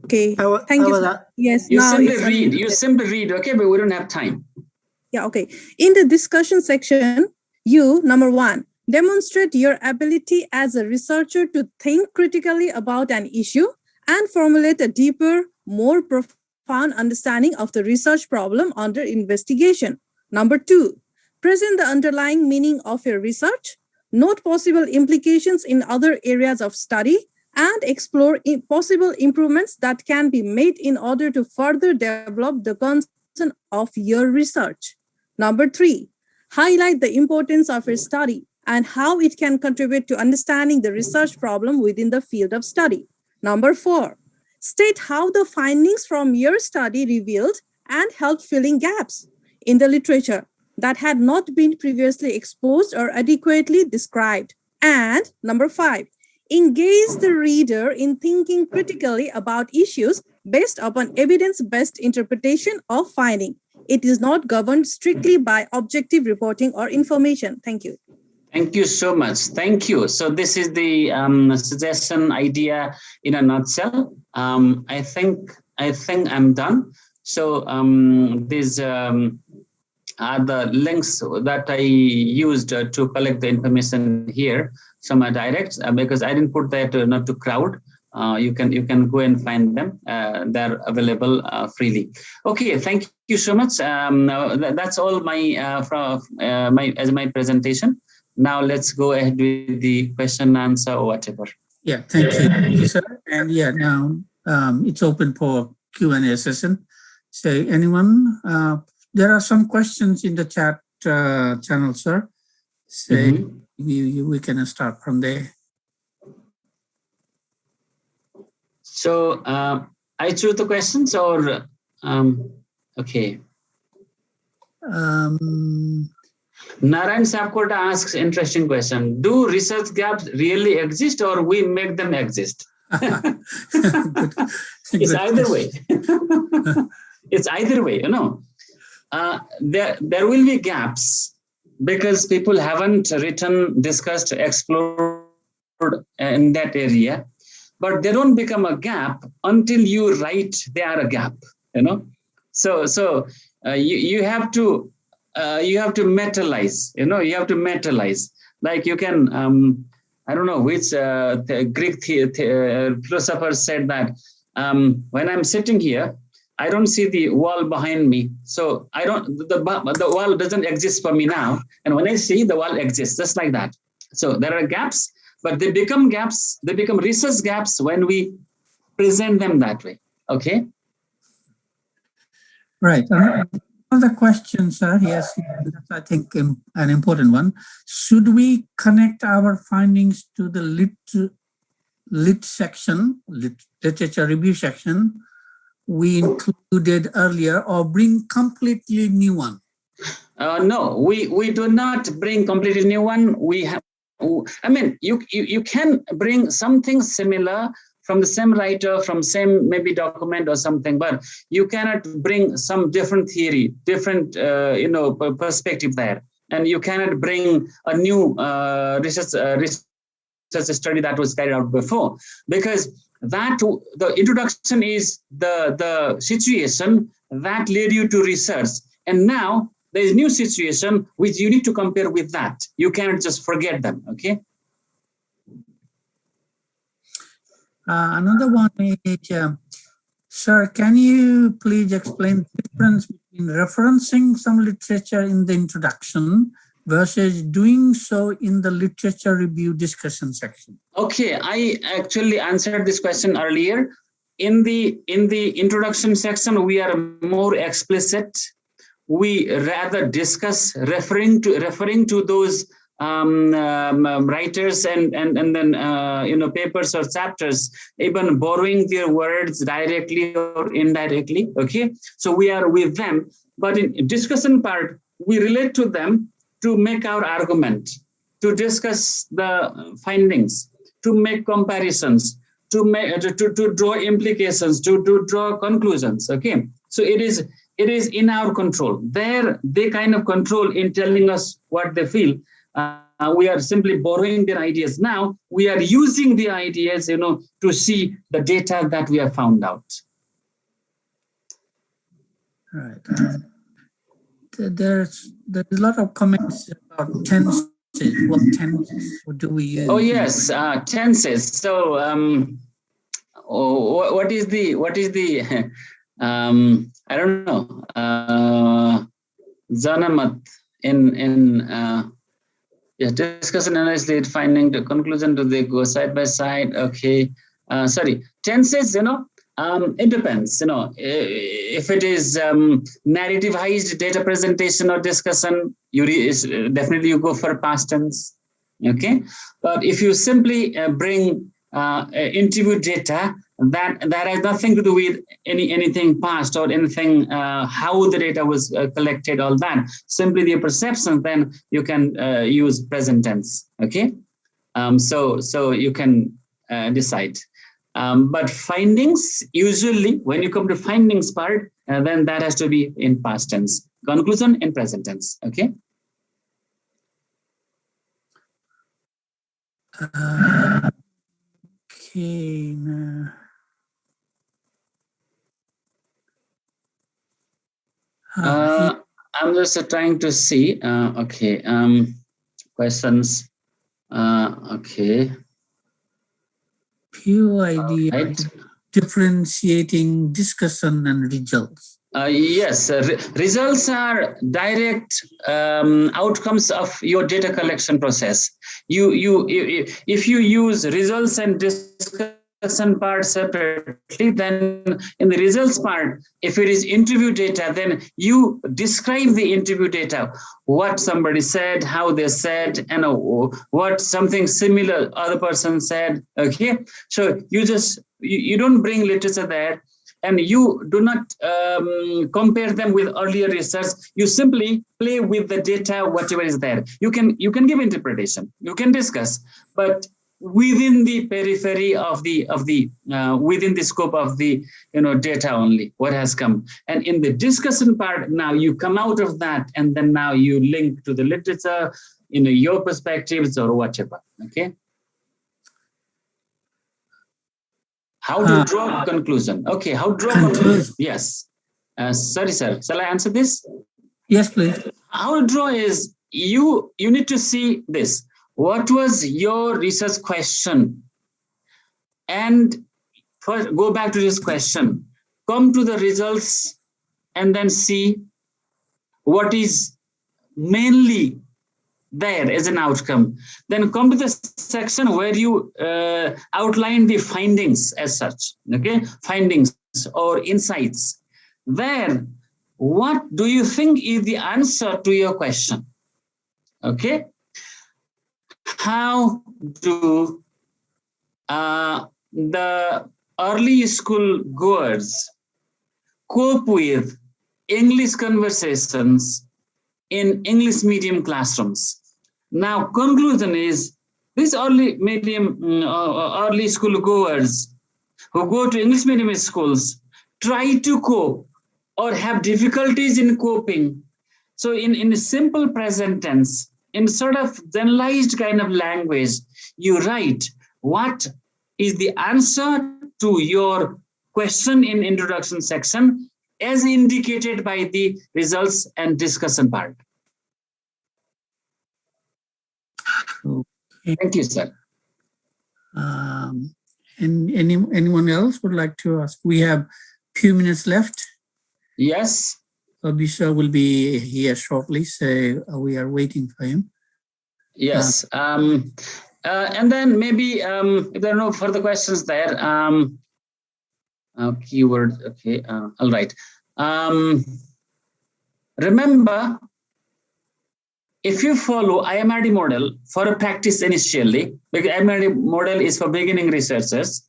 Okay, thank you. Yes, you now simply read. You simply read, okay, but we don't have time. Yeah, okay. In the discussion section, you, number 1, demonstrate your ability as a researcher to think critically about an issue and formulate a deeper, more profound understanding of the research problem under investigation. Number 2, present the underlying meaning of your research, note possible implications in other areas of study, and explore possible improvements that can be made in order to further develop the concern of your research. Number 3, highlight the importance of your study and how it can contribute to understanding the research problem within the field of study. Number 4, state how the findings from your study revealed and helped filling gaps in the literature that had not been previously exposed or adequately described. And number 5, engage the reader in thinking critically about issues based upon evidence-based interpretation of finding. It is not governed strictly by objective reporting or information. Thank you. Thank you so much. Thank you. So this is the suggestion idea in a nutshell. I think I'm done. So these are the links that I used to collect the information here. Some are direct because I didn't put that not to crowd. You can go and find them. They're available freely. Okay, thank you so much. That's all my presentation. Now let's go ahead with the question, answer, or whatever. Yeah, thank you, sir. And yeah, now it's open for Q&A session. So anyone, there are some questions in the chat channel, sir. So we can start from there. So I choose the questions or, okay. Narayan Sapkota asks interesting question. Do research gaps really exist or we make them exist? It's either way. It's either way, you know. There will be gaps because people haven't written, discussed, explored in that area, but they don't become a gap until you write they are a gap, you know. So you have to metallize, you know, you have to metallize. Like you can, I don't know which Greek philosopher said that when I'm sitting here, I don't see the wall behind me. So I don't, the wall doesn't exist for me now. And when I see, the wall exists, just like that. So there are gaps, but they become gaps, they become research gaps when we present them that way. Okay? Right. Another question, sir. Yes, that's, I think, an important one. Should we connect our findings to the lit section, literature review section we included earlier, or bring completely new one? No, we do not bring completely new one. We have, I mean, you can bring something similar from the same writer, from same maybe document or something, but you cannot bring some different theory, different perspective there, and you cannot bring a new research study that was carried out before, because that the introduction is the situation that led you to research, and now there is new situation which you need to compare with that. You cannot just forget them. Okay. Another one is, sir, can you please explain the difference between referencing some literature in the introduction versus doing so in the literature review discussion section? Okay, I actually answered this question earlier. In the introduction section, we are more explicit. We rather discuss referring to those writers and then papers or chapters, even borrowing their words directly or indirectly. Okay, so we are with them, but in discussion part, we relate to them to make our argument, to discuss the findings, to make comparisons, to draw implications, to draw conclusions. Okay, so it is in our control. They kind of control in telling us what they feel. We are simply borrowing their ideas. Now we are using the ideas, to see the data that we have found out. Right. There's a lot of comments about tenses. What tenses do we use? Oh yes, tenses. So what is the I don't know, Zanamat in discussion, analysis, finding the conclusion, do they go side by side? Okay, sorry, tenses, It depends, if it is narrativized data presentation or discussion, definitely you go for past tense. Okay, but if you simply bring interview data, that has nothing to do with anything past or anything how the data was collected, all that. Simply the perception, then you can use present tense. Okay, so you can decide. But findings, usually when you come to findings part, then that has to be in past tense. Conclusion in present tense. Okay. Okay. I'm just trying to see. Okay. Questions. Okay. Few idea Right. Differentiating discussion and results. Yes, results are direct outcomes of your data collection process. If you use results and discussion part separately, then in the results part, if it is interview data, then you describe the interview data, what somebody said, how they said, and what something similar other person said. Okay, so you don't bring literature there, and you do not compare them with earlier research. You simply play with the data, whatever is there. You can give interpretation, you can discuss, but within the periphery of the within the scope of the data only, what has come. And in the discussion part, now you come out of that, and then now you link to the literature, your perspectives or whatever. Okay. How to draw conclusion. Okay, how to draw conclusion. Yes. Sorry, sir. Shall I answer this? Yes, please. How to draw is you need to see this. What was your research question? And first, go back to this question. Come to the results and then see what is mainly there as an outcome. Then come to the section where you outline the findings as such. Okay, findings or insights. There, what do you think is the answer to your question? Okay, how do the early school goers cope with English conversations in English medium classrooms? Now, conclusion is these early school goers who go to English medium schools try to cope or have difficulties in coping. So in a simple present tense, in sort of generalized kind of language, you write what is the answer to your question in introduction section as indicated by the results and discussion part. Okay. Thank you, sir. And anyone else would like to ask? We have a few minutes left. Yes. Abhisha will be here shortly, so we are waiting for him. Yes. And then maybe if there are no further questions there, keyword. Okay. All right. Remember, if you follow IMRD model for a practice initially, because IMRD model is for beginning researchers,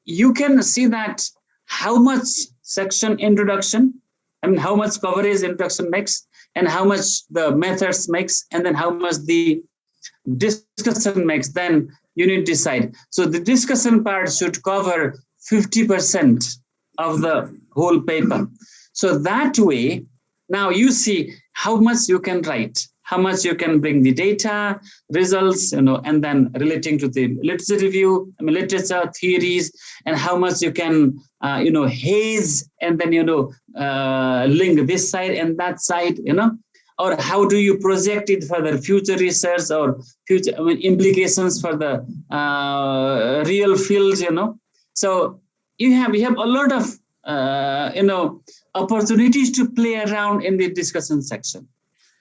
you can see that how much section introduction, how much coverage introduction makes, and how much the methods makes, and then how much the discussion makes, then you need to decide. So the discussion part should cover 50% of the whole paper. So that way, now you see how much you can write, how much you can bring the data, results, and then relating to the literature review, literature theories, and how much you can, haze, and then, link this side and that side, or how do you project it for the future research or future implications for the real fields, So we have a lot of, opportunities to play around in the discussion section.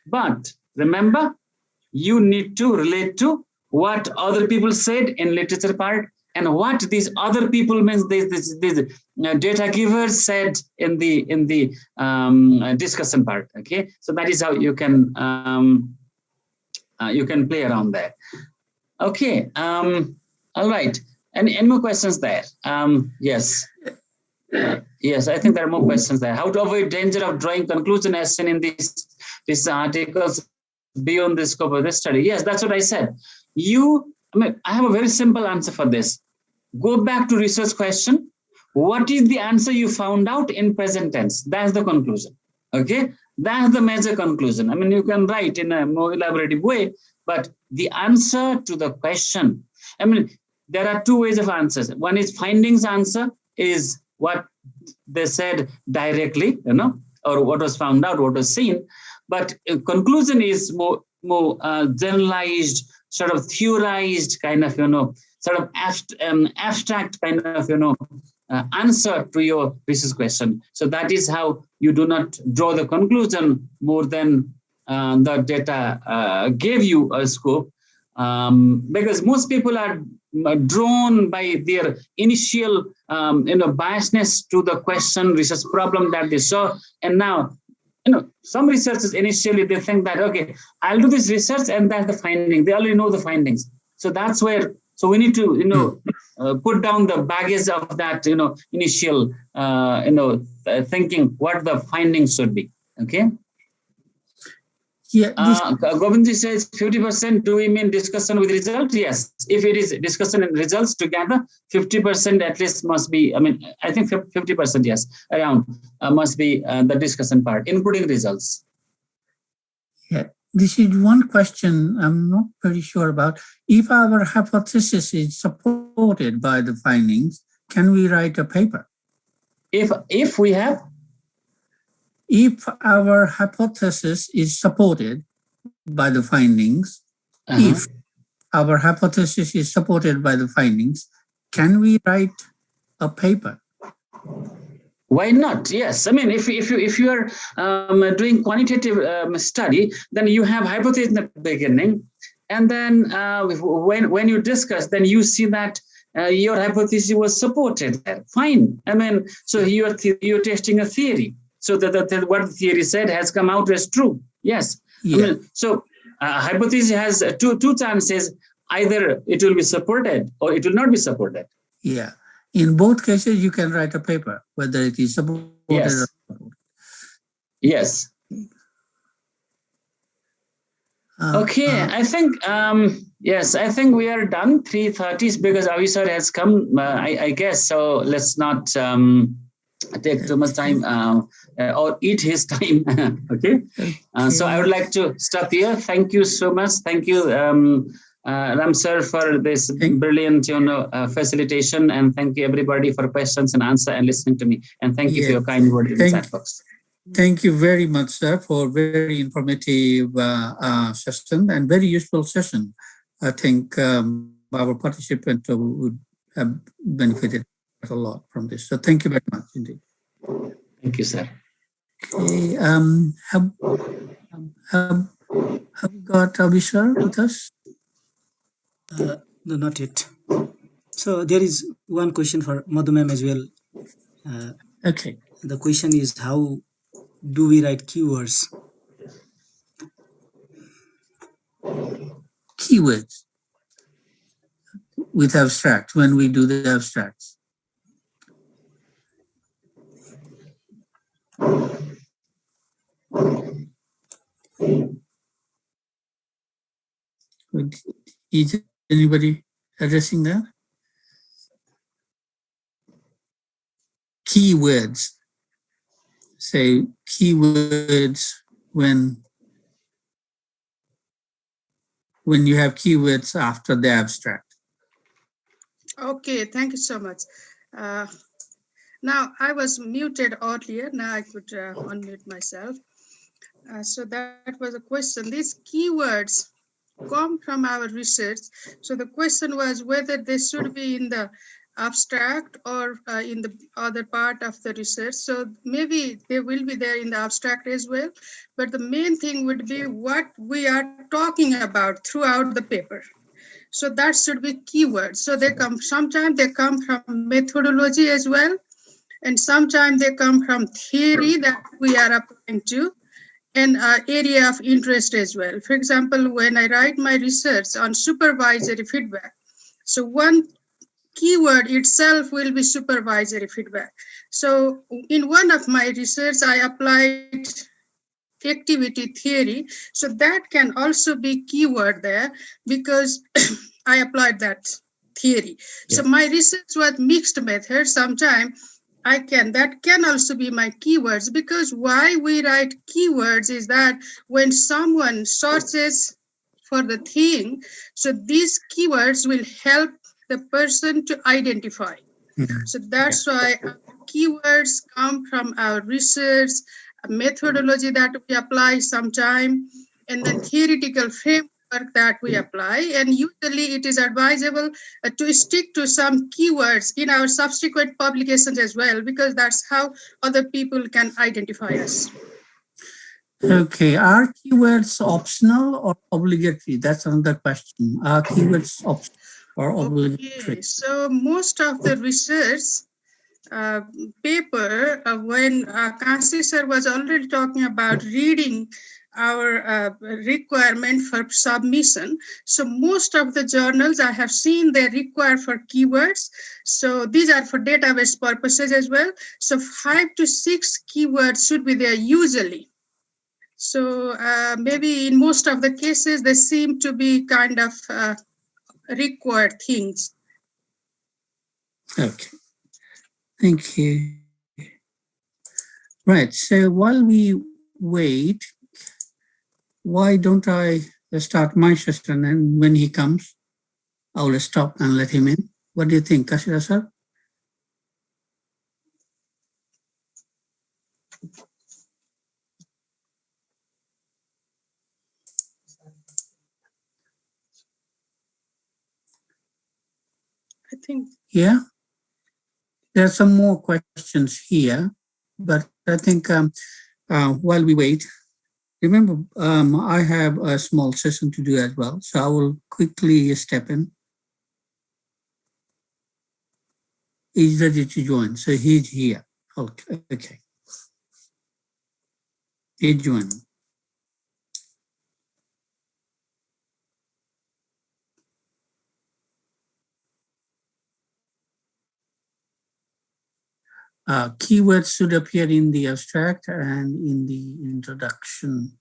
But remember, you need to relate to what other people said in literature part and what these other people means, these data givers said in the discussion part. Okay, so that is how you can play around there. Okay, all right. Any more questions there? Yes. Yes, I think there are more questions there. How to avoid danger of drawing conclusion as seen in these articles beyond the scope of the study? Yes, that's what I said. I have a very simple answer for this. Go back to research question. What is the answer you found out in present tense? That's the conclusion. Okay, that's the major conclusion. I mean, you can write in a more elaborative way, but the answer to the question, I mean, there are two ways of answers. One is findings answer, is what they said directly, or what was found out, what was seen. But conclusion is more generalized, sort of theorized kind of, sort of abstract kind of, answer to your research question. So that is how you do not draw the conclusion more than the data gave you a scope, because most people are drawn by their initial biasness to the question, research problem that they saw. And now, some researchers initially, they think that, okay, I'll do this research and that's the finding. They already know the findings. So that's where, so we need to, put down the baggage of that, initial, thinking what the findings should be. Okay. Yeah. Govindji says 50%. Do we mean discussion with results? Yes. If it is discussion and results together, 50% at least must be. I mean, I think 50%. Yes, around must be the discussion part, including results. Yeah. This is one question I'm not very sure about. If our hypothesis is supported by the findings, can we write a paper? If we have. If our hypothesis is supported by the findings, if our hypothesis is supported by the findings, can we write a paper? Why not? Yes. I mean, if you are doing quantitative study, then you have hypothesis in the beginning, and then when you discuss, then you see that your hypothesis was supported. Fine. I mean, so you're testing a theory. So that what the theory said has come out as true. Yes. Yeah. I mean, so hypothesis has two chances. Either it will be supported or it will not be supported. Yeah. In both cases, you can write a paper, whether it is supported or supported. Yes. Okay. I think, yes, I think we are done. 3:30 because Avisar has come, I guess. So let's not take too much time or eat his time. Okay. So I would like to stop here. Thank you so much. Thank you, Ram sir, for this brilliant facilitation, and thank you everybody for questions and answer and listening to me. And thank you for your kind word in the chat box. Thank you very much, sir, for very informative session and very useful session. I think our participants would have benefited a lot from this. So thank you very much indeed. Thank you, sir. Okay, have we got Avisar with us? No, not yet. So there is one question for Madhu ma'am as well. Okay. The question is, how do we write keywords? Keywords with abstract, when we do the abstracts. Is anybody addressing that? Keywords. Say keywords when you have keywords after the abstract. Okay, thank you so much. Now, I was muted earlier. Now I could unmute myself. So that was a question. These keywords come from our research. So the question was whether they should be in the abstract or in the other part of the research. So maybe they will be there in the abstract as well. But the main thing would be what we are talking about throughout the paper. So that should be keywords. So they come, sometimes they come from methodology as well, and sometimes they come from theory that we are applying to, and area of interest as well. For example, when I write my research on supervisory feedback, so one keyword itself will be supervisory feedback. So in one of my research, I applied activity theory. So that can also be keyword there because I applied that theory. So my research was mixed method. Sometimes that can also be my keywords, because why we write keywords is that when someone searches for the thing, so these keywords will help the person to identify. So that's why keywords come from our research, a methodology that we apply sometime, and then theoretical framework that we apply. And usually it is advisable to stick to some keywords in our subsequent publications as well, because that's how other people can identify us. Okay, are keywords optional or obligatory? That's another question. Are keywords optional or obligatory? Okay, so most of the research paper, when Kansi sir was already talking about reading our requirement for submission. So most of the journals I have seen, they require for keywords. So these are for database purposes as well. So 5 to 6 keywords should be there usually. So maybe in most of the cases, they seem to be kind of required things. Okay, thank you. Right, so while we wait, why don't I start my session, and when he comes, I will stop and let him in. What do you think, Kashira sir? I think. Yeah, there are some more questions here, but I think while we wait, remember, I have a small session to do as well, so I will quickly step in. He's ready to join, so he's here. Okay. He joined. Keywords should appear in the abstract and in the introduction.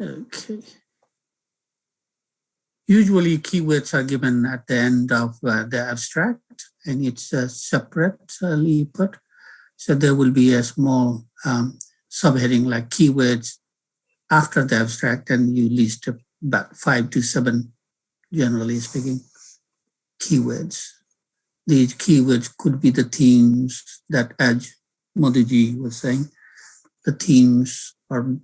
Okay. Usually keywords are given at the end of the abstract, and it's separately put. So there will be a small subheading like keywords after the abstract, and you list about 5 to 7, generally speaking, keywords. These keywords could be the themes that, as Modiji was saying, the themes are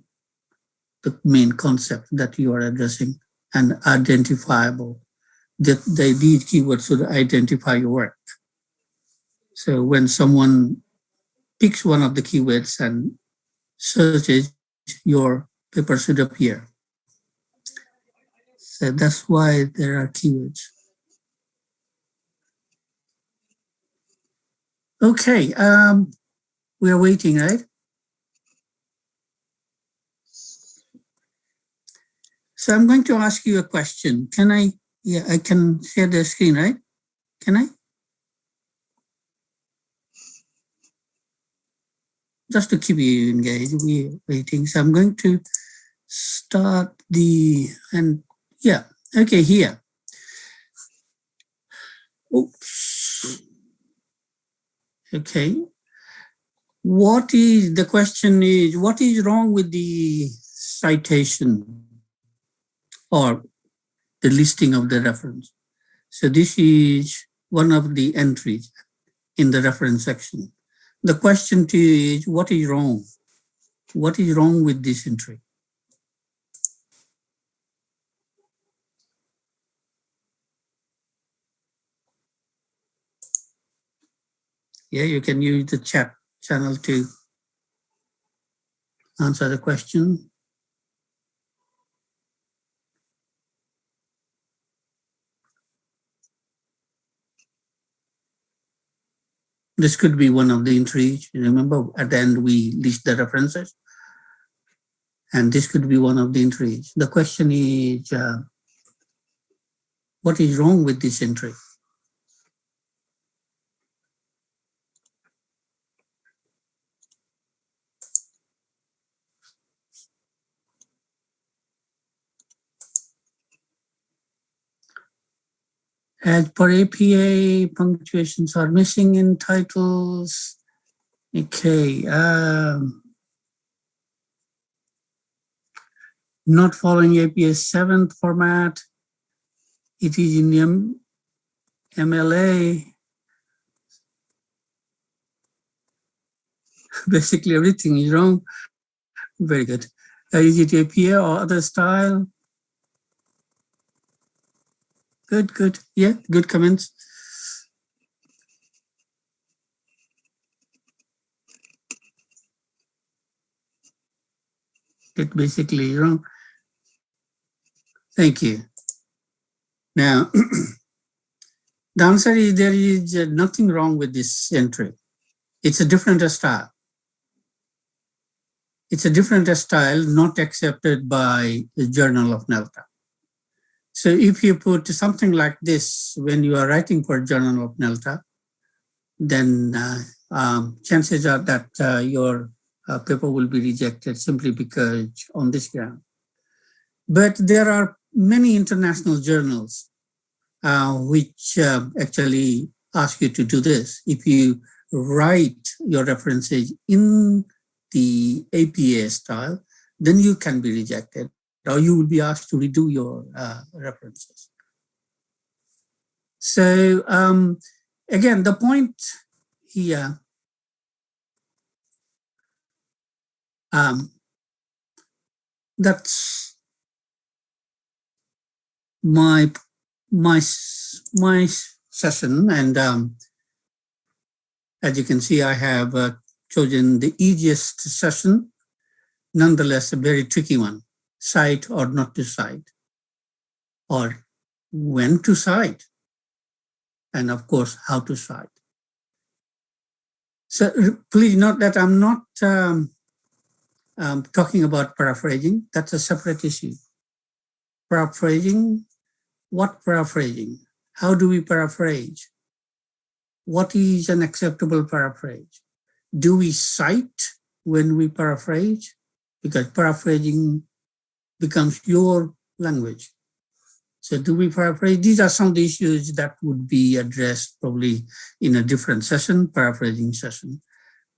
the main concept that you are addressing, and identifiable. These keywords should identify your work. So when someone picks one of the keywords and searches, your paper should appear. So that's why there are keywords. Okay, we are waiting, right? So I'm going to ask you a question. Can I? Yeah, I can share the screen, right? Can I? Just to keep you engaged, we're waiting. So I'm going to start okay, here. Oops. Okay. The question is, what is wrong with the citation or the listing of the reference? So this is one of the entries in the reference section. The question to you is, what is wrong? What is wrong with this entry? Yeah, you can use the chat channel too. answer the question? This could be one of the entries. Remember, at the end, we list the references. And this could be one of the entries. The question is, what is wrong with this entry? As per APA, punctuations are missing in titles. Okay. Not following APA's 7th format. It is in the MLA. Basically, everything is wrong. Very good. Is it APA or other style? Good, good. Yeah, good comments. It basically is wrong. Thank you. Now, the answer is there is nothing wrong with this entry. It's a different style. It's a different style not accepted by the Journal of NELTA. So if you put something like this when you are writing for Journal of NELTA, then chances are that your paper will be rejected simply because on this ground. But there are many international journals which actually ask you to do this. If you write your references in the APA style, then you can be rejected, or you will be asked to redo your references. So again, the point here, that's my session, and as you can see, I have chosen the easiest session, nonetheless a very tricky one: cite or not to cite, or when to cite, and of course how to cite. So please note that I'm not talking about paraphrasing. That's a separate issue. Paraphrasing, what paraphrasing? How do we paraphrase? What is an acceptable paraphrase? Do we cite when we paraphrase? Because paraphrasing becomes your language. So do we paraphrase? These are some of the issues that would be addressed probably in a different session, paraphrasing session.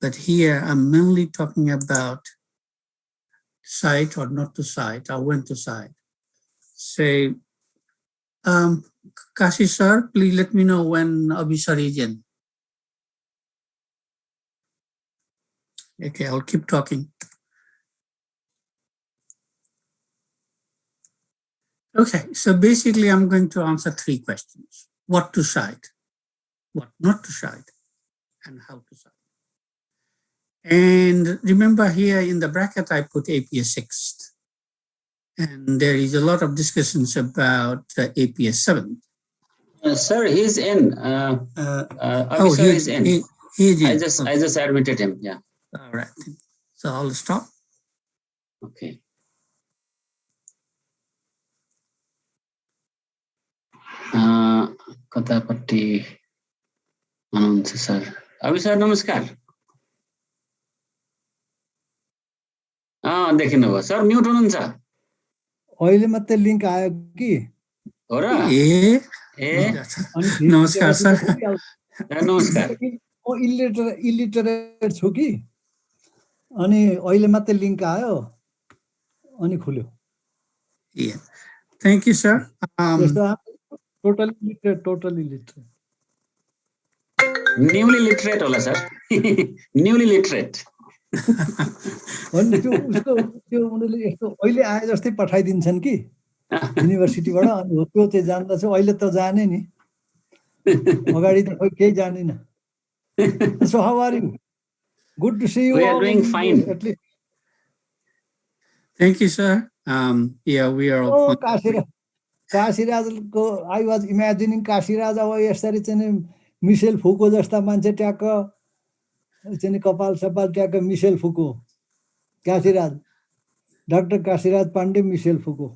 But here I'm mainly talking about cite or not to cite, or when to cite. Say, Kashi sir, please let me know when Abhisar is in. Okay, I'll keep talking. Okay, so basically I'm going to answer 3 questions. What to cite, what not to cite, and how to cite. And remember here in the bracket, I put APA 6th. And there is a lot of discussions about APA 7th. Sir, he's in. Sir is in. He's in. I just admitted him. Yeah. All right. So I'll stop. Okay. कतापट्टि हुनुहुन्छ sir? अभि sir नमस्कार. देखिनुभयो sir, mute हुनुहुन्छ. अहिले मात्रै link आयो कि? हो र? नमस्कार सर. नमस्कार. म इलिटरेट छु कि, अनि अहिले मात्रै लिंक आयो अनि खुल्यो. Yeah. Thank you, sir. Totally literate. Newly literate होला सर. Newly literate. अनि त्यो उनीहरूले यस्तो अहिले आए जस्तै पठाइदिन्छन् कि युनिभर्सिटीबाट. अनि हो त्यो चाहिँ जान्दा चाहिँ अहिले त जाने नि, अगाडि त खोइ केही जानिन. So how are you? Good to see you. We are doing fine. Thank you, sir. Yeah, we are all fine. काशीराजको आई वाज इमेजिनिङ काशीराज अब यसरी चाहिँ नि मिसेल फुको जस्ता मान्छे ट्याक्क चाहिँ नि कपाल सपाल ट्याक्क micelle फुको Kashiraj doctor Kashiraj Pandey micelle फुको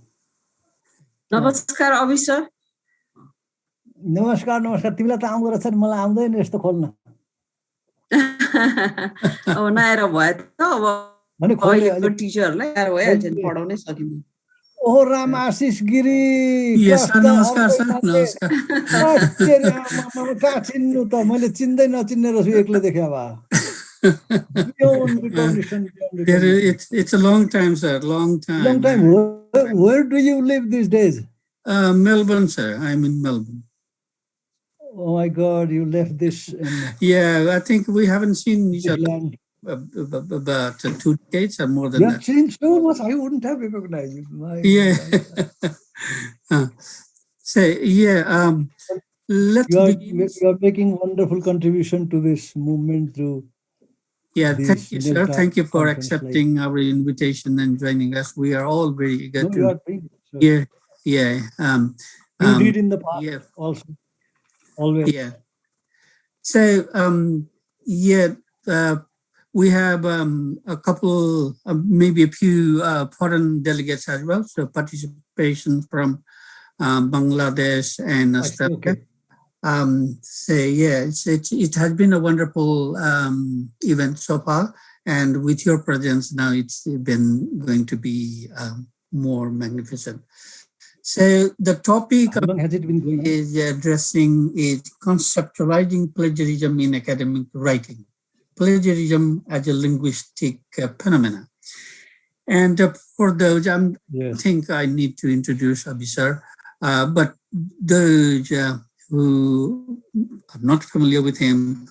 नमस्कार अभि सर नमस्कार नमस्कार तिमीलाई त आउँदो रहेछ नि मलाई आउँदैन यस्तो खोल्न अब नआएर भयो त अब भने खोले अहिलेको टिचरहरूलाई आएर भइहाल्छ नि पढाउनै सकिन्छ ओहो राम आशिष गिरी Yes, sir. Namaskar, sir. Namaskar. कहाँ चिन्नु त मैले चिन्दै नचिन्ने रहेछु एक्लै देखा भए It's a long time, sir. Long time. Long time. Where do you live these days? Melbourne, sir. I'm in Melbourne. Oh my God, you left this. Yeah, I think we haven't seen each other about 2 decades or more than you that. have changed so much, I wouldn't have recognized you. Yeah. You are making wonderful contribution to this movement through. Yeah, thank you, sir. Thank you for accepting our invitation and joining us. We are all very eager to hear. Yeah. You did in the past also. Always. Yeah. So, we have a couple, maybe a few foreign delegates as well. So participation from Bangladesh and Australia. Okay. It has been a wonderful event so far, and with your presence now, it's been going to be more magnificent. So the topic is addressing is conceptualizing plagiarism in academic writing, plagiarism as a linguistic phenomena. And for those, I think I need to introduce Abhi sir, but those who are not familiar with him,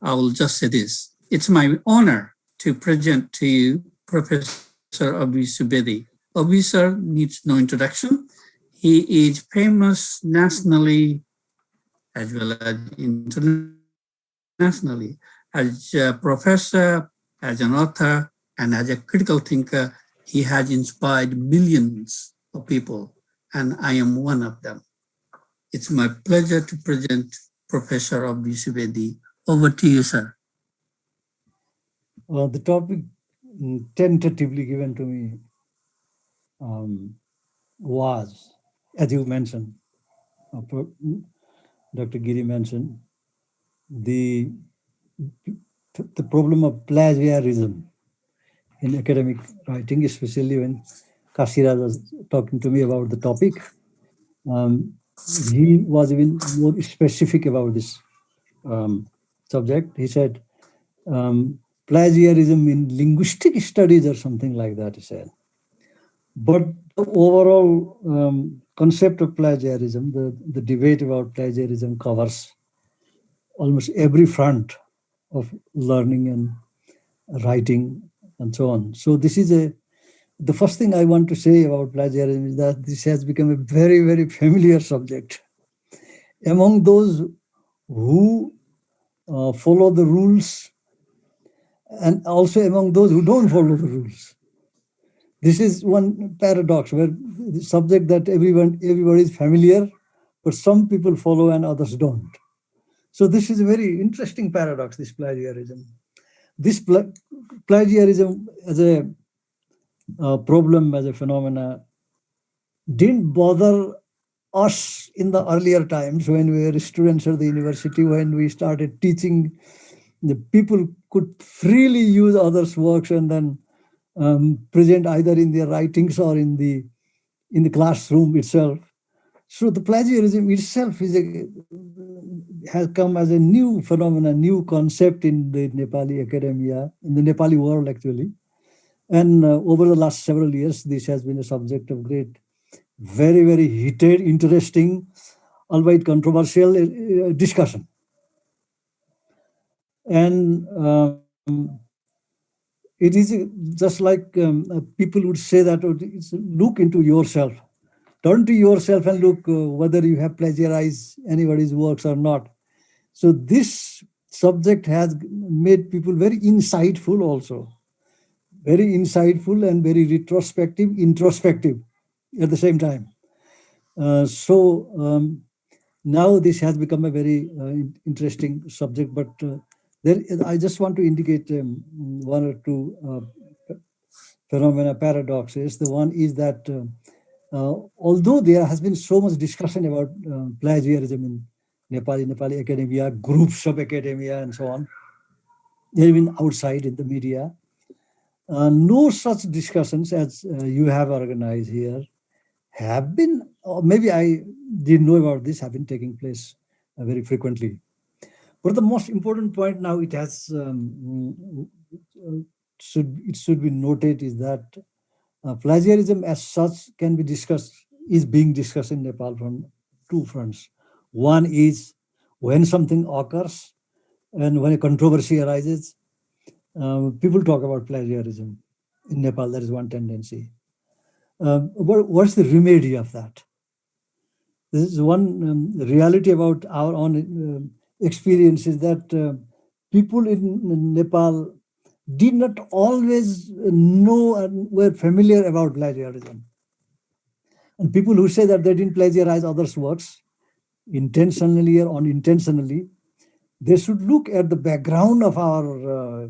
I will just say this. It's my honor to present to you Professor Abhi Subedi. Abhi sir needs no introduction. He is famous nationally as well as internationally as a professor, as an author, and as a critical thinker. He has inspired millions of people, and I am one of them. It's my pleasure to present Professor Abhi Subedi. Over to you, sir. The topic tentatively given to me was, as you mentioned, Dr. Giri mentioned, the problem of plagiarism in academic writing, especially when Kashiraj was talking to me about the topic. He was even more specific about this subject. He said, plagiarism in linguistic studies or something like that, he said. But the overall concept of plagiarism, the debate about plagiarism covers almost every front of learning and writing and so on. So this is the first thing I want to say about plagiarism is that this has become a very, very familiar subject. Among those who follow the rules and also among those who don't follow the rules. This is one paradox where the subject that everybody is familiar, but some people follow and others don't. So this is a very interesting paradox, this plagiarism. This plagiarism as a problem, as a phenomena, didn't bother us in the earlier times when we were students at the university, when we started teaching. The people could freely use others' works and then present either in their writings or in the classroom itself. So the plagiarism itself has come as a new phenomenon, new concept in the Nepali academia, in the Nepali world actually. And over the last several years, this has been a subject of great, very, very heated, interesting, albeit controversial discussion. And it is just like people would say that look into yourself. Turn to yourself and look whether you have plagiarized anybody's works or not. So this subject has made people very insightful also. very insightful and very retrospective, introspective at the same time. Now this has become a very interesting subject, but I just want to indicate one or two phenomena, paradoxes. The one is that although there has been so much discussion about plagiarism in Nepali academia, groups of academia, and so on, even outside in the media, no such discussions as you have organized here have been, or maybe I didn't know about this, have been taking place very frequently. But the most important point now it has should be noted is that plagiarism as such can be discussed, is being discussed in Nepal from two fronts. One is when something occurs and when a controversy arises, people talk about plagiarism. In Nepal, there is one tendency. What's the remedy of that? This is one reality about our own experience is that people in Nepal did not always know and were familiar about plagiarism. And people who say that they didn't plagiarize others' works, intentionally or unintentionally, they should look at the background of our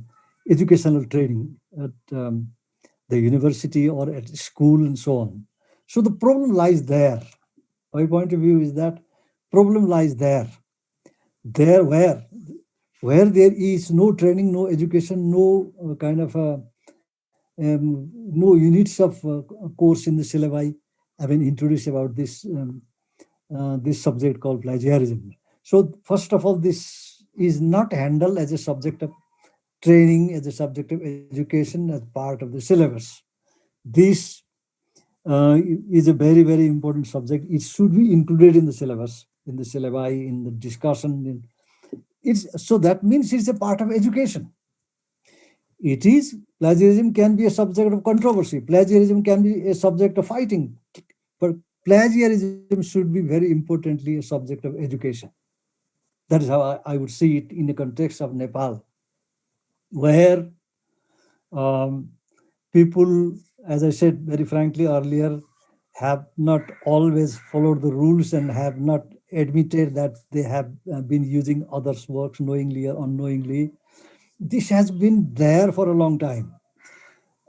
educational training at the university or at school and so on. So the problem lies there. My point of view is that problem lies there. There where there is no training, no education, no kind of no units of course in the syllabi have been introduced about this this subject called plagiarism. So first of all, this is not handled as a subject of training, as a subject of education, as part of the syllabus. This is a very, very important subject. It should be included in the syllabus, in the syllabi, in the discussion. So that means it's a part of education. It is, plagiarism can be a subject of controversy. Plagiarism can be a subject of fighting. But plagiarism should be very importantly a subject of education. That is how I would see it in the context of Nepal, where people, as I said very frankly earlier, have not always followed the rules and have not admitted that they have been using others' works knowingly or unknowingly. This has been there for a long time.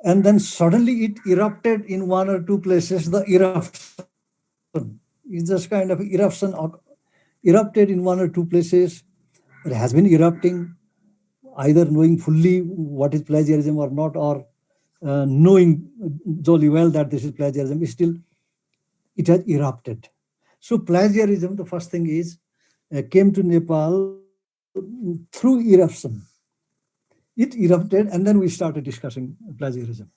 And then suddenly it erupted in one or two places, the eruption. It's just kind of eruption erupted in one or two places. It has been erupting, either knowing fully what is plagiarism or not, or knowing jolly well that this is plagiarism, still it has erupted. So plagiarism, the first thing is, came to Nepal through eruption. It erupted, and then we started discussing plagiarism.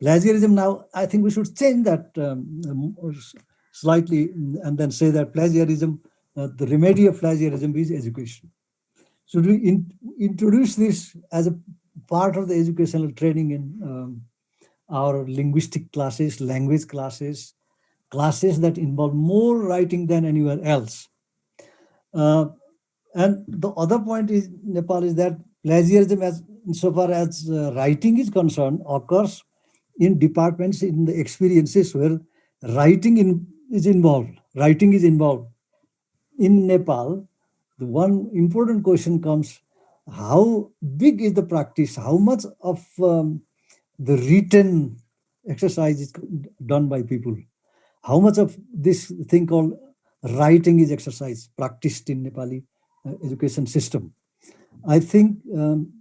Plagiarism now, I think we should change that slightly and then say that plagiarism, the remedy of plagiarism is education. Should we introduce this as a part of the educational training in our linguistic classes, language classes, classes that involve more writing than anywhere else? And the other point is Nepal is that plagiarism, as insofar as writing is concerned, occurs in departments, in the experiences where is involved. Writing is involved. In Nepal, the one important question comes: how big is the practice? How much of the written exercise is done by people? How much of this thing called writing is exercise, practiced in Nepali education system? I think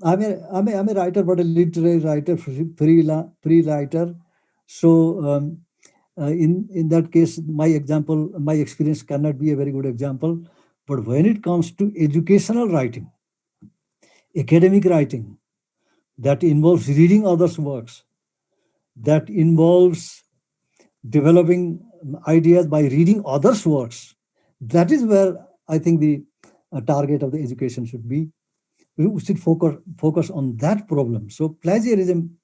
I'm a writer, but a literary writer, free writer. So in that case, my experience cannot be a very good example. But when it comes to educational writing, academic writing, that involves reading others' works, that involves developing ideas by reading others' works, that is where I think the target of the education should be. We should focus on that problem. So plagiarism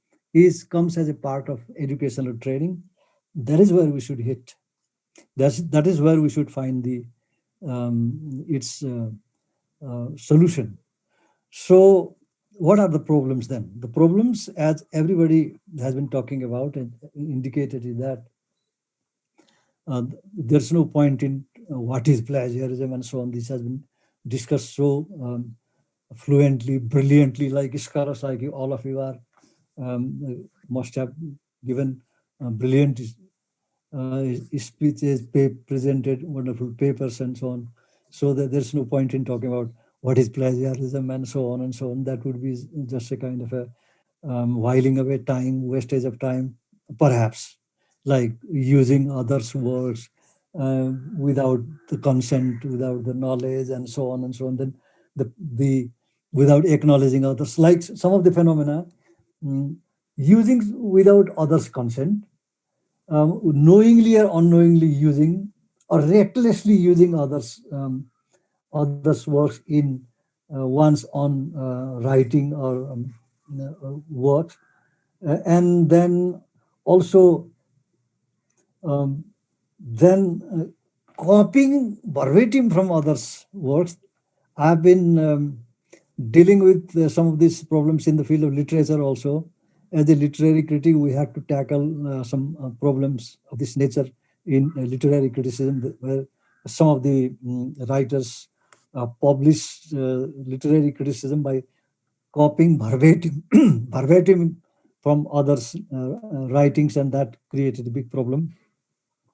comes as a part of educational training. That is where we should hit. That is where we should find its solution. So what are the problems then? The problems, as everybody has been talking about and indicated, is that there's no point in what is plagiarism and so on. This has been discussed so fluently, brilliantly, like scholars like you, all of you are must have given brilliant speeches, presented wonderful papers and so on. So that there's no point in talking about what is plagiarism and so on and so on. That would be just a kind of a whiling away time, wastage of time, perhaps, like using others' works without the consent, without the knowledge, and so on and so on. Then the without acknowledging others, like some of the phenomena, using without others' consent, knowingly or unknowingly using or recklessly using others' works in one's own writing or works, and then also copying verbatim from others' works. I've been dealing with some of these problems in the field of literature also. As a literary critic, we have to tackle some problems of this nature in literary criticism, where some of the writers publish literary criticism by copying verbatim, verbatim from others' writings, and that created a big problem.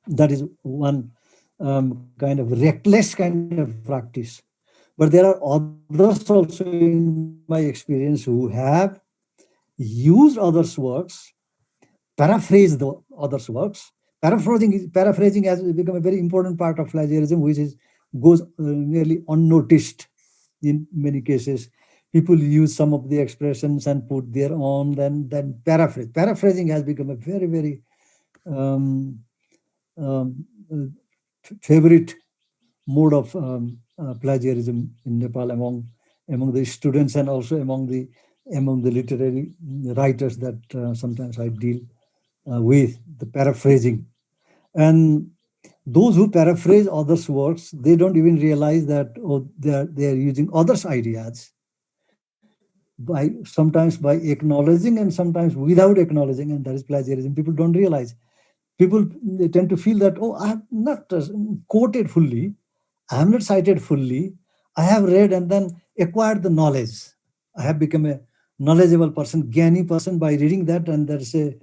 That is one kind of reckless kind of practice. But there are others also, in my experience, who have used others' works, paraphrased the others' works. Paraphrasing has become a very important part of plagiarism, which goes nearly unnoticed in many cases. People use some of the expressions and put their own, then paraphrase. Paraphrasing has become a very, very um, um, favorite mode of plagiarism in Nepal among the students and also among the literary writers that sometimes I deal with, the paraphrasing. And those who paraphrase others' works, they don't even realize that they are using others' ideas sometimes by acknowledging and sometimes without acknowledging, and that is plagiarism. People don't realize. People they tend to feel that, oh, I have not quoted fully, I have not cited fully, I have read and then acquired the knowledge. I have become a knowledgeable person, Gyani person by reading that, and there's a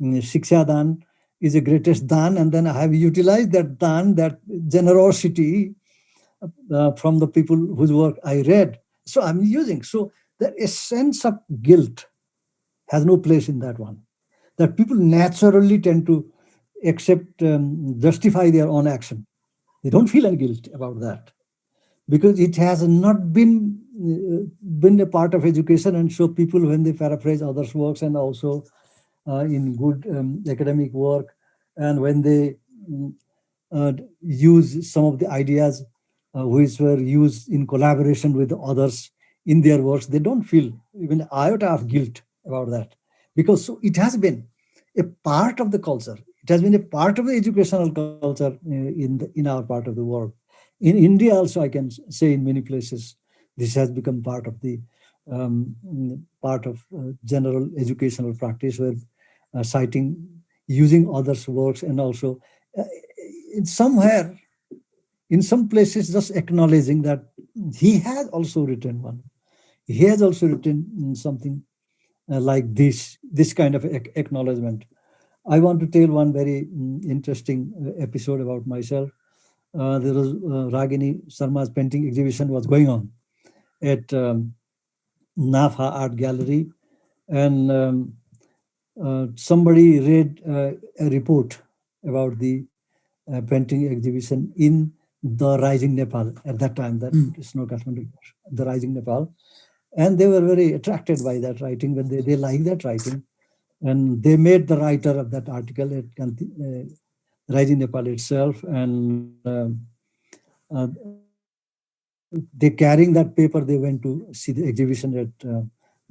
Shiksha Dan is the greatest Dan, and then I have utilized that Dan, that generosity from the people whose work I read. So I'm using. So there is a sense of guilt has no place in that one. That people naturally tend to accept, justify their own action. They don't feel any guilt about that because it has not been a part of education. And so people, when they paraphrase others' works and also in good academic work, and when they use some of the ideas which were used in collaboration with others in their works, they don't feel even an iota of guilt about that, because it has been a part of the culture. It has been a part of the educational culture in our part of the world. In India also, I can say in many places, this has become part of the general educational practice, where citing, using others' works, and also in somewhere, in some places, just acknowledging that he has also written one. He has also written something like this kind of acknowledgement. I want to tell one very interesting episode about myself. There was Ragini Sharma's painting exhibition was going on at NAFA Art Gallery, and somebody read a report about the painting exhibition in the Rising Nepal at that time. That is no Kathmandu, the Rising Nepal, and they were very attracted by that writing. When they liked that writing, and they made the writer of that article at Rising Nepal itself, and they carrying that paper, they went to see the exhibition at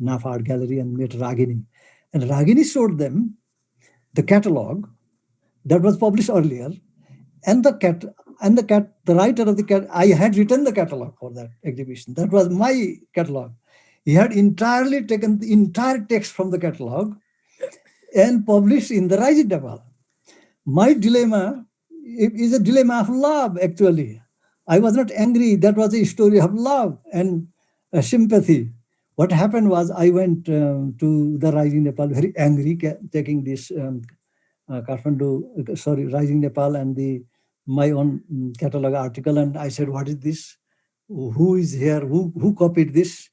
NAFA Art Gallery and met Ragini. And Ragini showed them the catalog that was published earlier, and the writer of the cat. I had written the catalog for that exhibition. That was my catalog. He had entirely taken the entire text from the catalog and published in the Rising Nepal. My dilemma is a dilemma of love, actually. I was not angry. That was a story of love and sympathy. What happened was I went to the Rising Nepal very angry, taking this Rising Nepal and my own catalog article. And I said, what is this? Who is here? Who copied this?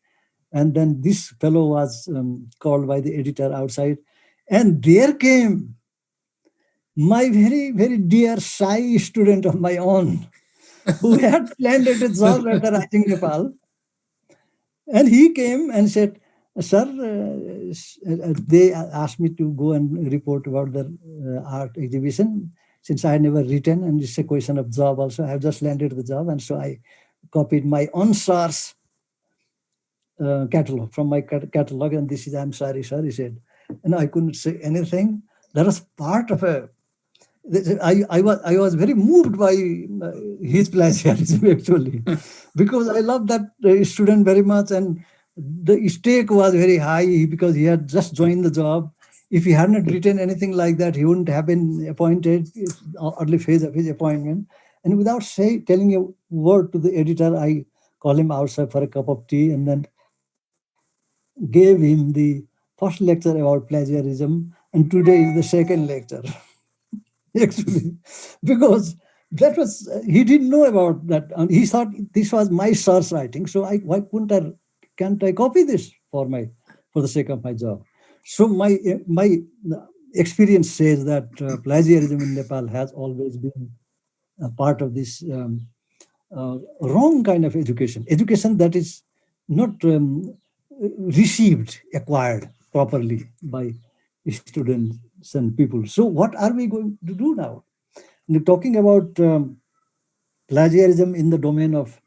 And then this fellow was called by the editor outside. And there came my very, very dear shy student of my own, who had landed a job at the Rising Nepal. And he came and said, sir, they asked me to go and report about the art exhibition, since I had never written, and it's a question of job also. I have just landed the job, and so I copied my own source catalog from my catalog, and this is, I'm sorry, sir, he said. And I couldn't say anything. That was part of I was very moved by his plagiarism, actually, because I love that student very much, and the stake was very high because he had just joined the job. If he had not written anything like that, he wouldn't have been appointed, early phase of his appointment. And without telling a word to the editor, I called him outside for a cup of tea and then gave him the first lecture about plagiarism, and today is the second lecture. Actually, because that was, he didn't know about that, and he thought this was my source writing. So why can't I copy this for the sake of my job? So my experience says that plagiarism in Nepal has always been a part of this wrong kind of education that is not acquired properly by students and people. So what are we going to do now? And talking about plagiarism in the domain of